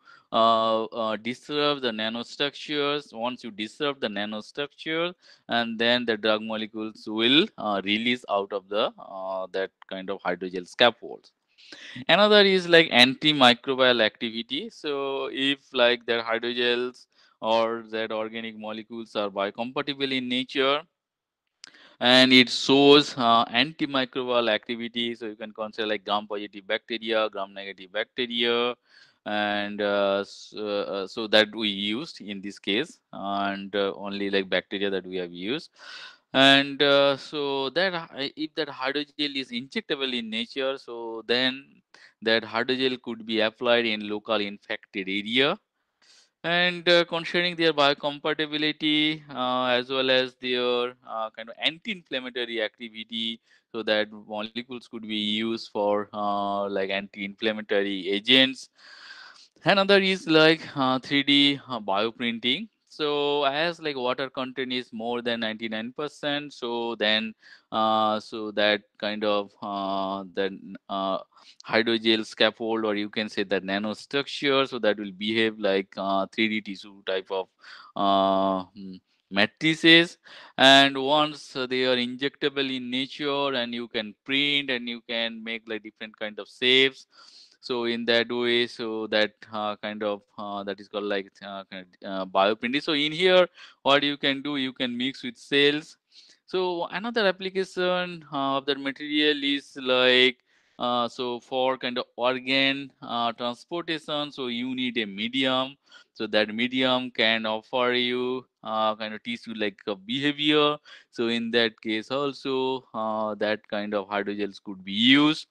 disrupt the nanostructures. Once you disrupt the nanostructure, and then the drug molecules will release out of the that kind of hydrogel scaffolds. Another is like antimicrobial activity. So if like their hydrogels or that organic molecules are biocompatible in nature, and it shows antimicrobial activity. So you can consider like gram-positive bacteria, gram-negative bacteria, and so that we used in this case, and only like bacteria that we have used. And so that if that hydrogel is injectable in nature, so then that hydrogel could be applied in local infected area, and considering their biocompatibility as well as their kind of anti-inflammatory activity, so that molecules could be used for like anti-inflammatory agents. Another is like 3D bioprinting. So as like water content is more than 99%, so then so that kind of hydrogel scaffold, or you can say that nanostructure, so that will behave like 3D tissue type of matrices. And once they are injectable in nature, and you can print and you can make like different kind of shapes, so in that way, so that kind of that is called like bioprinting. So in here, what you can do, you can mix with cells. So another application of that material is like so for kind of organ transportation, so you need a medium. So that medium can offer you kind of tissue like behavior. So in that case also, that kind of hydrogels could be used.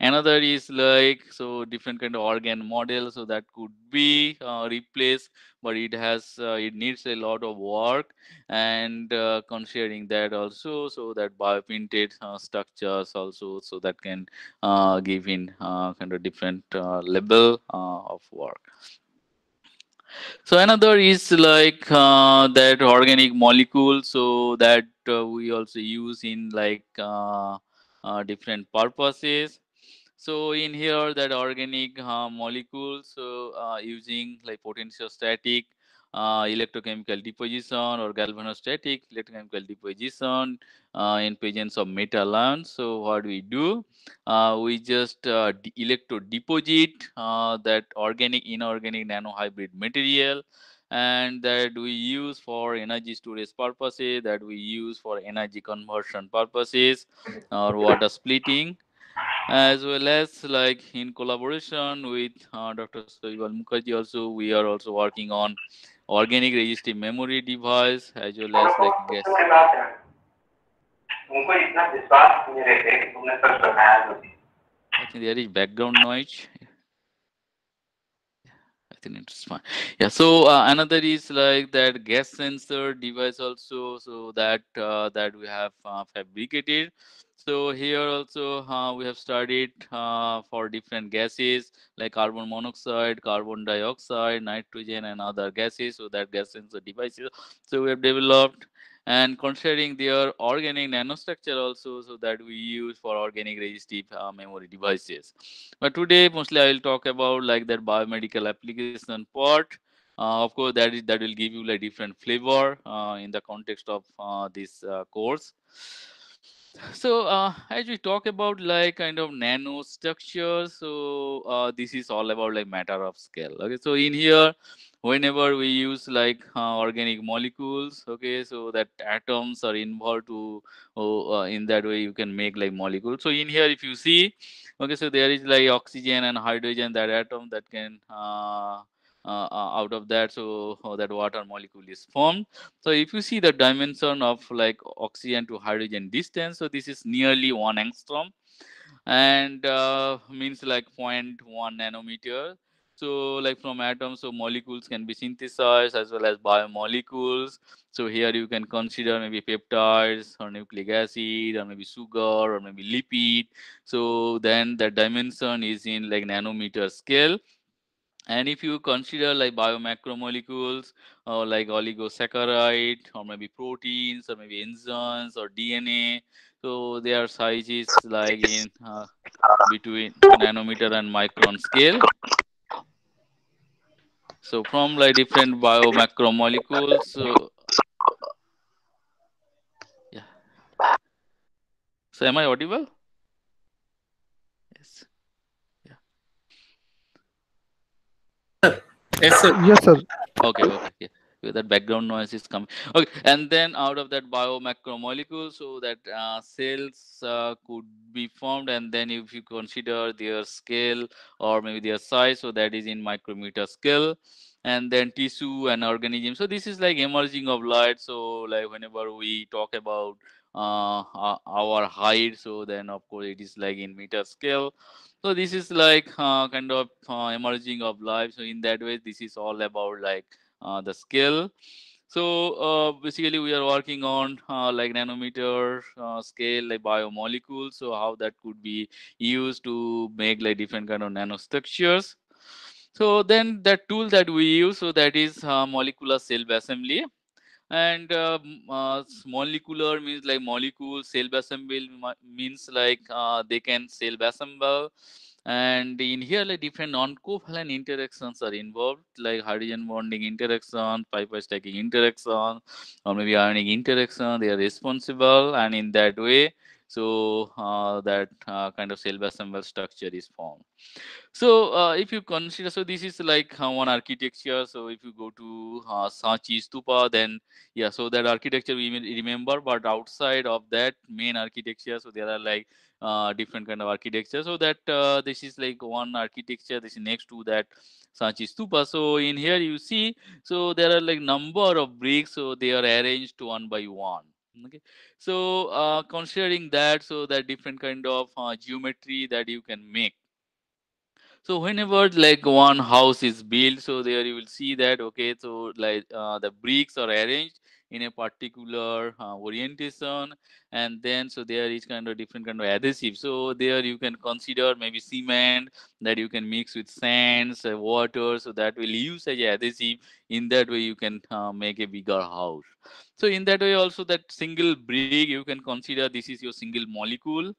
Another is like so different kind of organ model, so that could be replaced, but it needs a lot of work. And considering that also, so that bioprinted structures also, so that can give in kind of different level of work. So another is like that organic molecule, so that we also use in like different purposes. So in here, that organic molecules, so using like potentiostatic electrochemical deposition or galvanostatic electrochemical deposition in presence of metal ions. So what we do, we just electro deposit that organic inorganic nanohybrid material, and that we use for energy storage purposes, that we use for energy conversion purposes or water splitting, as well as like in collaboration with Dr. Sohibal Mukherjee also, we are also working on organic resistive memory device, as well as like gas. I think there is background noise. I think it's fine. Yeah. So another is like that gas sensor device also. So that we have fabricated. So here also we have studied for different gases like carbon monoxide, carbon dioxide, nitrogen, and other gases. So that gas sensor devices. So we have developed, and considering their organic nanostructure also, so that we use for organic resistive memory devices. But today mostly I will talk about like that biomedical application part. Of course, that will give you like different flavor in the context of this course. So as we talk about like kind of nano structure, so this is all about like matter of scale. Okay, so in here, whenever we use like organic molecules, okay, so that atoms are involved to in that way you can make like molecules. So in here, if you see, okay, so there is like oxygen and hydrogen, that atom that can out of that, so that water molecule is formed. So if you see the dimension of like oxygen to hydrogen distance, so this is nearly 1 angstrom, and means like 0.1 nanometer. So like from atoms, so molecules can be synthesized as well as biomolecules. So here you can consider maybe peptides or nucleic acid or maybe sugar or maybe lipid. So then the dimension is in like nanometer scale. And if you consider like biomacromolecules or like oligosaccharide or maybe proteins or maybe enzymes or DNA, so their size is like in between nanometer and micron scale. So from like different biomacromolecules, so yeah. So am I audible? Yes. Yeah. Yes, sir. Yes, sir. Okay. Okay. Yeah. where that background noise is coming. Okay, and then out of that biomacromolecule, so that cells could be formed, and then if you consider their scale or maybe their size, so that is in micrometer scale, and then tissue and organism. So this is like emerging of light. So like whenever we talk about our height, so then of course it is like in meter scale. So this is like kind of emerging of life. So in that way, this is all about like the scale. So basically we are working on like nanometer scale like biomolecules, so how that could be used to make like different kind of nanostructures. So then that tool that we use, so that is molecular cell assembly. And molecular means like molecule, cell assemble means like they can cell assemble. And in here like different non-covalent interactions are involved, like hydrogen bonding interaction, pi stacking interaction, or maybe ionic interaction, they are responsible, and in that way, so that kind of cell assemble structure is formed. So if you consider, so this is like one architecture. So if you go to Sanchi Stupa, then yeah, so that architecture we may remember, but outside of that main architecture, so there are like different kind of architecture. So that this is like one architecture. This is next to that Sanchi Stupa. So in here you see, so there are like number of bricks. So they are arranged one by one. Okay, so considering that, so that different kind of geometry that you can make. So whenever like one house is built, so there you will see that, okay, so like the bricks are arranged in a particular orientation, and then so there is kind of different kind of adhesive. So there you can consider maybe cement that you can mix with sands, water, so that will use as a adhesive. In that way you can make a bigger house. So in that way also, that single brick you can consider this is your single molecule.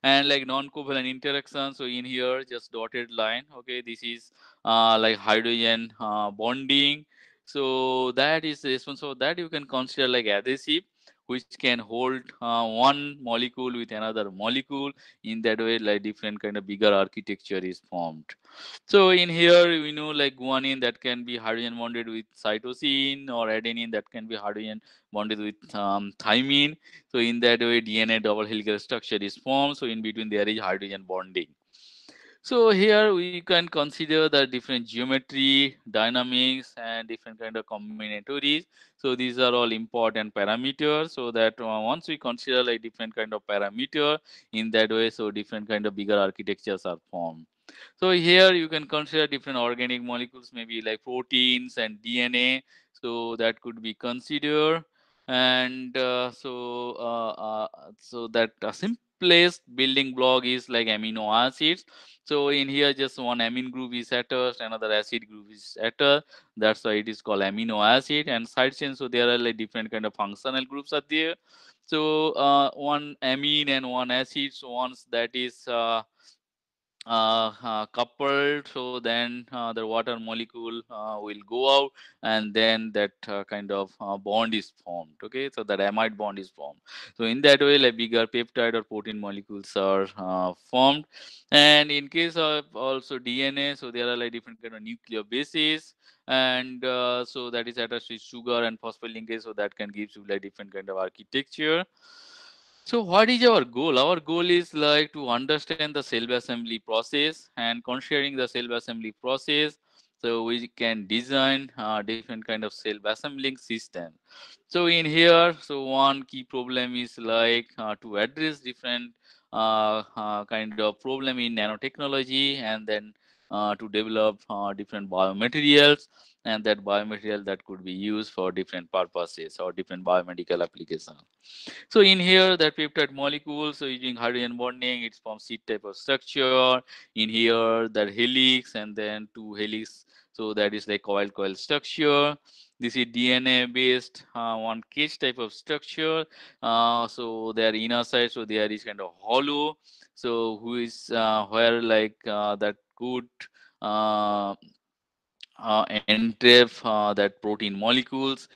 And like non-covalent interaction, so in here just dotted line, okay, this is like hydrogen bonding. So that is the response. So that you can consider like adhesive, which can hold one molecule with another molecule. In that way, like different kind of bigger architecture is formed. So in here we know like guanine that can be hydrogen bonded with cytosine, or adenine that can be hydrogen bonded with thymine. So in that way, DNA double helical structure is formed. So in between there is hydrogen bonding. So here we can consider the different geometry, dynamics, and different kind of combinatories. So these are all important parameters. So that once we consider like different kind of parameter, in that way, so different kind of bigger architectures are formed. So here you can consider different organic molecules, maybe like proteins and DNA. So that could be considered. And so that simplest building block is like amino acids. So in here just one amine group is attached, another acid group is attached. That's why it is called amino acid. And side chain, so there are like different kind of functional groups are there. So one amine and one acid. So once that is coupled, so then the water molecule will go out, and then that kind of bond is formed. Okay, so that amide bond is formed. So in that way, like bigger peptide or protein molecules are formed. And in case of also DNA, so there are like different kind of nucleobases, and so that is attached with sugar and phospholinkage, so that can give you like different kind of architecture. So what is our goal? Our goal is like to understand the cell assembly process, and considering the cell assembly process, so we can design different kind of cell assembling system. So in here, so one key problem is like to address different kind of problem in nanotechnology, and then to develop different biomaterials, and that biomaterial that could be used for different purposes or different biomedical applications. So in here, that peptide molecules, so using hydrogen bonding, it forms C type of structure. In here, that helix and then two helix. So that is like coil structure. This is DNA based one cage type of structure. So their inner side, so there is kind of hollow. So who is where like that could uh, entrap that protein molecules,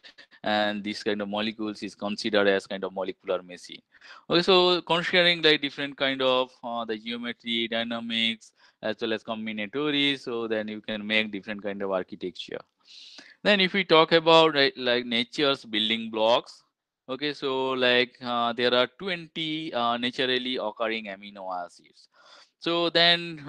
and this kind of molecules is considered as kind of molecular machine. Okay, so considering like different kind of the geometry, dynamics, as well as combinatory, so then you can make different kind of architecture. Then if we talk about like nature's building blocks, okay, so like there are 20 naturally occurring amino acids. So then,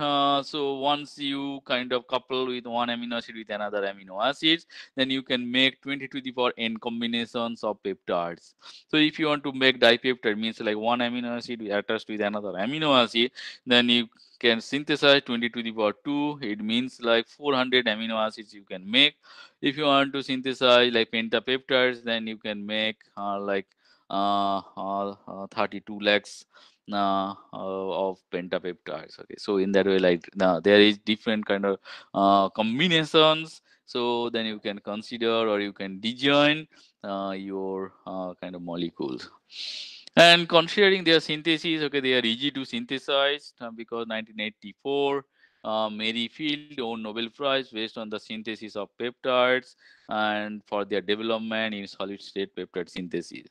so once you kind of couple with one amino acid with another amino acids, then you can make 20 to the power n combinations of peptides. So if you want to make dipeptide, means like one amino acid attached with another amino acid, then you can synthesize 20 to the power 2. It means like 400 amino acids you can make. If you want to synthesize like pentapeptides, then you can make 32 lakhs of pentapeptides. Okay, so in that way, like there is different kind of combinations. So then you can consider or you can design your kind of molecules. And considering their synthesis, okay, they are easy to synthesize because 1984, Mary Field won Nobel Prize based on the synthesis of peptides and for their development in solid state peptide synthesis.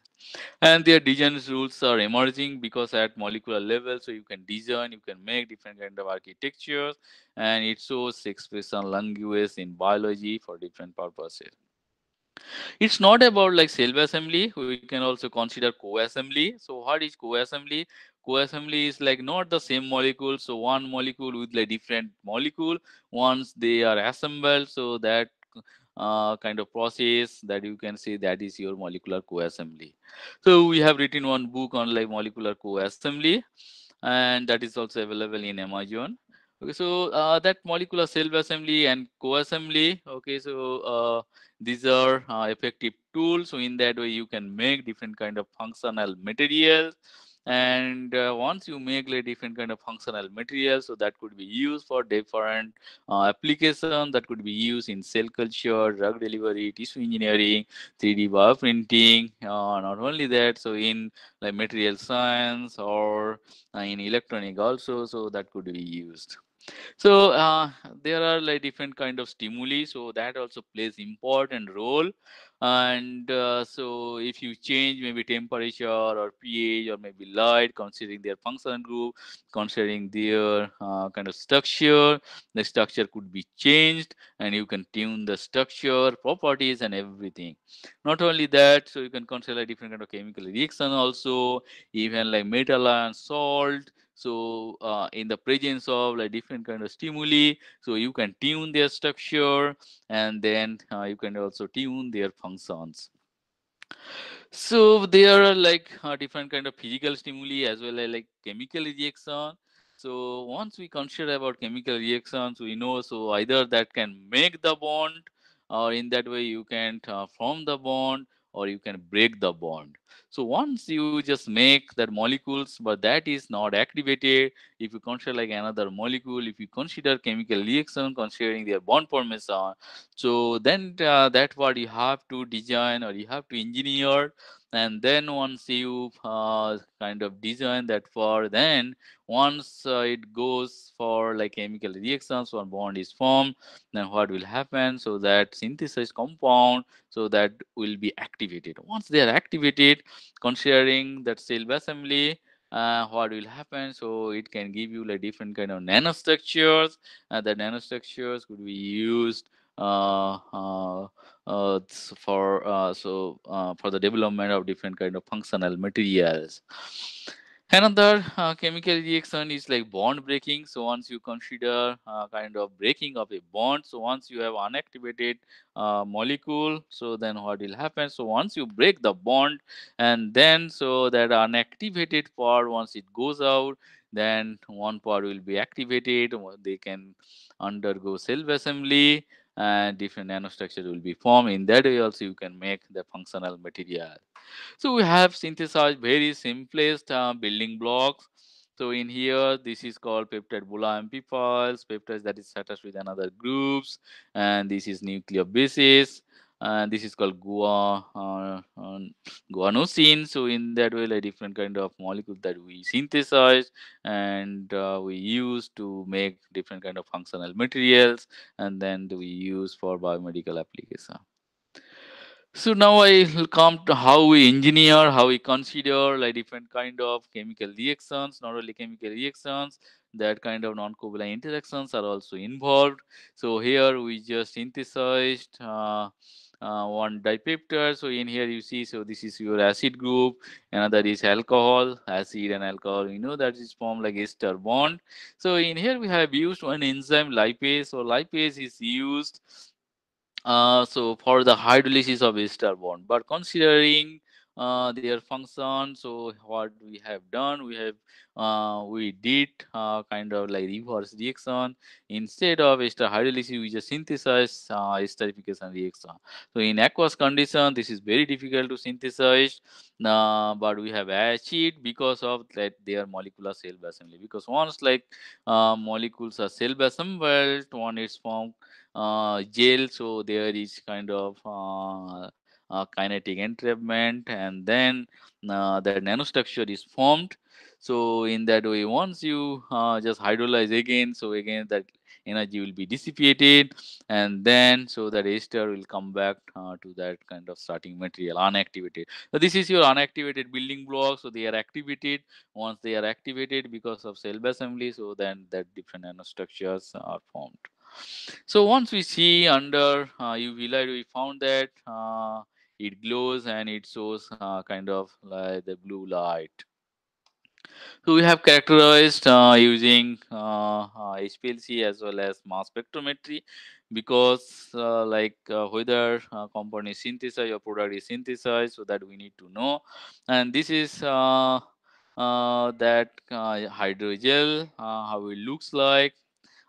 And their design rules are emerging because at molecular level, so you can design, you can make different kind of architectures, and it shows expression language in biology for different purposes. It's not about like self-assembly. We can also consider co-assembly. So what is co-assembly? Co-assembly is like not the same molecule. So one molecule with like different molecule. Once they are assembled, so that kind of process that you can say that is your molecular co-assembly. So we have written one book on like molecular co-assembly, and that is also available in Amazon. Okay, so that molecular self-assembly and co-assembly. Okay, so these are effective tools. So in that way, you can make different kind of functional materials. And once you make like different kind of functional materials, so that could be used for different application. That could be used in cell culture, drug delivery, tissue engineering, 3D bioprinting. Not only that, so in like material science or in electronic also, so that could be used. So there are like different kind of stimuli, so that also plays important role. And so if you change maybe temperature or pH or maybe light, considering their function group, considering their kind of structure, the structure could be changed, and you can tune the structure, properties, and everything. Not only that, so you can consider like different kind of chemical reaction also, even like metal and salt. So in the presence of like different kind of stimuli, so you can tune their structure, and then you can also tune their functions. So there are like different kind of physical stimuli as well as like chemical reaction. So once we consider about chemical reactions, we know so either that can make the bond, or in that way you can form the bond, or you can break the bond. So once you just make that molecules, but that is not activated, if you consider like another molecule, if you consider chemical reaction considering their bond formation, so then that's what you have to design or you have to engineer. And then once you kind of design that for, then once it goes for like chemical reactions, one bond is formed, then what will happen, so that synthesized compound, so that will be activated. Once they are activated, considering that cell assembly, what will happen, so it can give you like different kind of nanostructures, and the nanostructures could be used uh, uh, for the development of different kind of functional materials. Another chemical reaction is like bond breaking. So once you consider kind of breaking of a bond, so once you have unactivated molecule, so then what will happen? So once you break the bond, and then so that unactivated part, once it goes out, then one part will be activated. They can undergo self assembly, and different nanostructure will be formed. In that way, also you can make the functional material. So we have synthesized very simplest building blocks. So in here, this is called peptide Bula amphiphils, peptides that is attached with another groups, and this is nuclear bases, and this is called guanosine. So in that way, like different kind of molecules that we synthesize, and we use to make different kind of functional materials, and then we use for biomedical application. So now I will come to how we engineer, how we consider like different kind of chemical reactions, not only chemical reactions, that kind of non-covalent interactions are also involved. So here we just synthesized one dipeptide. So in here you see, so this is your acid group, another is alcohol, acid and alcohol. You know that is formed like ester bond. So in here we have used one enzyme lipase. So lipase is used so for the hydrolysis of ester bond, but considering their function, so what we have done, we did kind of like reverse reaction. Instead of ester hydrolysis, we just synthesize esterification reaction. So in aqueous condition, this is very difficult to synthesize, but we have achieved because of that their molecular cell assembly. Because once like molecules are cell assembled, one is formed gel, so there is kind of kinetic entrapment, and then the nanostructure is formed. So in that way, once you just hydrolyze again, so again that energy will be dissipated, and then so that ester will come back to that kind of starting material unactivated. So this is your unactivated building blocks. So they are activated. Once they are activated because of cell assembly, so then that different nanostructures are formed. So once we see under UV light, we found that it glows and it shows kind of like the blue light. So we have characterized using HPLC as well as mass spectrometry, because whether compound is synthesized or product is synthesized, so that we need to know. And this is that hydrogel, how it looks like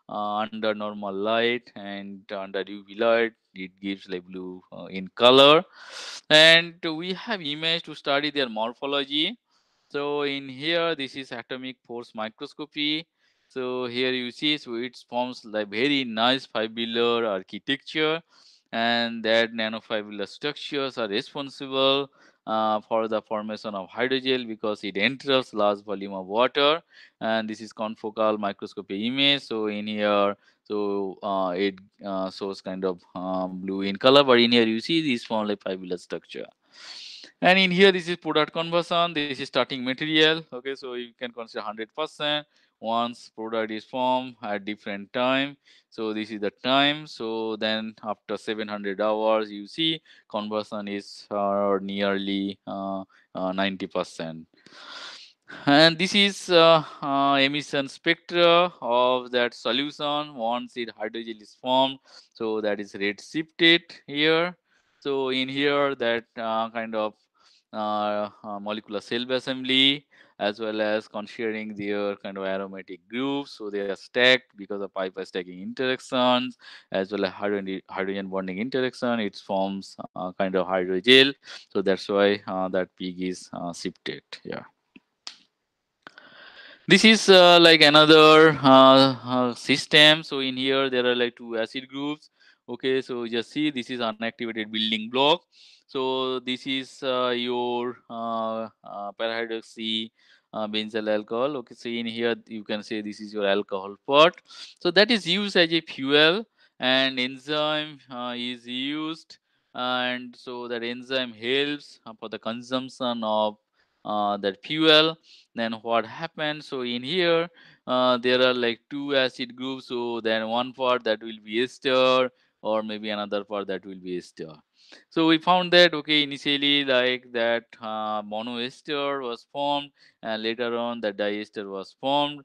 under normal light, and under UV light it gives like blue in color. And we have image to study their morphology. So in here, this is atomic force microscopy. So here you see, so it forms like very nice fibular architecture, and that nanofibular structures are responsible for the formation of hydrogel because it enters large volume of water. And this is confocal microscopy image. So in here, so it shows kind of blue in color, but in here you see this form like fibular structure. And in here, this is product conversion. This is starting material. Okay, so you can consider 100% once product is formed at different time. So this is the time. So then after 700 hours, you see conversion is nearly 90%. And this is emission spectra of that solution once it hydrogel is formed. So that is red shifted here. So in here, that kind of molecular cell assembly, as well as considering their kind of aromatic groups. So they are stacked because of pi stacking interactions, as well as hydrogen bonding interaction. It forms kind of hydrogel. So that's why that peak is shifted. Yeah. This is like another system. So in here there are like two acid groups. Okay, so just see, this is unactivated building block. So this is your parahydroxy benzyl alcohol. Okay, so in here you can say this is your alcohol part. So that is used as a fuel, and enzyme is used, and so that enzyme helps for the consumption of that fuel. Then what happens, so in here there are like two acid groups, so then one part that will be ester, or maybe another part that will be ester. So we found that okay, initially like that monoester was formed, and later on the diester was formed.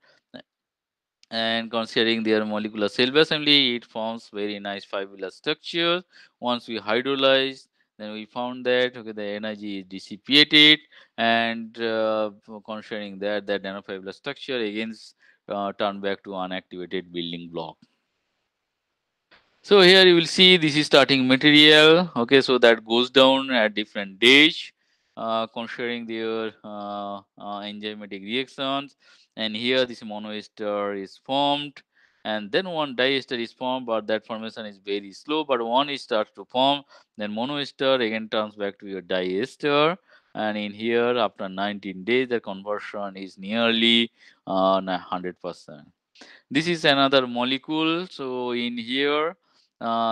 And considering their molecular cell assembly, it forms very nice fibular structures. Once we hydrolyze, then we found that okay, the energy is dissipated, and considering that nanofibular structure again turn back to unactivated building block. So here you will see this is starting material. Okay, so that goes down at different days, considering their enzymatic reactions. And here this monoester is formed, and then one diester is formed, but that formation is very slow. But one is starts to form, then monoester again turns back to your diester. And in here, after 19 days, the conversion is nearly 100%. This is another molecule. So in here,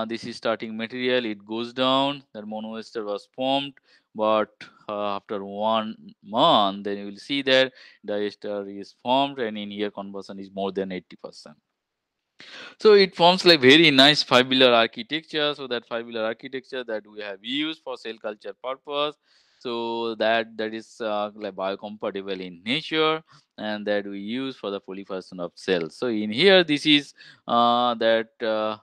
this is starting material, it goes down, that monoester was formed, but after 1 month, then you will see that diester is formed, and in here conversion is more than 80%. So it forms like very nice fibular architecture. So that fibular architecture that we have used for cell culture purpose. So that is like biocompatible in nature, and that we use for the proliferation of cells. So in here, this is that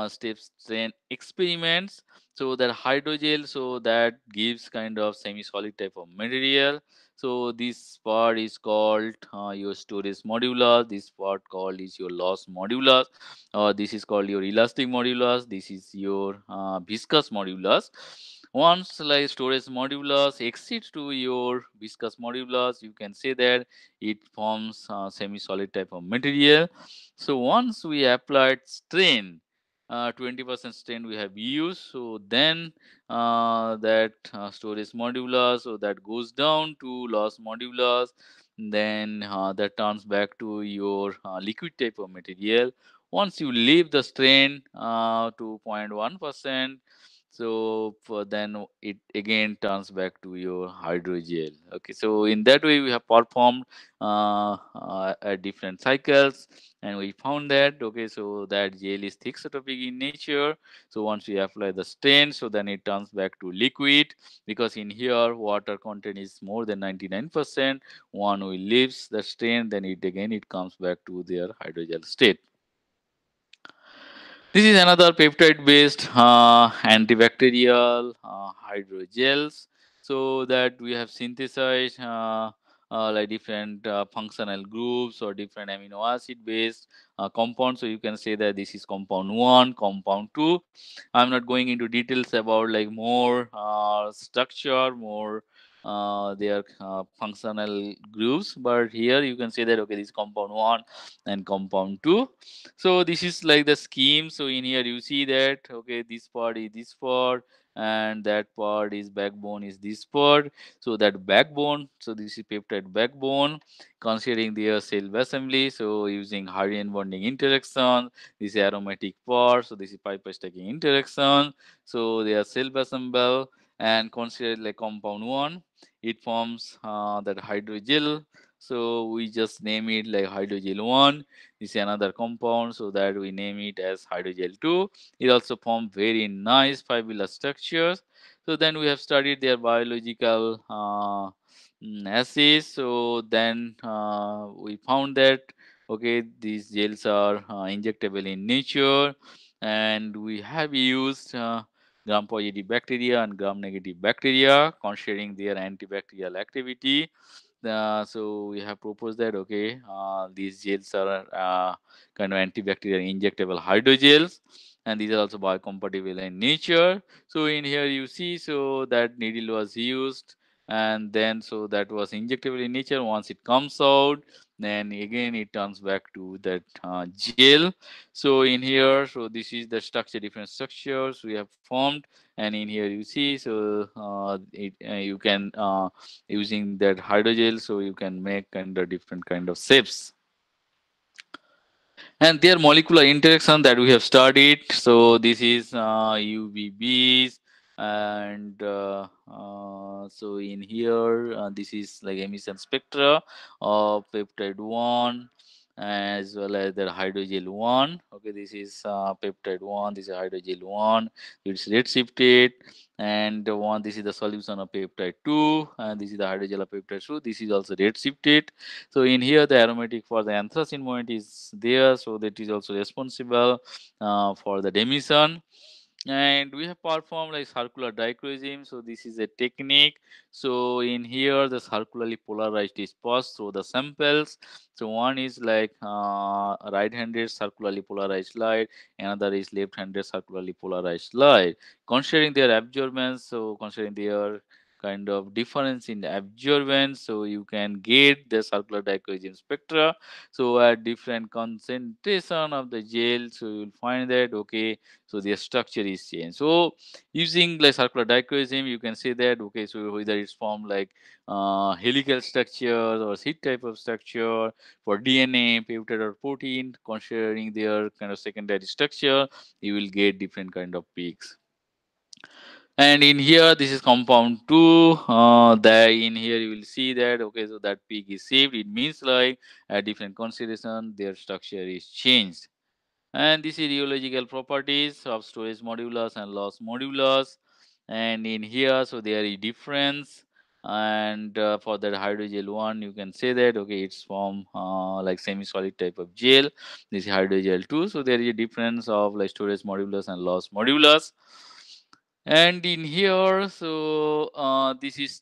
step strain experiments. So that hydrogel, so that gives kind of semi-solid type of material. So this part is called your storage modulus. This part called is your loss modulus, or this is called your elastic modulus. This is your viscous modulus. Once like storage modulus exceeds to your viscous modulus, you can say that it forms semi-solid type of material. So once we applied strain, 20% strain we have used, so then that storage modulus, so that goes down to loss modulus, then that turns back to your liquid type of material. Once you leave the strain to 0.1%, so for then it again turns back to your hydrogel. Okay, so in that way we have performed at different cycles, and we found that okay, so that gel is thixotropic in nature. So once we apply the strain, so then it turns back to liquid, because in here water content is more than 99%. One we leaves the strain, then it again it comes back to their hydrogel state. This is another peptide-based antibacterial hydrogels. So that we have synthesized like different functional groups or different amino acid-based compounds. So you can say that this is compound 1, compound 2. I'm not going into details about like more structure, more their functional groups, but here you can say that okay, this is compound 1 and compound 2. So this is like the scheme. So in here you see that okay, this part is this part, and that part is backbone is this part. So that backbone, so this is peptide backbone, considering their cell assembly. So using hydrogen bonding interaction, this is aromatic part. So this is pipe stacking interaction. So they are cell assemble, and consider like compound 1, it forms that hydrogel. So we just name it like hydrogel 1. This is another compound, so that we name it as hydrogel 2. It also forms very nice fibular structures. So then we have studied their biological assays. So then we found that okay, these gels are injectable in nature, and we have used gram positive bacteria and gram negative bacteria, considering their antibacterial activity. So we have proposed that okay, these gels are kind of antibacterial injectable hydrogels, and these are also biocompatible in nature. So in here you see, so that needle was used, and then so that was injectable in nature. Once it comes out, then again it turns back to that gel. So in here, so this is the structure, different structures we have formed, and in here you see, so you can using that hydrogel, so you can make kind of different kind of shapes, and their molecular interaction that we have studied. So this is UVBs, and so in here this is like emission spectra of peptide 1 as well as the hydrogel 1. Okay, this is peptide 1, this is hydrogel 1, it's red shifted, and one, this is the solution of peptide 2, and this is the hydrogel of peptide 2, this is also red shifted. So in here the aromatic for the anthracene moment is there, so that is also responsible for the demission. And we have performed like circular dichroism. So this is a technique. So in here the circularly polarized is passed through the samples. So one is like right-handed circularly polarized light, another is left-handed circularly polarized light. Considering their absorbance, so considering their kind of difference in absorbance, so you can get the circular dichroism spectra. So at different concentration of the gel, so you will find that okay, so their structure is changed. So using like circular dichroism, you can say that okay, so whether it's formed like helical structure or seed type of structure for DNA, peptide or protein, considering their kind of secondary structure, you will get different kind of peaks. And in here, this is compound 2. There in here, you will see that okay, so that peak is saved. It means like at different concentration, their structure is changed. And this is rheological properties of storage modulus and loss modulus. And in here, so there is difference. And for that hydrogel 1, you can say that okay, it's from like semi-solid type of gel. This is hydrogel 2. So there is a difference of like storage modulus and loss modulus. And in here, so this is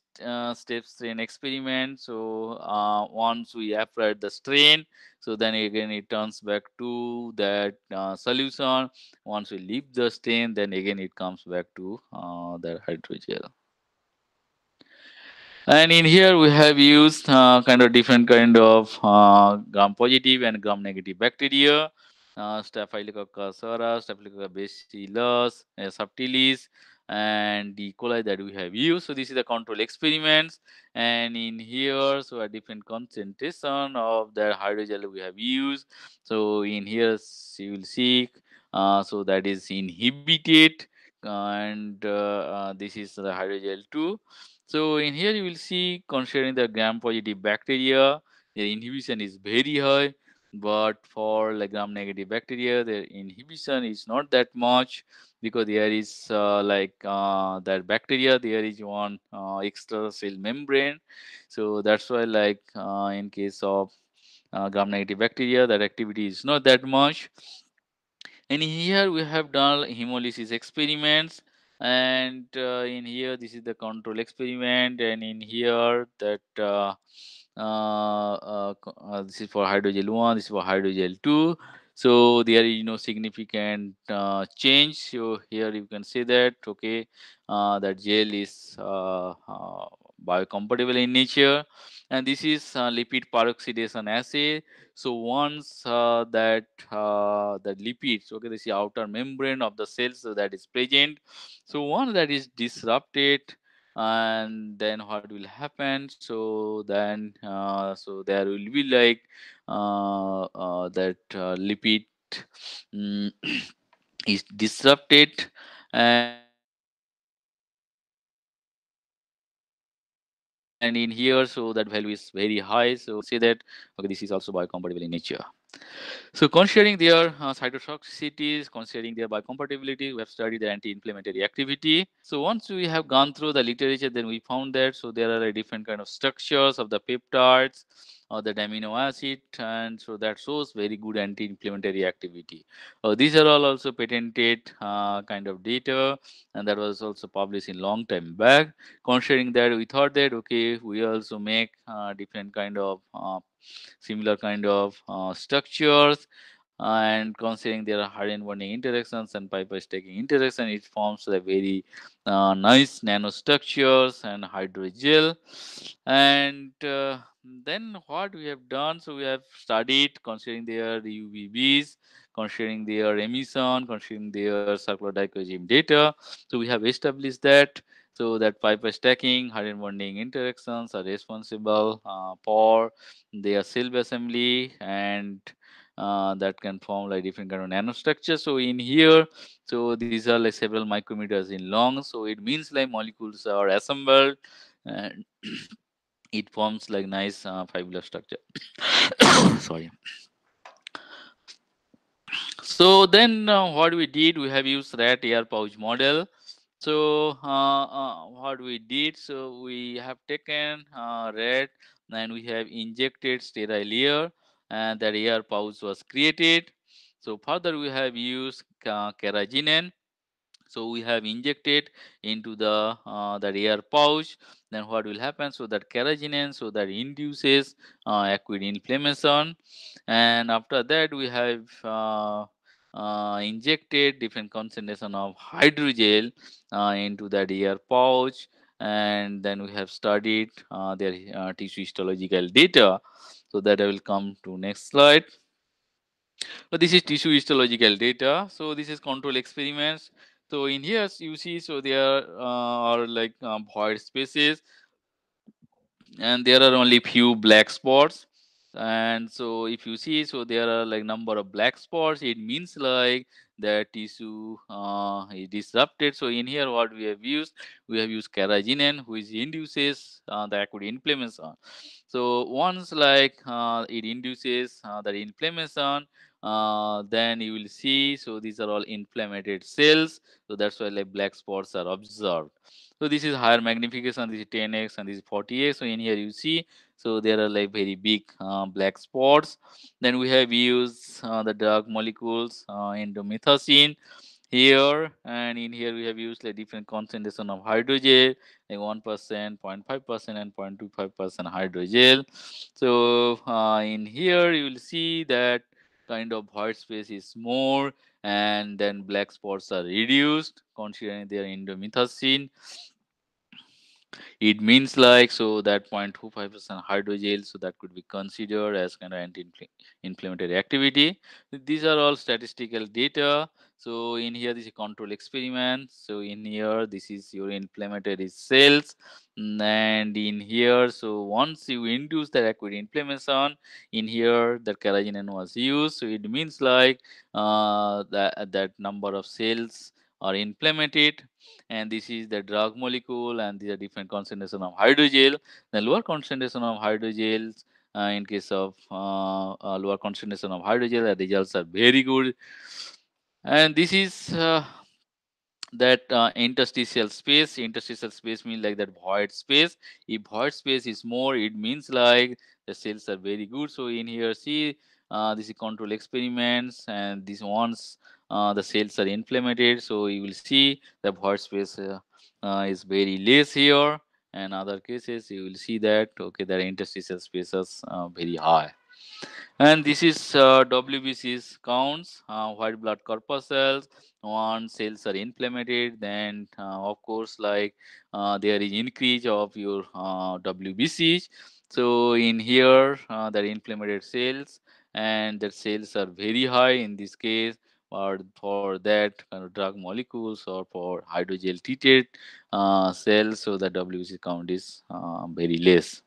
step strain experiment. So once we apply the strain, so then again it turns back to that solution. Once we leave the strain, then again it comes back to that hydrogel. And in here we have used kind of different kind of gram positive and gram negative bacteria, Staphylococcus aureus, Staphylococcus bacillus, subtilis, and the E. coli that we have used. So this is the control experiments, and in here, so a different concentration of the hydrogel we have used. So in here, you will see, so that is inhibited, and this is the hydrogel 2. So in here you will see considering the gram positive bacteria, the inhibition is very high, but for like gram negative bacteria, the inhibition is not that much because there is that bacteria, there is one extra cell membrane. So that's why like in case of gram negative bacteria, that activity is not that much. And here we have done hemolysis experiments, and in here this is the control experiment, and in here that this is for hydrogel 1, this is for hydrogel 2. So there is no significant change. So here you can see that okay, that gel is biocompatible in nature, and this is lipid peroxidation assay. So once the lipids, okay, this is outer membrane of the cells, so that is present. So once that is disrupted, and then what will happen? So then, so there will be like that lipid mm, is disrupted, and in here, so that value is very high. So that we can say that okay, this is also biocompatible in nature. So considering their cytotoxicities, considering their biocompatibility, we have studied the anti-inflammatory activity. So once we have gone through the literature, then we found that so there are different kind of structures of the peptides or the amino acid, and so that shows very good anti-inflammatory activity. These are all also patented kind of data, and that was also published in long time back. Considering that, we thought that okay, we also make different kind of similar kind of structures, and considering there are hydrogen bonding interactions and piper stacking interaction, it forms a very nice nanostructures and hydrogel. And then what we have done, so we have studied considering their UVBs, considering their emission, considering their circular dichroism data. So we have established that so that piper stacking, hydrogen bonding interactions are responsible for their self assembly, and that can form like different kind of nanostructure. So in here, so these are like several micrometers in long. So it means like molecules are assembled, and it forms like nice fibular structure. Sorry. So then what we did, we have used rat air pouch model. So what we did, so we have taken rat and we have injected sterile air, and that air pouch was created. So further we have used carrageenan. So we have injected into the that air pouch. Then what will happen? So that carrageenan, so that induces acute inflammation, and after that we have injected different concentration of hydrogel into that air pouch, and then we have studied their tissue histological data. So that I will come to next slide. So this is tissue histological data. So this is control experiments. So in here you see, so there are like void spaces, and there are only few black spots. And so if you see, so there are like number of black spots, it means like the tissue is disrupted. So in here what we have used carrageenan, which induces the acute inflammation. So once like it induces the inflammation, then you will see, so these are all inflamed cells, so that's why like black spots are observed. So this is higher magnification, this is 10x and this is 40x. So in here you see, so there are like very big black spots. Then we have used the drug molecules indomethacin here, and in here we have used like different concentration of hydrogel, like 1%, 0.5%, and 0.25% hydrogel. So in here you will see that kind of white space is more, and then black spots are reduced considering their indomethacin. It means like, so that 0.25% hydrogel, so that could be considered as kind of anti-inflammatory activity. These are all statistical data. So in here this is control experiment. So in here this is your inflammatory cells. And in here, so once you induce the acute inflammation, in here the carrageenan was used. So it means like that number of cells are inflamed, and this is the drug molecule, and these are different concentration of hydrogel. The lower concentration of hydrogels, in case of lower concentration of hydrogel, the results are very good. And this is that interstitial space means like that void space. If void space is more, it means like the cells are very good. So in here see, this is control experiments, and this once the cells are inflamed, so you will see the void space is very less here, and other cases you will see that okay, the interstitial spaces very high. And this is WBC's counts, white blood corpuscles. One cells are inflamed, then of course like there is increase of your WBCs. So in here there are inflamed cells, and the cells are very high in this case. Or for that kind of drug molecules, or for hydrogel treated cells, so the WBC count is very less.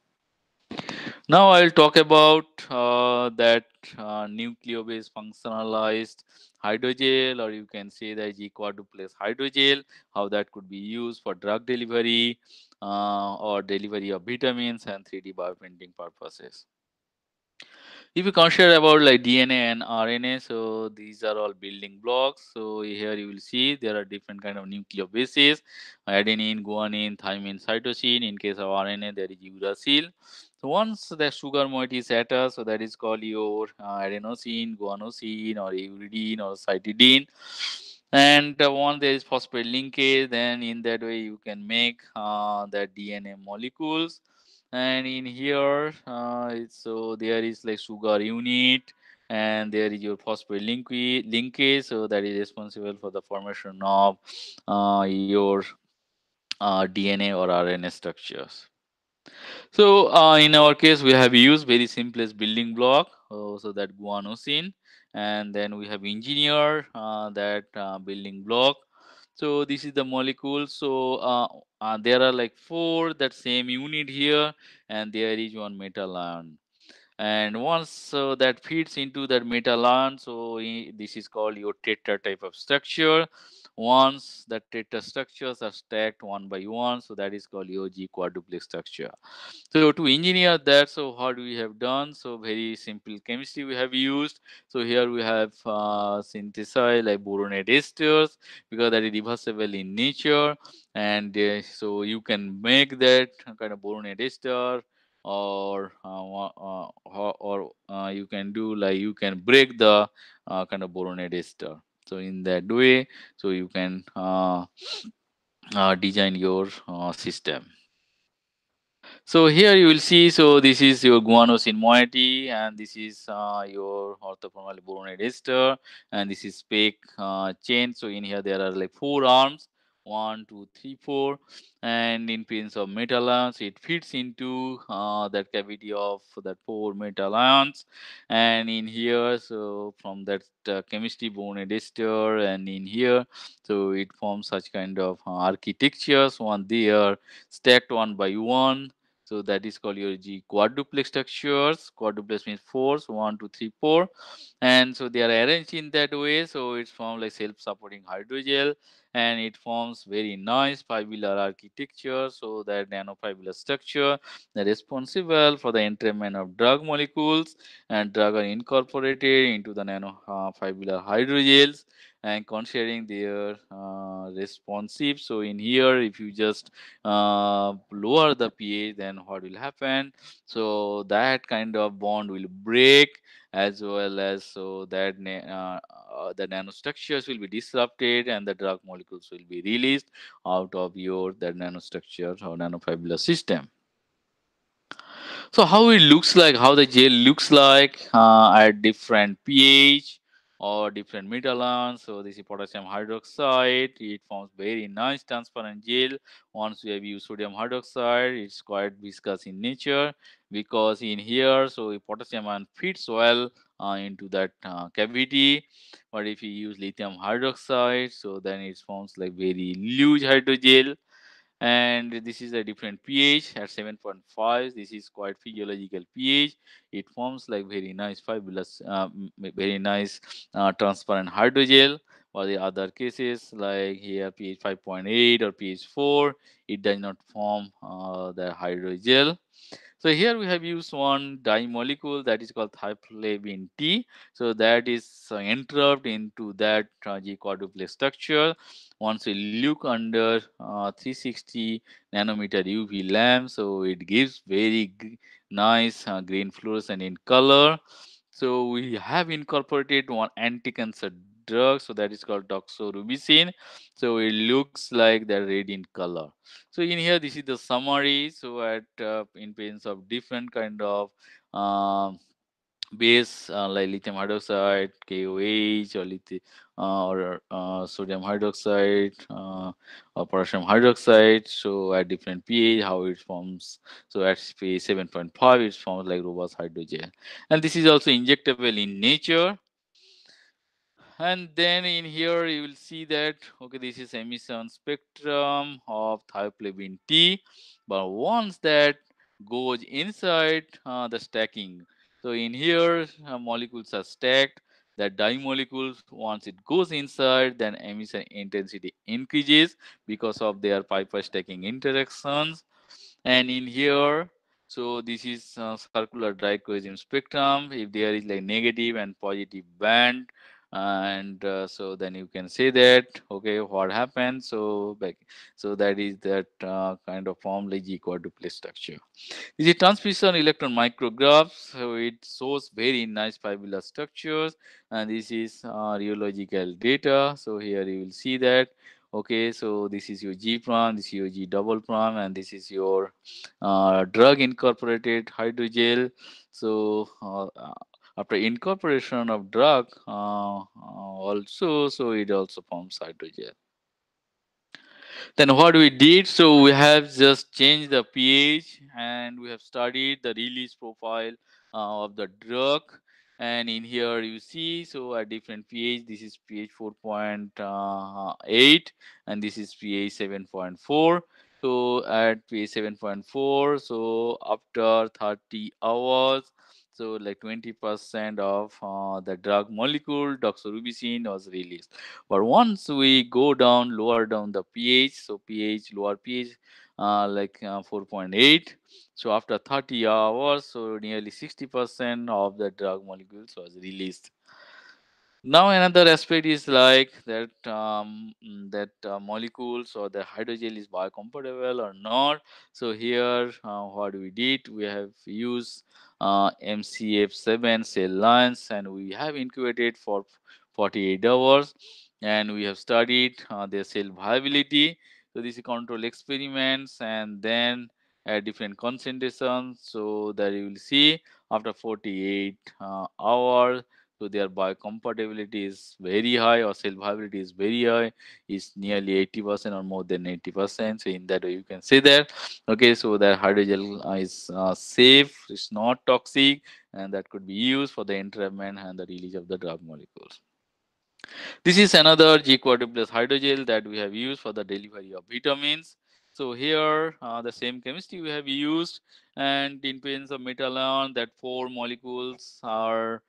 Now I'll talk about that nucleobase functionalized hydrogel, or you can say that G quadruplex hydrogel, how that could be used for drug delivery or delivery of vitamins and 3D bioprinting purposes. If you consider about like DNA and RNA, so these are all building blocks. So here you will see there are different kind of nucleobases: adenine, guanine, thymine, cytosine. In case of RNA, there is uracil. So once the sugar moiety is attached, so that is called your adenosine, guanosine, or uridine, or cytidine. And once there is phosphate linkage, then in that way you can make the DNA molecules. And in here so there is like sugar unit, and there is your phosphate linkage, so that is responsible for the formation of your DNA or RNA structures. So in our case, we have used very simplest building block, so that guanosine, and then we have engineered that building block. So this is the molecule. So there are like four that same unit here, and there is one metal ion. And once that fits into that metal ion, so this is called your tetra type of structure. Once the tetra structures are stacked one by one, so that is called your G quadruplex structure. So to engineer that, so what we have done, so very simple chemistry we have used. So here we have synthesized like boronate esters, because that is reversible in nature, and so you can make that kind of boronate ester, or you can do like you can break the kind of boronate ester. So in that way, so you can design your system. So here you will see, so this is your guanosine moiety, and this is your orthoformally boronate ester, and this is spec chain. So in here there are like four arms. 1, 2, 3, 4, and in presence of metal ions, it fits into that cavity of that 4 metal ions, and in here, so from that chemistry bonded ester, and in here, so it forms such kind of architectures. One they are stacked one by one. So that is called your G quadruplex structures. Quadruplex means fours, 1, 2, 3, 4, and so they are arranged in that way. So it's formed like self-supporting hydrogel, and it forms very nice fibular architecture. So that nanofibular structure that is responsible for the entrainment of drug molecules, and drug are incorporated into the nanofibular hydrogels and considering their responsive. So in here, if you just lower the pH, then what will happen? So that kind of bond will break, as well as so that the nanostructures will be disrupted and the drug molecules will be released out of your that nanostructure or nanofibular system. So how it looks like, how the gel looks like at different pH or different metal ions. So this is potassium hydroxide. It forms very nice transparent gel. Once we have used sodium hydroxide, it's quite viscous in nature, because in here, so potassium ion fits well into that cavity. But if you use lithium hydroxide, so then it forms like very loose hydrogel, and this is a different pH at 7.5. This is quite physiological pH. It forms like very nice fibulous, very nice transparent hydrogel. Or the other cases like here pH 5.8 or pH 4, it does not form the hydrogel. So here we have used one dye molecule that is called thioplavin T. So that is entrapped into that G quadruplex structure. Once we look under 360 nanometer UV lamp, so it gives very nice green fluorescent in color. So we have incorporated one anti-cancer drug, so that is called doxorubicin. So it looks like the red in color. So in here, this is the summary. So at in presence of different kind of um base like lithium hydroxide, KOH, or sodium hydroxide, or potassium hydroxide. So at different pH, how it forms. So at pH 7.5, it forms like robust hydrogel, and this is also injectable in nature. And then in here you will see that okay, this is emission spectrum of thioplavin T, but once that goes inside the stacking, so in here molecules are stacked. That dye molecules, once it goes inside, then emission intensity increases because of their Piper stacking interactions. And in here, so this is circular dichroism spectrum. If there is like negative and positive band, and so then you can say that okay, what happened. So back, so that is that kind of form like G quadruplex structure. This is transmission electron micrographs. So it shows very nice fibular structures, and this is rheological data. So here you will see that okay, so this is your G prime, this is your G double prime, and this is your drug incorporated hydrogel. So after incorporation of drug also, so it also forms hydrogel. Then what we did, so we have just changed the pH and we have studied the release profile of the drug. And in here you see, so at different pH, this is pH 4.8 and this is pH 7.4. So at pH 7.4, so after 30 hours, so like 20% of the drug molecule doxorubicin was released. But once we go down, lower down the pH, so pH, lower pH, 4.8. So after 30 hours, so nearly 60% of the drug molecules was released. Now another aspect is like that molecules or the hydrogel is biocompatible or not. So here what we did, we have used MCF7 cell lines and we have incubated for 48 hours and we have studied their cell viability. So this is control experiments and then at different concentrations, so that you will see after 48 hours, So their biocompatibility is very high, or cell viability is very high, is nearly 80% or more than 80%. So in that way, you can say that. Okay, so that hydrogel is safe, it's not toxic, and that could be used for the entrapment and the release of the drug molecules. This is another G quadruplex hydrogel that we have used for the delivery of vitamins. So here the same chemistry we have used, and in presence of metal ion, that four molecules are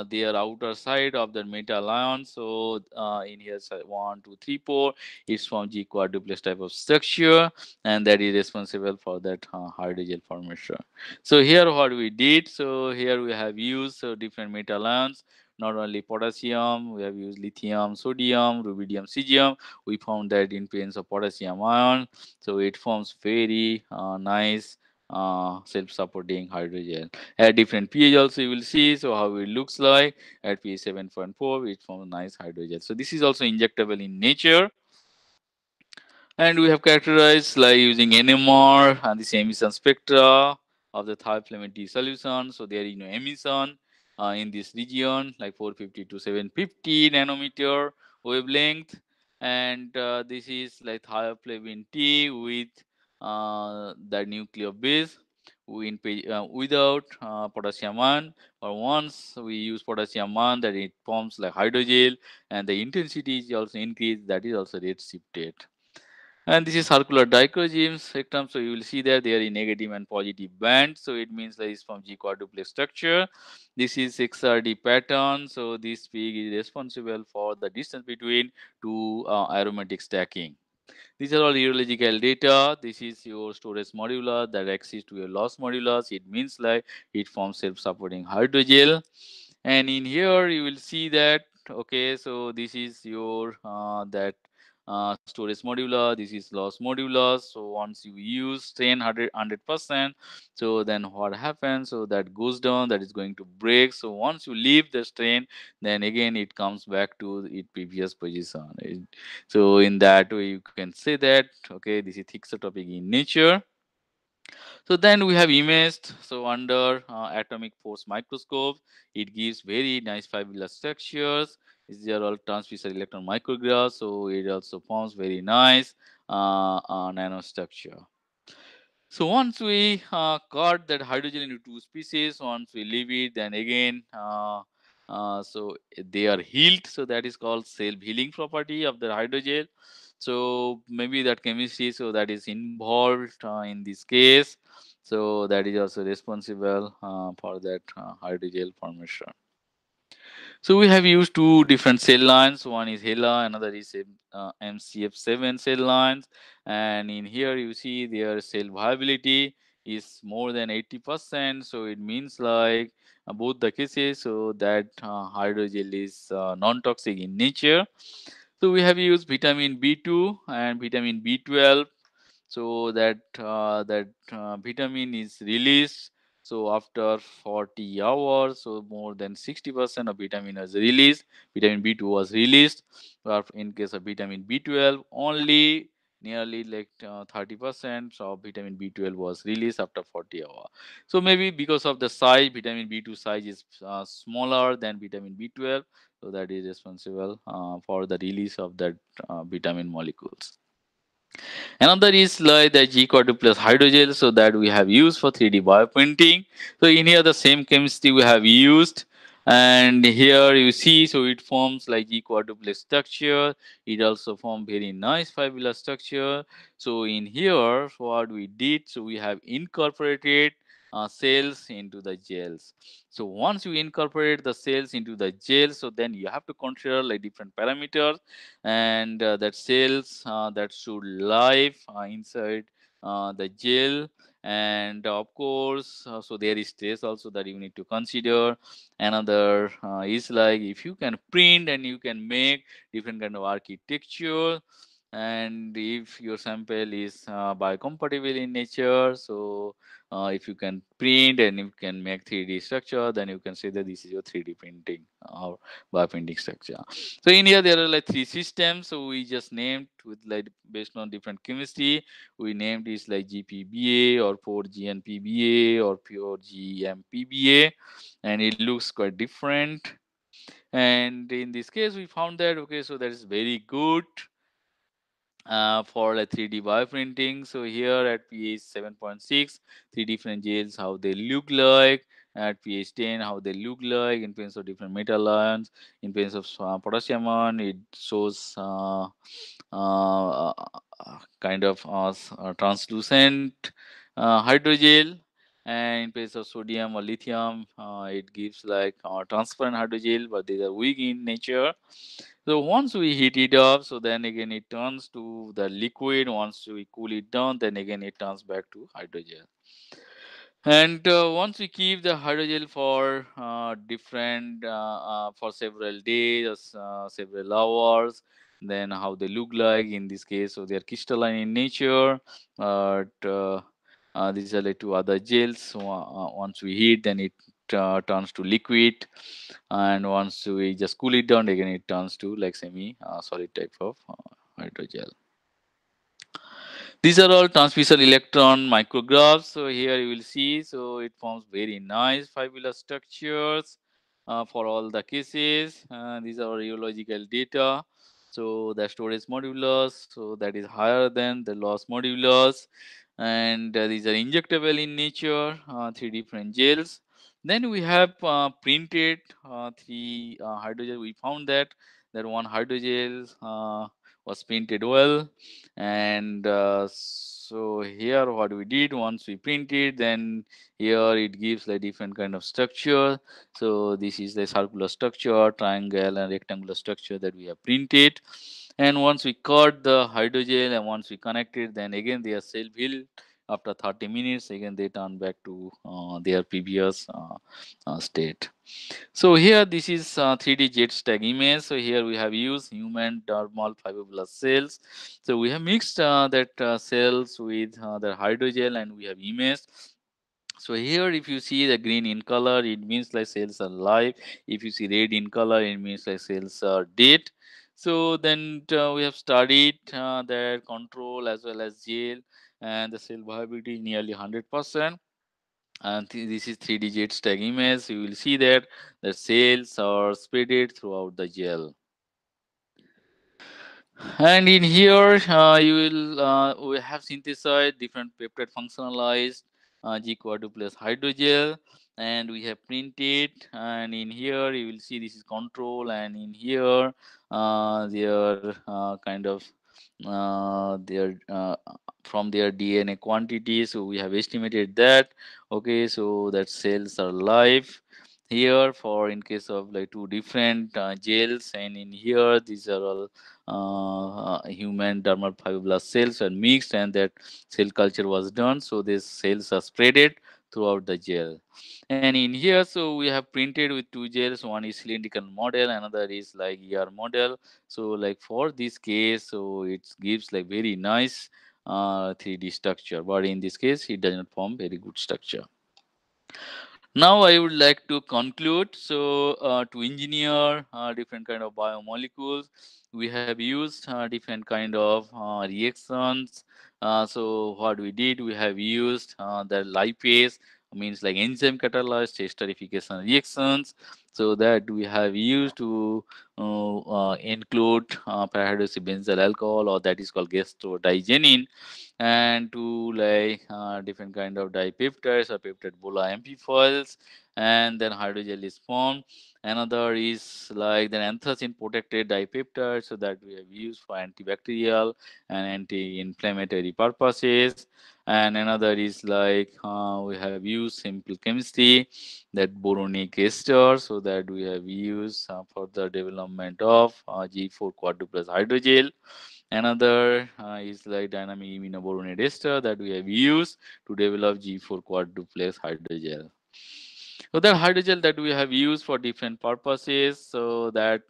their outer side of the metal ion. So in here, so 1, 2, 3, 4, it's from G quadruplex type of structure, and that is responsible for that hydrogel formation. So here what we did, so here we have used different metal ions, not only potassium, we have used lithium, sodium, rubidium, cesium. We found that in presence of potassium ion, so it forms very nice self-supporting hydrogel. At different pH also you will see, so how it looks like. At pH 7.4, it forms nice hydrogel. So this is also injectable in nature. And we have characterized like using NMR and the emission spectra of the thioplasmic solution. So there is no emission in this region, like 450 to 750 nanometer wavelength. And this is like thioplasmin T with the nuclear base without potassium ion, or once we use potassium ion, that it forms like hydrogel, and the intensity is also increased, that is also rate shifted. And this is circular dichroism spectrum. So you will see that they are in negative and positive band. So it means that it's from G quadruplex structure. This is XRD pattern. So this peak is responsible for the distance between two aromatic stacking. These are all urological data. This is your storage modulus that access to your loss modulus. It means like it forms self-supporting hydrogel. And in here you will see that, okay, so this is your that storage modulus, this is loss modulus. So once you use strain 100%, so then what happens, so that goes down, that is going to break. So once you leave the strain, then again it comes back to its previous position. So in that way you can say that, okay, this is thixotropic in nature. So then we have imaged, so under atomic force microscope, it gives very nice fibrillary structures. These are all transfer electron micrographs, so it also forms very nice nanostructure. So once we cut that hydrogen into two species, once we leave it, then again, so they are healed. So that is called self-healing property of the hydrogel. So maybe that chemistry, so that is involved in this case. So that is also responsible for that hydrogel formation. So we have used two different cell lines. One is HeLa, another is MCF7 cell lines. And in here you see their cell viability is more than 80%. So it means like both the cases, so that hydrogel is non-toxic in nature. So we have used vitamin B2 and vitamin B12, so that vitamin is released. So after 40 hours, so more than 60% of vitamin was released. Vitamin B2 was released. But in case of vitamin B12, only nearly like 30% of vitamin B12 was released after 40 hours. So maybe because of the size, vitamin B2 size is smaller than vitamin B12. So that is responsible for the release of that vitamin molecules. Another is like the G quadruplex hydrogel, so that we have used for 3D bioprinting. So in here the same chemistry we have used, and here you see, so it forms like G quadruplex structure. It also forms very nice fibrillary structure. So in here what we did, so we have incorporated cells into the gels. So once you incorporate the cells into the gel, so then you have to consider like different parameters, and that cells that should live inside the gel. And of course, so there is stress also that you need to consider. Another is like if you can print and you can make different kind of architecture, and if your sample is biocompatible in nature, so if you can print and you can make 3D structure, then you can say that this is your 3D printing or bioprinting structure. So in here there are like three systems. So we just named with like based on different chemistry. We named this like GPBA or 4GNPBA or pure GMPBA, and it looks quite different. And in this case, we found that, okay, so that is very good for like 3D bioprinting. So here at pH 7.6, three different gels, how they look like. At pH 10, how they look like in terms of different metal ions. In terms of potassium ion, it shows kind of translucent hydrogel. And in place of sodium or lithium, it gives like transparent hydrogel, but these are weak in nature. So once we heat it up, so then again it turns to the liquid. Once we cool it down, then again it turns back to hydrogel. And once we keep the hydrogel for different for several days, several hours, then how they look like in this case. So they are crystalline in nature. These are like two other gels. So, once we heat, then it turns to liquid, and once we just cool it down, again it turns to like semi solid type of hydrogel. These are all transmission electron micrographs. So here you will see, so it forms very nice fibular structures for all the cases. These are rheological data. So the storage modulus, so that is higher than the loss modulus, and these are injectable in nature. Three different gels. Then we have printed three hydrogel. We found that one hydrogel was printed well, and so here what we did, once we print it, then here it gives like different kind of structure. So this is the circular structure, triangle and rectangular structure that we have printed. And once we cut the hydrogel and once we connect it, then again they are self healed. After 30 minutes, again they turn back to their previous state. So here this is 3D jet stack image. So here we have used human dermal fibroblast cells. So we have mixed that cells with the hydrogel, and we have imaged. So here if you see the green in color, it means like cells are alive. If you see red in color, it means like cells are dead. So then we have studied their control as well as gel, and the cell viability is nearly 100%. And this is 3D jet stack image. You will see that the cells are spread throughout the gel. And in here, you will we have synthesized different peptide functionalized G quadruplex hydrogel, and we have printed. And in here, you will see this is control, and in here, their kind of their from their DNA quantity. So we have estimated that. Okay, so that cells are live here for in case of like two different gels, and in here these are all human dermal fibroblast cells are mixed, and that cell culture was done. So these cells are spreaded throughout the gel. And in here, so we have printed with two gels. One is cylindrical model, another is like ER model. So like for this case, so it gives like very nice 3D structure, but in this case, it does not form very good structure. Now I would like to conclude. So to engineer different kind of biomolecules, we have used different kind of reactions. So what we did, we have used the lipase, means like enzyme catalyzed esterification reactions. So that we have used to include parahydroxybenzyl alcohol, or that is called gastrodigenin, and to like different kind of dipeptides or peptide bola amphifoils, and then hydrogel is formed. Another is like the anthracene protected dipeptide, so that we have used for antibacterial and anti-inflammatory purposes. And another is like we have used simple chemistry, that boronic ester, so that we have used for the development of G4 quadruplex hydrogel. Another is like dynamic immunoboronate ester that we have used to develop G4 quadruplex hydrogel. So the hydrogel that we have used for different purposes, so that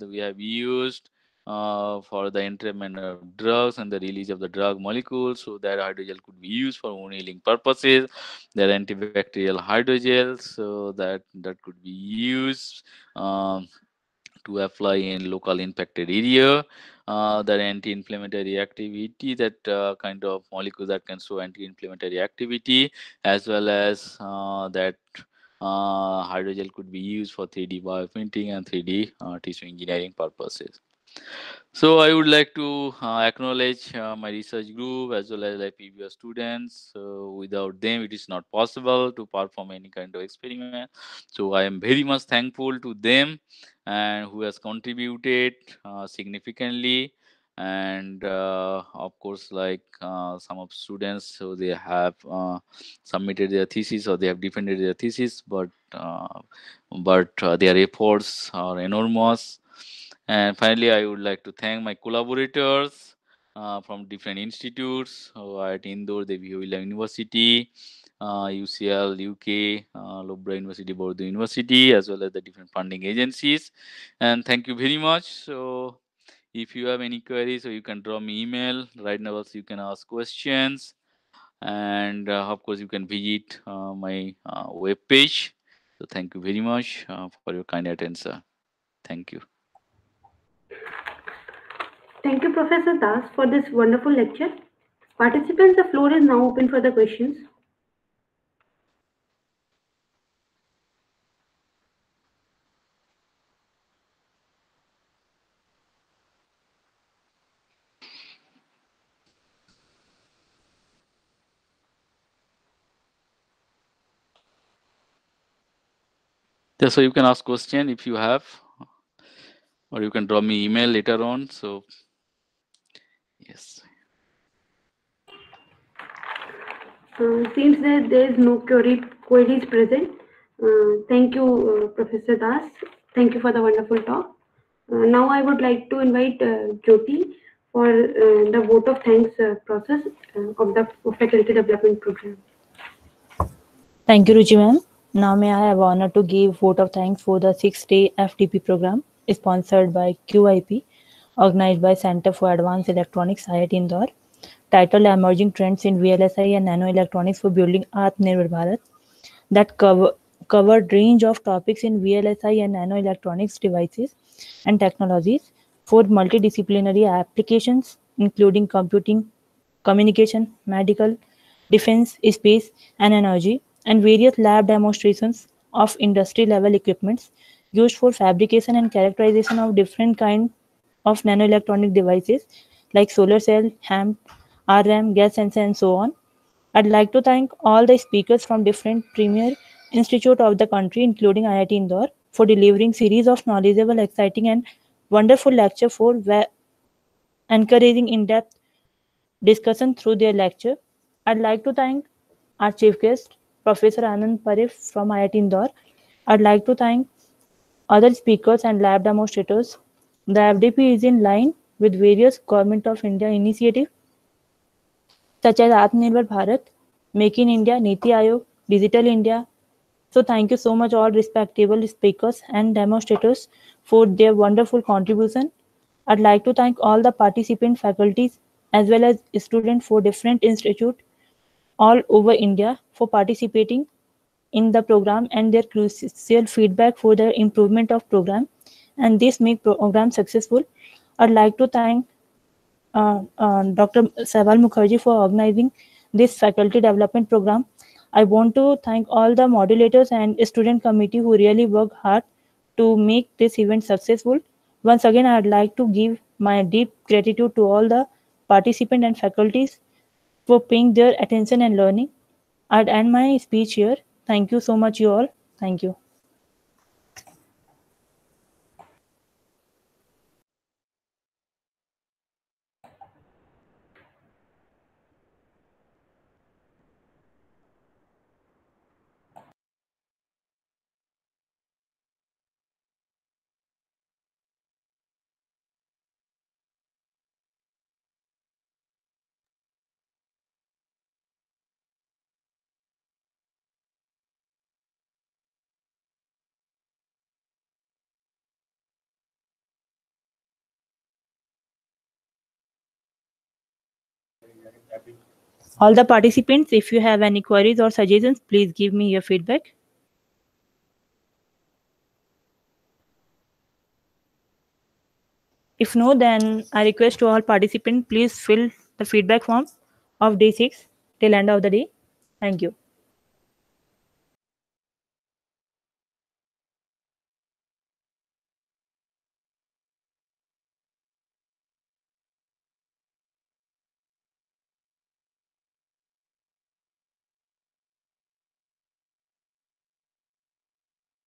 we have used for the entrapment of drugs and the release of the drug molecules, so that hydrogel could be used for wound healing purposes. There are antibacterial hydrogels, so that could be used to apply in local impacted area. The anti-inflammatory activity, that kind of molecule that can show anti-inflammatory activity, as well as that hydrogel could be used for 3D bioprinting and 3D tissue engineering purposes. So I would like to acknowledge my research group as well as like previous students. Without them, it is not possible to perform any kind of experiment. So I am very much thankful to them and who has contributed significantly. And of course, like some of students, so they have submitted their thesis or they have defended their thesis, but their efforts are enormous. And finally, I would like to thank my collaborators from different institutes at Indore, Devi Hewila University, UCL, UK, Loughborough University, Bordeaux University, as well as the different funding agencies. And thank you very much. So if you have any queries, so you can drop me email. Right now, also you can ask questions. And of course, you can visit my web page. So thank you very much for your kind attention. Thank you. Thank you, Professor Das, for this wonderful lecture. Participants, the floor is now open for the questions. Yeah, so you can ask question if you have, or you can drop me email later on. So yes. Seems that there is no queries present. Thank you, Professor Das. Thank you for the wonderful talk. Now I would like to invite Jyoti for the vote of thanks process of the faculty development program. Thank you, Ruchi ma'am. Now may I have honor to give vote of thanks for the 6-day FDP program sponsored by QIP, organized by Center for Advanced Electronics, IIT Indore, titled Emerging Trends in VLSI and Nanoelectronics for Building Atmanirbhar Bharat, that covered range of topics in VLSI and nanoelectronics devices and technologies for multidisciplinary applications, including computing, communication, medical, defense, space, and energy, and various lab demonstrations of industry-level equipments used for fabrication and characterization of different kinds of nanoelectronic devices like solar cell, HAMP, RAM, gas sensor, and so on. I'd like to thank all the speakers from different premier institutes of the country, including IIT Indore, for delivering series of knowledgeable, exciting, and wonderful lecture for encouraging in-depth discussion through their lecture. I'd like to thank our chief guest, Professor Anand Parif from IIT Indore. I'd like to thank other speakers and lab demonstrators. The FDP is in line with various Government of India initiatives such as Atmanirbhar Bharat, Make in India, Niti Aayog, Digital India. So thank you so much all respectable speakers and demonstrators for their wonderful contribution. I'd like to thank all the participant faculties as well as students for different institutes all over India for participating in the program and their crucial feedback for the improvement of program, and this make program successful. I'd like to thank Dr. Sehwal Mukherjee for organizing this faculty development program. I want to thank all the modulators and student committee who really work hard to make this event successful. Once again, I'd like to give my deep gratitude to all the participants and faculties for paying their attention and learning. I'd end my speech here. Thank you so much, you all. Thank you. All the participants, if you have any queries or suggestions, please give me your feedback. If no, then I request to all participants, please fill the feedback form of day 6 till end of the day. Thank you.